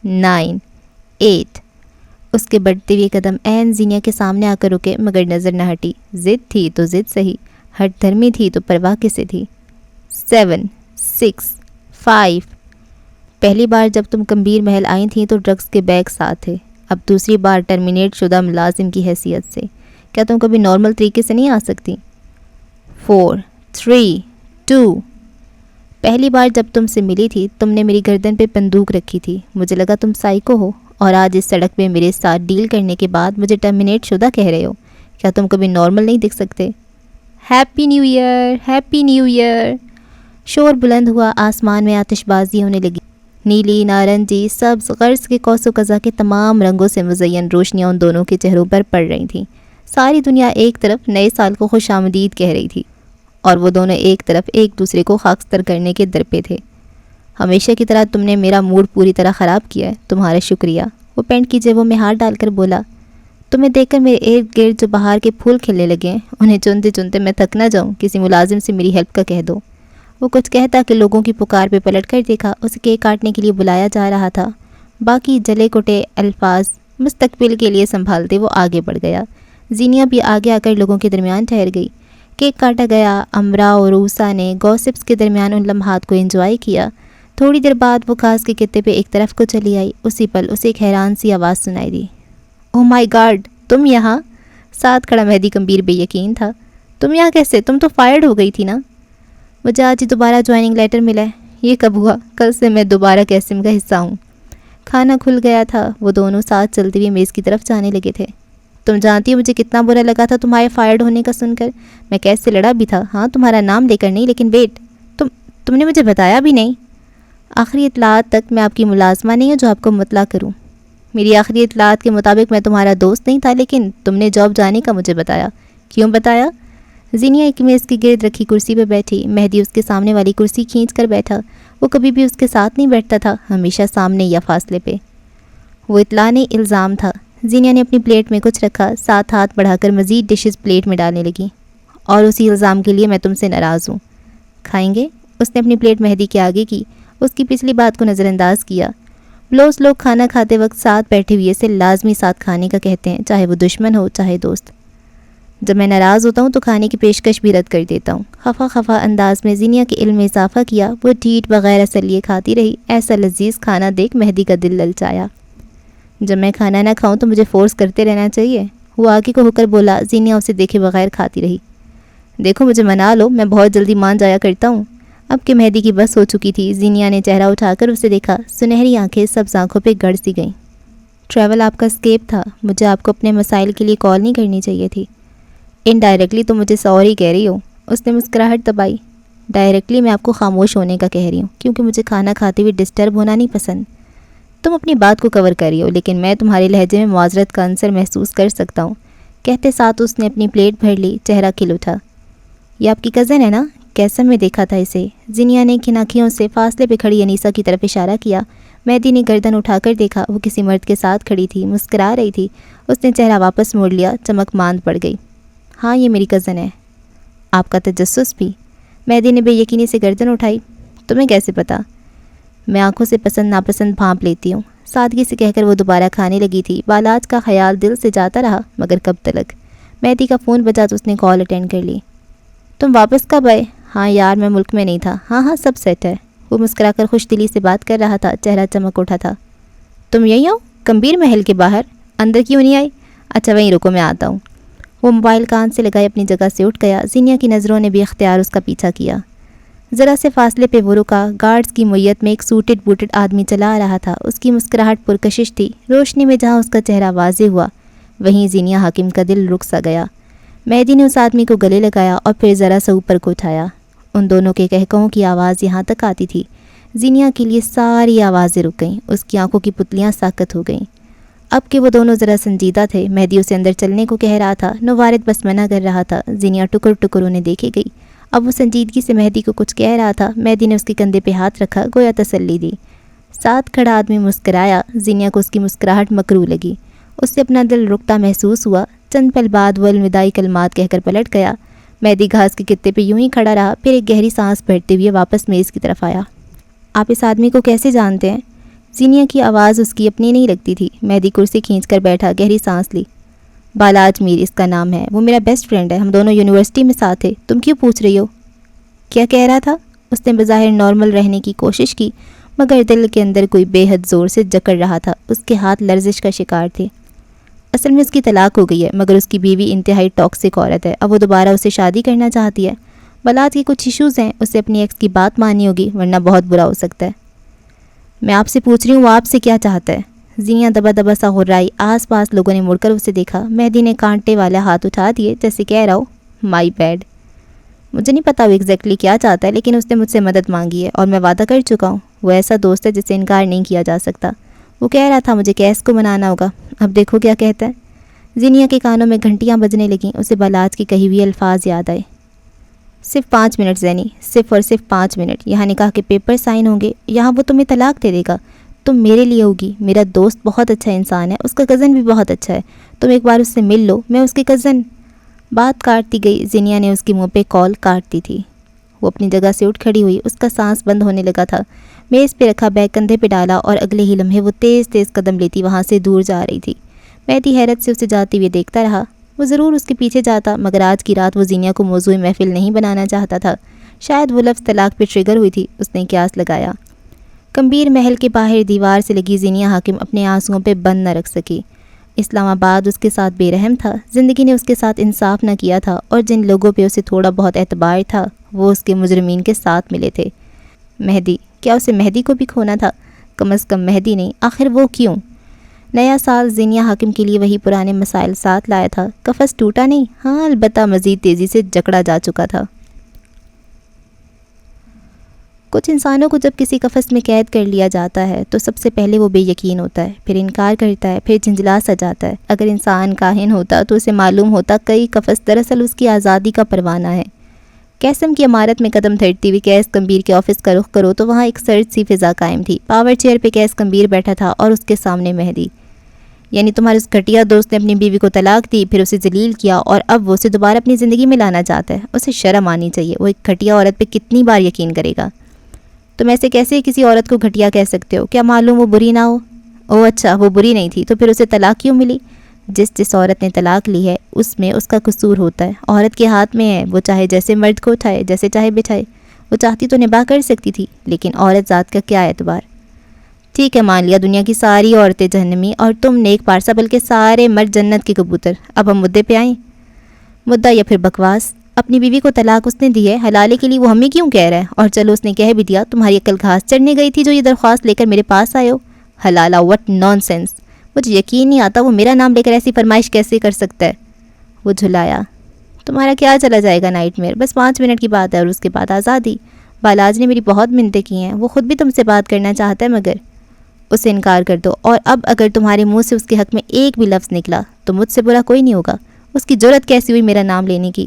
9 8 اس کے بڑھتے ہوئے قدم عین زینیا کے سامنے آ کر رکے، مگر نظر نہ ہٹی. ضد تھی تو ضد صحیح، ہٹ دھرمی تھی تو پرواہ کسے تھی. 7 6 5 پہلی بار جب تم کمبیر محل آئی تھیں تو ڈرگز کے بیگ ساتھ تھے. اب دوسری بار ٹرمینیٹ شدہ ملازم کی حیثیت سے. کیا تم کبھی نارمل طریقے سے نہیں آ سکتی؟ 4 3 2 پہلی بار جب تم سے ملی تھی تم نے میری گردن پہ بندوق رکھی تھی. مجھے لگا تم سائیکو ہو، اور آج اس سڑک پہ میرے ساتھ ڈیل کرنے کے بعد مجھے ٹرمینیٹ شدہ کہہ رہے ہو. کیا تم کبھی نارمل نہیں دکھ سکتے؟ Happy new year, happy new year. شور بلند ہوا. آسمان میں آتش بازی ہونے لگی. نیلی، نارنجی، سبز، غرض کے قوس و قزح کے تمام رنگوں سے مزین روشنیاں ان دونوں کے چہروں پر پڑ رہی تھیں. ساری دنیا ایک طرف نئے سال کو خوش آمدید کہہ رہی تھی، اور وہ دونوں ایک طرف ایک دوسرے کو خاکستر کرنے کے در پہ تھے. ہمیشہ کی طرح تم نے میرا موڈ پوری طرح خراب کیا ہے. تمہارا شکریہ. وہ پینٹ کی جیبوں میں ہاتھ ڈال کر بولا. تمہیں دیکھ کر میرے ارد گرد جو باہر کے پھول کھلنے لگے ہیں انہیں چنتے چنتے میں تھک نہ جاؤں. کسی ملازم سے میری ہیلپ کا کہہ دو. وہ کچھ کہتا کہ لوگوں کی پکار پہ پلٹ کر دیکھا. اسے کیک کاٹنے کے لیے بلایا جا رہا تھا. باقی جلے کٹے الفاظ مستقبل کے لیے سنبھالتے وہ آگے بڑھ گیا. زینیا بھی آگے آ کر لوگوں کے درمیان ٹھہر گئی. کیک کاٹا گیا. امرا اور اوسا نے گوسپس کے درمیان ان لمحات کو انجوائے کیا. تھوڑی دیر بعد وہ گھاس کے کتے پہ ایک طرف کو چلی آئی. اسی پل اسے ایک حیران سی آواز سنائی دی. اوہ مائی گاڈ، تم یہاں؟ ساتھ کھڑا مہدی کمبیر بے یقین تھا. تم یہاں کیسے؟ تم تو فائرڈ ہو گئی تھی نا. مجھے آج ہی دوبارہ جوائننگ لیٹر ملا ہے. یہ کب ہوا؟ کل سے میں دوبارہ قیسم کا حصہ ہوں. کھانا کھل گیا تھا. وہ دونوں ساتھ چلتے ہوئے میز کی طرف جانے لگے تھے. تم جانتی ہو مجھے کتنا برا لگا تھا تمہارے فائرڈ ہونے کا سن کر. میں کیسے لڑا بھی تھا. ہاں تمہارا نام لے کر نہیں، لیکن ویٹ، تم نے مجھے بتایا بھی نہیں. آخری اطلاعات تک میں آپ کی ملازمہ نہیں ہوں جو آپ کو مطلع کروں. میری آخری اطلاعات کے مطابق میں تمہارا دوست نہیں تھا، لیکن تم نے جاب جانے کا مجھے بتایا. کیوں بتایا؟ زینیا ایک میز کی گرد رکھی کرسی پہ بیٹھی. مہدی اس کے سامنے والی کرسی کھینچ کر بیٹھا. وہ کبھی بھی اس کے ساتھ نہیں بیٹھتا تھا، ہمیشہ سامنے یا فاصلے پہ. وہ اطلاع نہیں، الزام تھا. زینیا نے اپنی پلیٹ میں کچھ رکھا، ساتھ ہاتھ بڑھا کر مزید ڈشز پلیٹ میں ڈالنے لگی۔ اور اسی الزام کے لیے میں تم سے ناراض ہوں۔ کھائیں گے؟ اس نے اپنی پلیٹ مہدی کے آگے کی، اس کی پچھلی بات کو نظر انداز کیا۔ بلوچ لوگ کھانا کھاتے وقت ساتھ بیٹھے ہوئے سے لازمی ساتھ کھانے کا کہتے ہیں، چاہے وہ دشمن ہو چاہے دوست۔ جب میں ناراض ہوتا ہوں تو کھانے کی پیشکش بھی رد کر دیتا ہوں۔ خفا خفا انداز میں زینیا کے علم میں اضافہ کیا۔ وہ ٹھیٹ بغیر اثر لیے کھاتی رہی۔ ایسا لذیذ کھانا دیکھ مہدی کا دل للچایا۔ جب میں کھانا نہ کھاؤں تو مجھے فورس کرتے رہنا چاہیے؟ وہ آگے کو ہو کر بولا۔ زینیا اسے دیکھے بغیر کھاتی رہی۔ دیکھو مجھے منا لو، میں بہت جلدی مان جایا کرتا ہوں۔ اب کہ مہدی کی بس ہو چکی تھی، زینیا نے چہرہ اٹھا کر اسے دیکھا۔ سنہری آنکھیں سبز آنکھوں پہ گڑ سی گئیں۔ ٹریول آپ کا اسکیپ تھا، مجھے آپ کو اپنے مسائل کے لیے کال نہیں کرنی چاہیے تھی۔ انڈائریکٹلی تو مجھے سوری کہہ رہی ہو، اس نے مسکراہٹ دبائی۔ ڈائریکٹلی میں آپ کو خاموش ہونے کا کہہ رہی ہوں، کیونکہ مجھے کھانا کھاتے ہوئے ڈسٹرب ہونا نہیں پسند۔ تم اپنی بات کو کور کر رہی ہو، لیکن میں تمہارے لہجے میں معذرت کا عنصر محسوس کر سکتا ہوں۔ کہتے ساتھ اس نے اپنی پلیٹ بھر لی، چہرہ کھل اٹھا۔ یہ آپ کی کزن ہے نا؟ کیسا میں دیکھا تھا اسے؟ زینیا نے کھناکھیوں سے فاصلے پہ کھڑی انیسا کی طرف اشارہ کیا۔ مہدی نے گردن اٹھا کر دیکھا، وہ کسی مرد کے ساتھ کھڑی تھی، مسکرا رہی تھی۔ اس نے چہرہ واپس موڑ لیا، چمک ماند پڑ گئی۔ ہاں یہ میری کزن ہے۔ آپ کا تجسس بھی؟ مہدی نے بے یقینی سے گردن اٹھائی۔ تمہیں کیسے پتا؟ میں آنکھوں سے پسند ناپسند بھانپ لیتی ہوں، سادگی سے کہہ کر وہ دوبارہ کھانے لگی تھی۔ بالاج کا خیال دل سے جاتا رہا، مگر کب تلک؟ مہدی کا فون بجا تو اس نے کال اٹینڈ کر لی۔ تم واپس کب آئے؟ ہاں یار میں ملک میں نہیں تھا۔ ہاں سب سیٹ ہے۔ وہ مسکرا کر خوش دلی سے بات کر رہا تھا، چہرہ چمک اٹھا تھا۔ تم یہیں ہو؟ کمبیر محل کے باہر؟ اندر کیوں نہیں آئی؟ اچھا وہیں رکو، میں آتا ہوں۔ وہ موبائل کان سے لگائے اپنی جگہ سے اٹھ گیا۔ زینیا کی نظروں نے بھی اختیار اس کا پیچھا کیا۔ ذرا سے فاصلے پہ وہ رکا۔ گارڈز کی معیت میں ایک سوٹڈ بوٹڈ آدمی چلا آ رہا تھا۔ اس کی مسکراہٹ پرکشش تھی۔ روشنی میں جہاں اس کا چہرہ واضح ہوا، وہیں زینیا حاکم کا دل رک سا گیا۔ مہدی نے اس آدمی کو گلے لگایا اور پھر ذرا سا اوپر کو اٹھایا۔ ان دونوں کے کہکہوں کی آواز یہاں تک آتی تھی۔ زینیا کے لیے ساری آوازیں رک گئیں، اس کی آنکھوں کی پتلیاں ساکت ہو گئیں۔ اب کہ وہ دونوں ذرا سنجیدہ تھے، مہدی اسے اندر چلنے کو کہہ رہا تھا، نوارد بس منع کر رہا تھا۔ زینیا ٹکر ٹکر انہیں دیکھے گئی۔ اب وہ سنجیدگی سے مہدی کو کچھ کہہ رہا تھا۔ مہدی نے اس کے کندھے پہ ہاتھ رکھا، گویا تسلی دی۔ ساتھ کھڑا آدمی مسکرایا۔ زینیا کو اس کی مسکراہٹ مکروہ لگی۔ اس سے اپنا دل رکتا محسوس ہوا۔ چند پل بعد وہ الوداعی کلمات کہہ کر پلٹ گیا۔ مہدی گھاس کے کتے پہ یوں ہی کھڑا رہا، پھر ایک گہری سانس بھرتے ہوئے واپس میز کی طرف آیا۔ آپ اس آدمی کو کیسے جانتے ہیں؟ زینیا کی آواز اس کی اپنی نہیں لگتی تھی۔ مہدی کرسی کھینچ کر بیٹھا، گہری سانس لی۔ بالاج میر اس کا نام ہے، وہ میرا بیسٹ فرینڈ ہے، ہم دونوں یونیورسٹی میں ساتھ تھے۔ تم کیوں پوچھ رہی ہو؟ کیا کہہ رہا تھا؟ اس نے بظاہر نارمل رہنے کی کوشش کی، مگر دل کے اندر کوئی بے حد زور سے جکڑ رہا تھا۔ اس کے ہاتھ لرزش کا شکار تھے۔ اصل میں اس کی طلاق ہو گئی ہے، مگر اس کی بیوی انتہائی ٹاکسک عورت ہے۔ اب وہ دوبارہ اسے شادی کرنا چاہتی ہے۔ بالاج کے کچھ ایشوز ہیں، اسے اپنی ایکس کی بات ماننی ہوگی، ورنہ بہت برا ہو سکتا ہے۔ میں آپ سے پوچھ رہی ہوں وہ آپ سے کیا چاہتا ہے؟ زینیا دبا دبا سا غرائی۔ آس پاس لوگوں نے مڑ کر اسے دیکھا۔ مہدی نے کانٹے والا ہاتھ اٹھا دیے، جیسے کہہ رہا ہو مائی بیڈ۔ مجھے نہیں پتا وہ ایگزیکٹلی کیا چاہتا ہے، لیکن اس نے مجھ سے مدد مانگی ہے اور میں وعدہ کر چکا ہوں۔ وہ ایسا دوست ہے جسے انکار نہیں کیا جا سکتا۔ وہ کہہ رہا تھا مجھے کیس کو منانا ہوگا، اب دیکھو کیا کہتا ہے۔ زینیا کے کانوں میں گھنٹیاں بجنے لگیں۔ اسے بالاج کی کہی ہوئی الفاظ یاد آئے۔ صرف 5 منٹ زینی، صرف اور صرف 5 منٹ۔ یہاں نکاح کے پیپر سائن ہوں گے، یہاں وہ تمہیں طلاق دے دے گا۔ تم میرے لیے ہوگی۔ میرا دوست بہت اچھا انسان ہے، اس کا کزن بھی بہت اچھا ہے۔ تم ایک بار اس سے مل لو، میں اس کے کزن۔ بات کاٹتی گئی۔ زینیا نے اس کی منہ پہ کال کاٹتی تھی۔ وہ اپنی جگہ سے اٹھ کھڑی ہوئی، اس کا سانس بند ہونے لگا تھا۔ میز پہ رکھا بیگ کندھے پہ ڈالا اور اگلے ہی لمحے وہ تیز تیز قدم لیتی وہاں سے دور جا رہی تھی۔ مہدی حیرت سے اسے جاتے ہوئے دیکھتا رہا۔ وہ ضرور اس کے پیچھے جاتا، مگر آج کی رات وہ زینیا کو موضوع محفل نہیں بنانا چاہتا تھا۔ شاید وہ لفظ طلاق پہ ٹریگر ہوئی تھی، اس نے قیاس لگایا۔ کمبیر محل کے باہر دیوار سے لگی زینیا حاکم اپنے آنسوؤں پہ بند نہ رکھ سکی۔ اسلام آباد اس کے ساتھ بے رحم تھا، زندگی نے اس کے ساتھ انصاف نہ کیا تھا، اور جن لوگوں پہ اسے تھوڑا بہت اعتبار تھا وہ اس کے مجرمین کے ساتھ ملے تھے۔ مہدی، کیا اسے مہدی کو بھی کھونا تھا؟ کم از کم مہدی نہیں، آخر وہ کیوں؟ نیا سال زینیا حاکم کے لیے وہی پرانے مسائل ساتھ لایا تھا۔ قفس ٹوٹا نہیں، ہاں البتہ مزید تیزی سے جکڑا جا چکا تھا۔ کچھ انسانوں کو جب کسی قفس میں قید کر لیا جاتا ہے تو سب سے پہلے وہ بے یقین ہوتا ہے، پھر انکار کرتا ہے، پھر جھنجھلا سا جاتا ہے۔ اگر انسان کاہن ہوتا تو اسے معلوم ہوتا کئی قفس دراصل اس کی آزادی کا پروانہ ہے۔ کیسم کی عمارت میں قدم دھرتی ہوئی کیس کمبیر کے آفس کا رخ کرو تو وہاں ایک سرد سی فضا قائم تھی۔ پاور چیئر پہ کیس کمبیر بیٹھا تھا اور اس کے سامنے مہدی۔ یعنی تمہارے اس گھٹیا دوست نے اپنی بیوی کو طلاق دی، پھر اسے ذلیل کیا، اور اب وہ اسے دوبارہ اپنی زندگی میں لانا چاہتا ہے۔ اسے شرم آنی چاہیے، وہ ایک گھٹیا عورت پہ کتنی بار یقین کرے گا؟ تم ایسے کیسے کسی عورت کو گھٹیا کہہ سکتے ہو؟ کیا معلوم وہ بری نہ ہو؟ او اچھا، وہ بری نہیں تھی تو پھر اسے طلاق کیوں ملی؟ جس عورت نے طلاق لی ہے اس میں اس کا قصور ہوتا ہے، عورت کے ہاتھ میں ہے، وہ چاہے جیسے مرد کو اٹھائے، جیسے چاہے بٹھائے۔ وہ چاہتی تو نباہ کر سکتی تھی، لیکن عورت ذات کا کیا اعتبار؟ ٹھیک ہے، مان لیا دنیا کی ساری عورتیں جہنمی اور تم نیک پارسا، بلکہ سارے مرد جنت کے کبوتر۔ اب ہم مدعے پہ آئیں۔ مدعا یا پھر بکواس؟ اپنی بیوی کو طلاق اس نے دی ہے، حلالے کے لیے وہ ہمیں کیوں کہہ رہا ہے؟ اور چلو اس نے کہہ بھی دیا، تمہاری عقل گھاس چڑھنے گئی تھی جو یہ درخواست لے کر میرے پاس آئے ہو؟ حلالہ، وٹ نان سینس! مجھے یقین نہیں آتا وہ میرا نام لے کر ایسی فرمائش کیسے کر سکتا ہے۔ وہ جھلایا۔ تمہارا کیا چلا جائے گا نائٹ میئر، بس 5 منٹ کی بات ہے اور اس کے بعد آزادی۔ بالاج نے میری بہت منتیں کی ہیں، وہ خود بھی تم سے بات کرنا چاہتا ہے، مگر اسے انکار کر دو، اور اب اگر تمہارے منہ سے اس کے حق میں ایک بھی لفظ نکلا تو مجھ سے برا کوئی نہیں ہوگا۔ اس کی جرأت کیسی ہوئی میرا نام لینے کی؟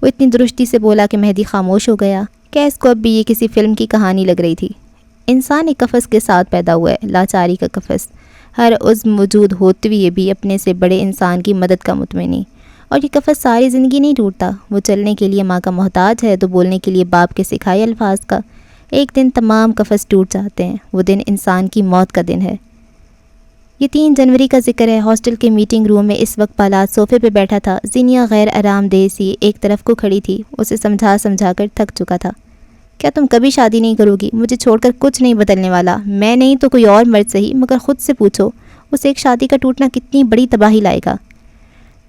وہ اتنی درستی سے بولا کہ مہدی خاموش ہو گیا۔ کیس کو اب بھی یہ کسی فلم کی کہانی لگ رہی تھی۔ انسان ایک قفس کے ساتھ پیدا ہوا ہے، لاچاری کا قفس۔ ہر عضو موجود ہوتے ہوئے بھی اپنے سے بڑے انسان کی مدد کا مطمئن، اور یہ قفس ساری زندگی نہیں ٹوٹتا۔ وہ چلنے کے لیے ماں کا محتاج ہے تو بولنے کے لیے باپ کے سکھائے الفاظ کا۔ ایک دن تمام قفس ٹوٹ جاتے ہیں، وہ دن انسان کی موت کا دن ہے۔ یہ 3 جنوری کا ذکر ہے۔ ہاسٹل کے میٹنگ روم میں اس وقت بالاج صوفے پہ بیٹھا تھا۔ زینیا غیر آرام دہ سی ایک طرف کو کھڑی تھی، اسے سمجھا کر تھک چکا تھا۔ کیا تم کبھی شادی نہیں کرو گی؟ مجھے چھوڑ کر کچھ نہیں بدلنے والا، میں نہیں تو کوئی اور مرد صحیح، مگر خود سے پوچھو اسے ایک شادی کا ٹوٹنا کتنی بڑی تباہی لائے گا۔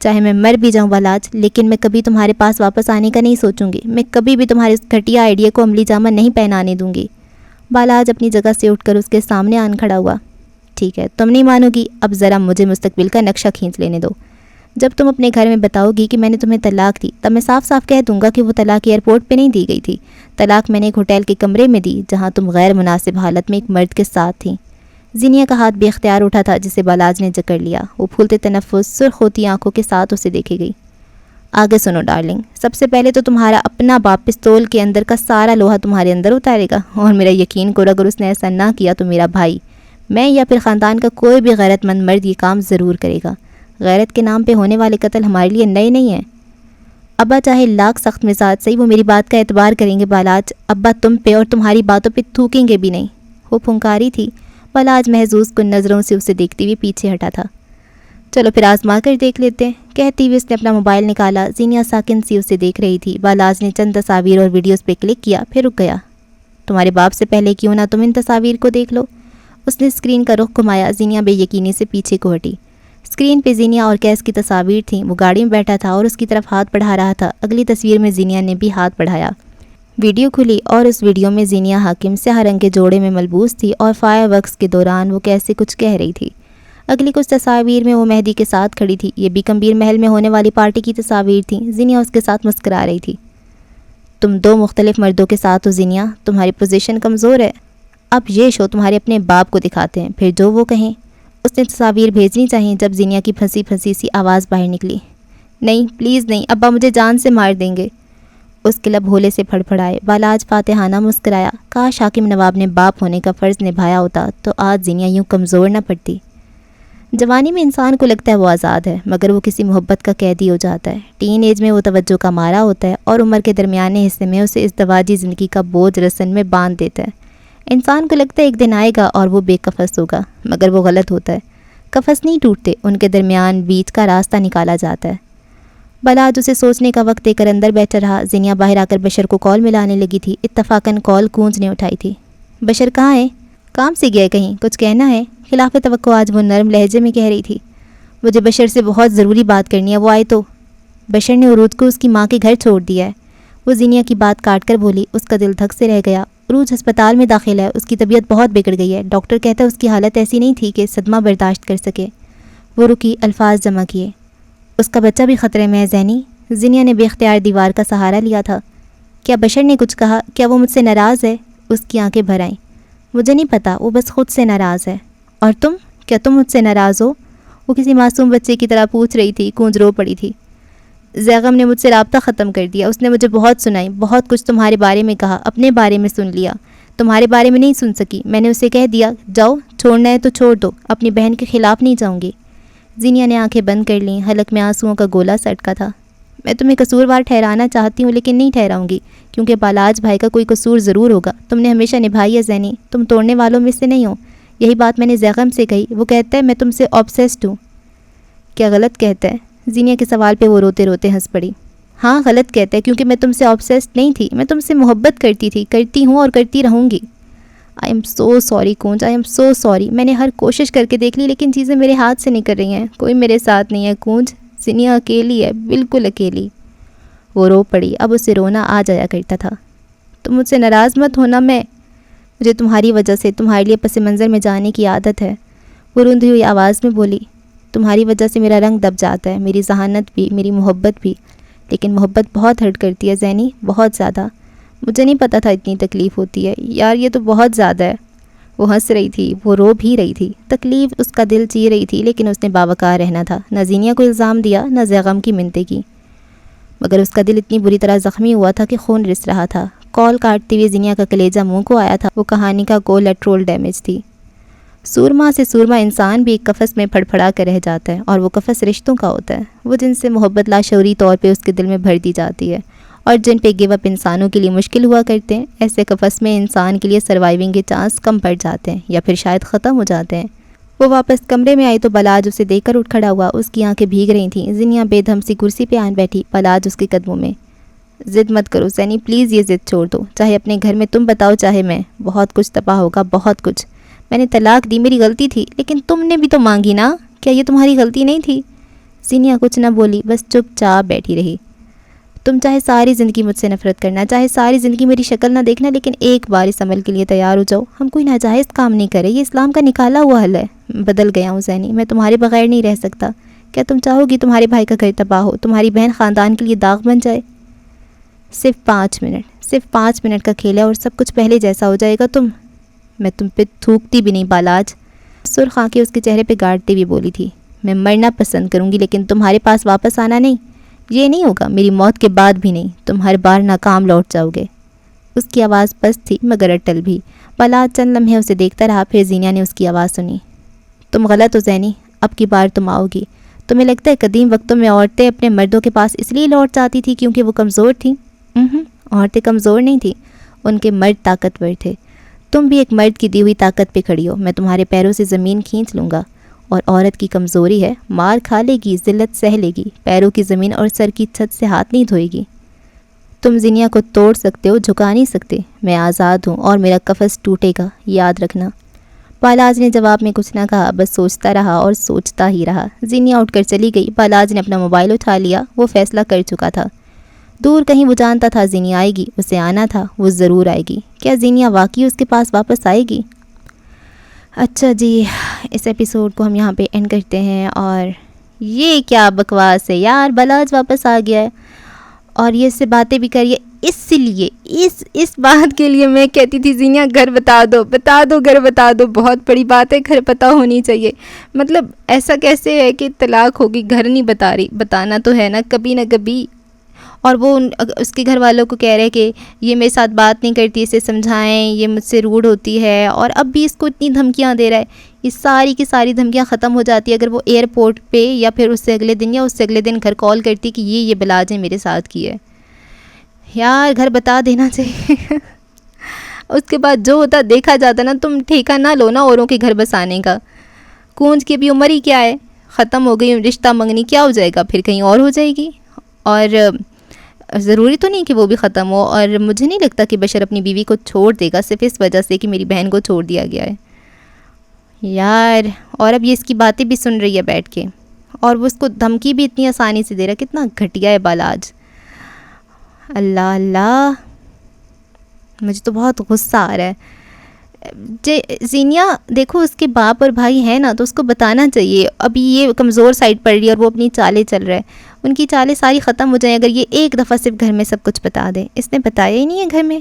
چاہے میں مر بھی جاؤں بالاج، لیکن میں کبھی تمہارے پاس واپس آنے کا نہیں سوچوں گی، میں کبھی بھی تمہارے اس گھٹیا آئیڈیا کو عملی جامہ نہیں پہنانے دوں گی۔ بالاج اپنی جگہ سے اٹھ کر اس کے سامنے آن کھڑا ہوا۔ ٹھیک ہے، تم نہیں مانو گی، اب ذرا مجھے مستقبل کا نقشہ کھینچ لینے دو۔ جب تم اپنے گھر میں بتاؤ گی کہ میں نے تمہیں طلاق دی، تب میں صاف صاف کہہ دوں گا کہ وہ طلاق ایئرپورٹ پہ نہیں دی گئی تھی، طلاق میں نے ایک ہوٹل کے کمرے میں دی جہاں تم غیر مناسب حالت میں ایک مرد کے ساتھ تھیں۔ زینیا کا ہاتھ بے اختیار اٹھا تھا جسے بالاج نے جکڑ لیا۔ وہ پھولتے تنفس، سرخ ہوتی آنکھوں کے ساتھ اسے دیکھے گئی۔ آگے سنو ڈارلنگ، سب سے پہلے تو تمہارا اپنا باپ پستول کے اندر کا سارا لوہا تمہارے اندر اتارے گا، اور میرا یقین کرو اگر اس نے ایسا نہ کیا تو میرا بھائی، میں یا پھر خاندان کا کوئی بھی غیرت مند مرد یہ کام ضرور کرے گا۔ غیرت کے نام پہ ہونے والے قتل ہمارے لیے نئے نہیں ہیں۔ ابا چاہے لاکھ سخت مزاج صحیح، وہ میری بات کا اعتبار کریں گے بالاج۔ ابا تم پہ اور تمہاری باتوں پہ تھوکیں گے بھی نہیں۔ وہ پھنکاری تھی۔ بالاج محظوظ کن نظروں سے اسے دیکھتی ہوئی پیچھے ہٹا تھا۔ چلو پھر آزما کر دیکھ لیتے ہیں، کہتی ہوئی اس نے اپنا موبائل نکالا۔ زینیا ساکن سی اسے دیکھ رہی تھی۔ بالاج نے چند تصاویر اور ویڈیوز پہ کلک کیا، پھر رک گیا۔ تمہارے باپ سے پہلے کیوں نہ تم ان تصاویر کو دیکھ لو؟ اس نے اسکرین کا رخ گھمایا۔ زینیا بے یقینی سے پیچھے کو ہٹی۔ اسکرین پہ زینیا اور کیس کی تصاویر تھیں۔ وہ گاڑی میں بیٹھا تھا اور اس کی طرف ہاتھ بڑھا رہا تھا۔ اگلی تصویر میں زینیا نے بھی ہاتھ بڑھایا۔ ویڈیو کھلی اور اس ویڈیو میں زینیا حاکم سیاہ رنگ کے جوڑے میں ملبوس تھی اور فائر ورکس کے دوران وہ کیسے کچھ کہہ رہی تھی۔ اگلی کچھ تصاویر میں وہ مہدی کے ساتھ کھڑی تھی۔ یہ بھی کمبیر محل میں ہونے والی پارٹی کی تصاویر تھیں۔ زینیا اس کے ساتھ مسکرا رہی تھی۔ تم 2 مختلف مردوں کے ساتھ ہو زینیا، تمہاری پوزیشن کمزور ہے۔ اب یہ شو تمہارے اپنے باپ کو دکھاتے ہیں، پھر جو وہ کہیں۔ اس نے تصاویر بھیجنی چاہیے جب زینیا کی پھنسی پھنسی سی آواز باہر نکلی۔ نہیں پلیز نہیں، ابا مجھے جان سے مار دیں گے۔ اس کے لب ہولے سے پھڑ پھڑائے۔ بالاج فاتحانہ مسکرایا۔ کاش حاکم نواب نے باپ ہونے کا فرض نبھایا ہوتا تو آج زینیا یوں کمزور نہ پڑتی۔ جوانی میں انسان کو لگتا ہے وہ آزاد ہے، مگر وہ کسی محبت کا قیدی ہو جاتا ہے۔ ٹین ایج میں وہ توجہ کا مارا ہوتا ہے اور عمر کے درمیانے حصے میں اسے اس دواجی زندگی کا بوجھ رسن میں باندھ دیتا ہے۔ انسان کو لگتا ہے ایک دن آئے گا اور وہ بے قفس ہوگا، مگر وہ غلط ہوتا ہے۔ قفس نہیں ٹوٹتے، ان کے درمیان بیچ کا راستہ نکالا جاتا ہے۔ بالاج اسے سوچنے کا وقت دے کر اندر بیٹھا رہا۔ زینیا باہر آ کر بشر کو کال ملانے لگی تھی۔ اتفاقاً کال کونج نے اٹھائی تھی۔ بشر کہاں ہے؟ کام سے گیا کہیں؟ کچھ کہنا ہے؟ خلاف توقع آج وہ نرم لہجے میں کہہ رہی تھی۔ مجھے بشر سے بہت ضروری بات کرنی ہے، وہ آئے تو۔ بشر نے عروج کو اس کی ماں کے گھر چھوڑ دیا ہے۔ وہ زینیا کی بات کاٹ کر بولی۔ اس کا دل دھک سے رہ گیا۔ عروج ہسپتال میں داخل ہے، اس کی طبیعت بہت بگڑ گئی ہے، ڈاکٹر کہتا ہے اس کی حالت ایسی نہیں تھی کہ صدمہ برداشت کر سکے۔ وہ رکی، الفاظ جمع کیے۔ اس کا بچہ بھی خطرے میں ہے زینی۔ زینیا نے بے اختیار دیوار کا سہارا لیا تھا۔ کیا بشر نے کچھ کہا؟ کیا وہ مجھ سے ناراض ہے؟ اس کی آنکھیں بھر آئیں۔ مجھے نہیں پتا، وہ بس خود سے ناراض ہے۔ اور تم؟ کیا تم مجھ سے ناراض ہو؟ وہ کسی معصوم بچے کی طرح پوچھ رہی تھی، گونج رو پڑی تھی۔ زیغم نے مجھ سے رابطہ ختم کر دیا، اس نے مجھے بہت سنائی، بہت کچھ تمہارے بارے میں کہا، اپنے بارے میں سن لیا، تمہارے بارے میں نہیں سن سکی۔ میں نے اسے کہہ دیا جاؤ، چھوڑنا ہے تو چھوڑ دو، اپنی بہن کے خلاف نہیں جاؤں گی۔ زینیا نے آنکھیں بند کر لیں، حلق میں آنسوؤں کا گولا سٹکا تھا۔ میں تمہیں قصوروار ٹھہرانا چاہتی ہوں لیکن نہیں ٹھہراؤں گی، کیونکہ بالاج بھائی کا کوئی قصور ضرور ہوگا۔ تم نے ہمیشہ نبھائی ہے زینی، تم توڑنے والوں میں سے نہیں ہو۔ یہی بات میں نے زیغم سے کہی، وہ کہتا ہے میں تم سے آبسیسڈ ہوں۔ کیا غلط کہتا ہے؟ زینیا کے سوال پہ وہ روتے روتے ہنس پڑی۔ ہاں غلط کہتا ہے، کیونکہ میں تم سے آبسیسڈ نہیں تھی، میں تم سے محبت کرتی تھی، کرتی ہوں اور کرتی رہوں گی۔ I am so sorry Kunj, I am so sorry. میں نے ہر کوشش کر کے دیکھ لی لیکن چیزیں میرے ہاتھ سے نکل رہی ہیں، کوئی میرے ساتھ نہیں ہے کونج، زینیا اکیلی ہے، بالکل اکیلی۔ وہ رو پڑی، اب اسے رونا آ جایا کرتا تھا۔ تم مجھ سے ناراض مت ہونا، مجھے تمہاری وجہ سے تمہارے لیے پس منظر میں جانے کی عادت ہے۔ وہ روندھی ہوئی آواز میں بولی، تمہاری وجہ سے میرا رنگ دب جاتا ہے، میری ذہانت بھی، میری محبت بھی، لیکن محبت بہت ہرٹ کرتی ہے زینی، بہت زیادہ۔ مجھے نہیں پتہ تھا اتنی تکلیف ہوتی ہے، یار یہ تو بہت زیادہ ہے۔ وہ ہنس رہی تھی، وہ رو بھی رہی تھی، تکلیف اس کا دل چی رہی تھی، لیکن اس نے باوقار رہنا تھا، نہ زینیا کو الزام دیا، نہ زیغم کی منتیں کی۔ مگر اس کا دل اتنی بری طرح زخمی ہوا تھا کہ خون رس رہا تھا۔ کال کاٹتے ہوئے زینیا کا کلیجہ منہ کو آیا تھا، وہ کہانی کا کولیٹرول ڈیمیج تھی۔ سورما سے سورما انسان بھی ایک قفس میں پھڑ پھڑا کر رہ جاتا ہے، اور وہ قفس رشتوں کا ہوتا ہے، وہ جن سے محبت لاشعوری طور پہ اس کے دل میں بھر دی جاتی ہے، اور جن پہ گیو اپ انسانوں کے لیے مشکل ہوا کرتے ہیں۔ ایسے قفس میں انسان کے لیے سروائیونگ کے چانس کم پڑ جاتے ہیں، یا پھر شاید ختم ہو جاتے ہیں۔ وہ واپس کمرے میں آئی تو بالاج اسے دیکھ کر اٹھ کھڑا ہوا، اس کی آنکھیں بھیگ رہی تھیں۔ زینیا بے دھم سی کرسی پہ آن بیٹھی، بالاج اس کے قدموں میں۔ ضد مت کرو زینی، پلیز یہ ضد چھوڑ دو، چاہے اپنے گھر میں تم بتاؤ چاہے میں، بہت کچھ تباہ ہوگا، بہت کچھ۔ میں نے طلاق دی، میری غلطی تھی، لیکن تم نے بھی تو مانگی نا، کیا یہ تمہاری غلطی نہیں تھی؟ زینیا کچھ نہ بولی، بس چپ چاپ بیٹھی رہی۔ تم چاہے ساری زندگی مجھ سے نفرت کرنا، چاہے ساری زندگی میری شکل نہ دیکھنا، لیکن ایک بار اس عمل کے لیے تیار ہو جاؤ، ہم کوئی ناجائز کام نہیں کرے، یہ اسلام کا نکالا ہوا حل ہے۔ بدل گیا ہوں زینی، میں تمہارے بغیر نہیں رہ سکتا۔ کیا تم چاہو گی تمہارے بھائی کا گھر تباہ ہو، تمہاری بہن خاندان کے لیے داغ بن جائے؟ صرف 5 منٹ، صرف 5 منٹ کا کھیل ہے اور سب کچھ پہلے جیسا ہو جائے گا۔ میں تم پہ تھوکتی بھی نہیں بالاج، سرخ آنکھیں اس کے چہرے پہ گاڑتے ہوئے بولی تھی۔ میں مرنا پسند کروں گی لیکن تمہارے پاس واپس آنا نہیں، یہ نہیں ہوگا، میری موت کے بعد بھی نہیں، تم ہر بار ناکام لوٹ جاؤ گے۔ اس کی آواز پست تھی مگر اٹل بھی۔ بالاج چند لمحے اسے دیکھتا رہا، پھر زینیا نے اس کی آواز سنی۔ تم غلط ہو زینی، اب کی بار تم آؤ گی۔ تمہیں لگتا ہے قدیم وقتوں میں عورتیں اپنے مردوں کے پاس اس لیے لوٹ جاتی تھی کیونکہ وہ کمزور تھیں؟ عورتیں کمزور نہیں تھیں، ان کے مرد طاقتور تھے۔ تم بھی ایک مرد کی دی ہوئی طاقت پہ کھڑی ہو، میں تمہارے پیروں سے زمین کھینچ لوں گا۔ اور عورت کی کمزوری ہے، مار کھا لے گی، ذلت سہ لے گی، پیروں کی زمین اور سر کی چھت سے ہاتھ نہیں دھوئے گی۔ تم زینیا کو توڑ سکتے ہو، جھکا نہیں سکتے۔ میں آزاد ہوں اور میرا قفس ٹوٹے گا، یاد رکھنا۔ بالاج نے جواب میں کچھ نہ کہا، بس سوچتا رہا اور سوچتا ہی رہا۔ زینیا اٹھ کر چلی گئی، بالاج نے اپنا موبائل اٹھا لیا، وہ فیصلہ کر چکا تھا۔ دور کہیں وہ جانتا تھا زینیا آئے گی، اسے آنا تھا، وہ ضرور آئے گی۔ کیا زینیا واقعی اس کے پاس واپس آئے گی؟ اچھا جی، اس ایپیسوڈ کو ہم یہاں پہ اینڈ کرتے ہیں۔ اور یہ کیا بکواس ہے یار، بالاج واپس آ گیا ہے اور یہ اس سے باتیں بھی کریے، اس لیے اس بات کے لیے میں کہتی تھی زینیا گھر بتا دو گھر بتا دو، بہت بڑی بات ہے، گھر پتہ ہونی چاہیے۔ مطلب ایسا کیسے ہے کہ طلاق ہوگی گھر نہیں بتا رہی؟ بتانا تو ہے نا کبھی نہ کبھی۔ اور وہ اس کے گھر والوں کو کہہ رہے کہ یہ میرے ساتھ بات نہیں کرتی، اسے سمجھائیں، یہ مجھ سے روڈ ہوتی ہے، اور اب بھی اس کو اتنی دھمکیاں دے رہا ہے۔ یہ ساری کی ساری دھمکیاں ختم ہو جاتی ہے اگر وہ ایئرپورٹ پہ یا پھر اس سے اگلے دن یا اس سے اگلے دن گھر کال کرتی کہ یہ بالاج نے میرے ساتھ کی ہے۔ یار گھر بتا دینا چاہیے۔ اس کے بعد جو ہوتا دیکھا جاتا نا، تم ٹھیکہ نہ لو نا اوروں کے گھر بسانے کا۔ کونج کی بھی عمر ہی کیا ہے، ختم ہو گئی، رشتہ منگنی کیا ہو جائے گا، پھر کہیں اور ہو جائے گی۔ اور ضروری تو نہیں کہ وہ بھی ختم ہو، اور مجھے نہیں لگتا کہ بشر اپنی بیوی کو چھوڑ دے گا صرف اس وجہ سے کہ میری بہن کو چھوڑ دیا گیا ہے یار۔ اور اب یہ اس کی باتیں بھی سن رہی ہے بیٹھ کے، اور وہ اس کو دھمکی بھی اتنی آسانی سے دے رہا ہے، کتنا گھٹیا ہے بالاج۔ اللہ اللہ، مجھے تو بہت غصہ آ رہا ہے۔ زینیا دیکھو اس کے باپ اور بھائی ہیں نا، تو اس کو بتانا چاہیے ابھی یہ کمزور سائڈ پڑ رہی ہے اور وہ اپنی چالیں چل رہا ہے، ان کی چالیں ساری ختم ہو جائیں اگر یہ ایک دفعہ صرف گھر میں سب کچھ بتا دے۔ اس نے بتایا ہی نہیں ہے گھر میں،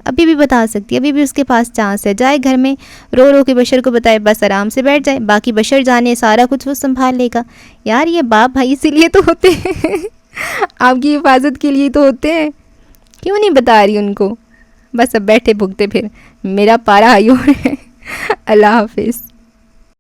ابھی بھی بتا سکتی ہے، ابھی بھی اس کے پاس چانس ہے، جائے گھر میں رو رو کے بشر کو بتائے، بس آرام سے بیٹھ جائے، باقی بشر جانے سارا کچھ وہ سنبھال لے گا۔ یار یہ باپ بھائی اسی لیے تو ہوتے ہیں، آپ کی حفاظت کے لیے تو ہوتے ہیں، کیوں نہیں بتا رہی ان کو؟ بس اب بیٹھے بھگتے پھر، میرا پارا ہائی ہو رہا ہے۔ اللہ حافظ۔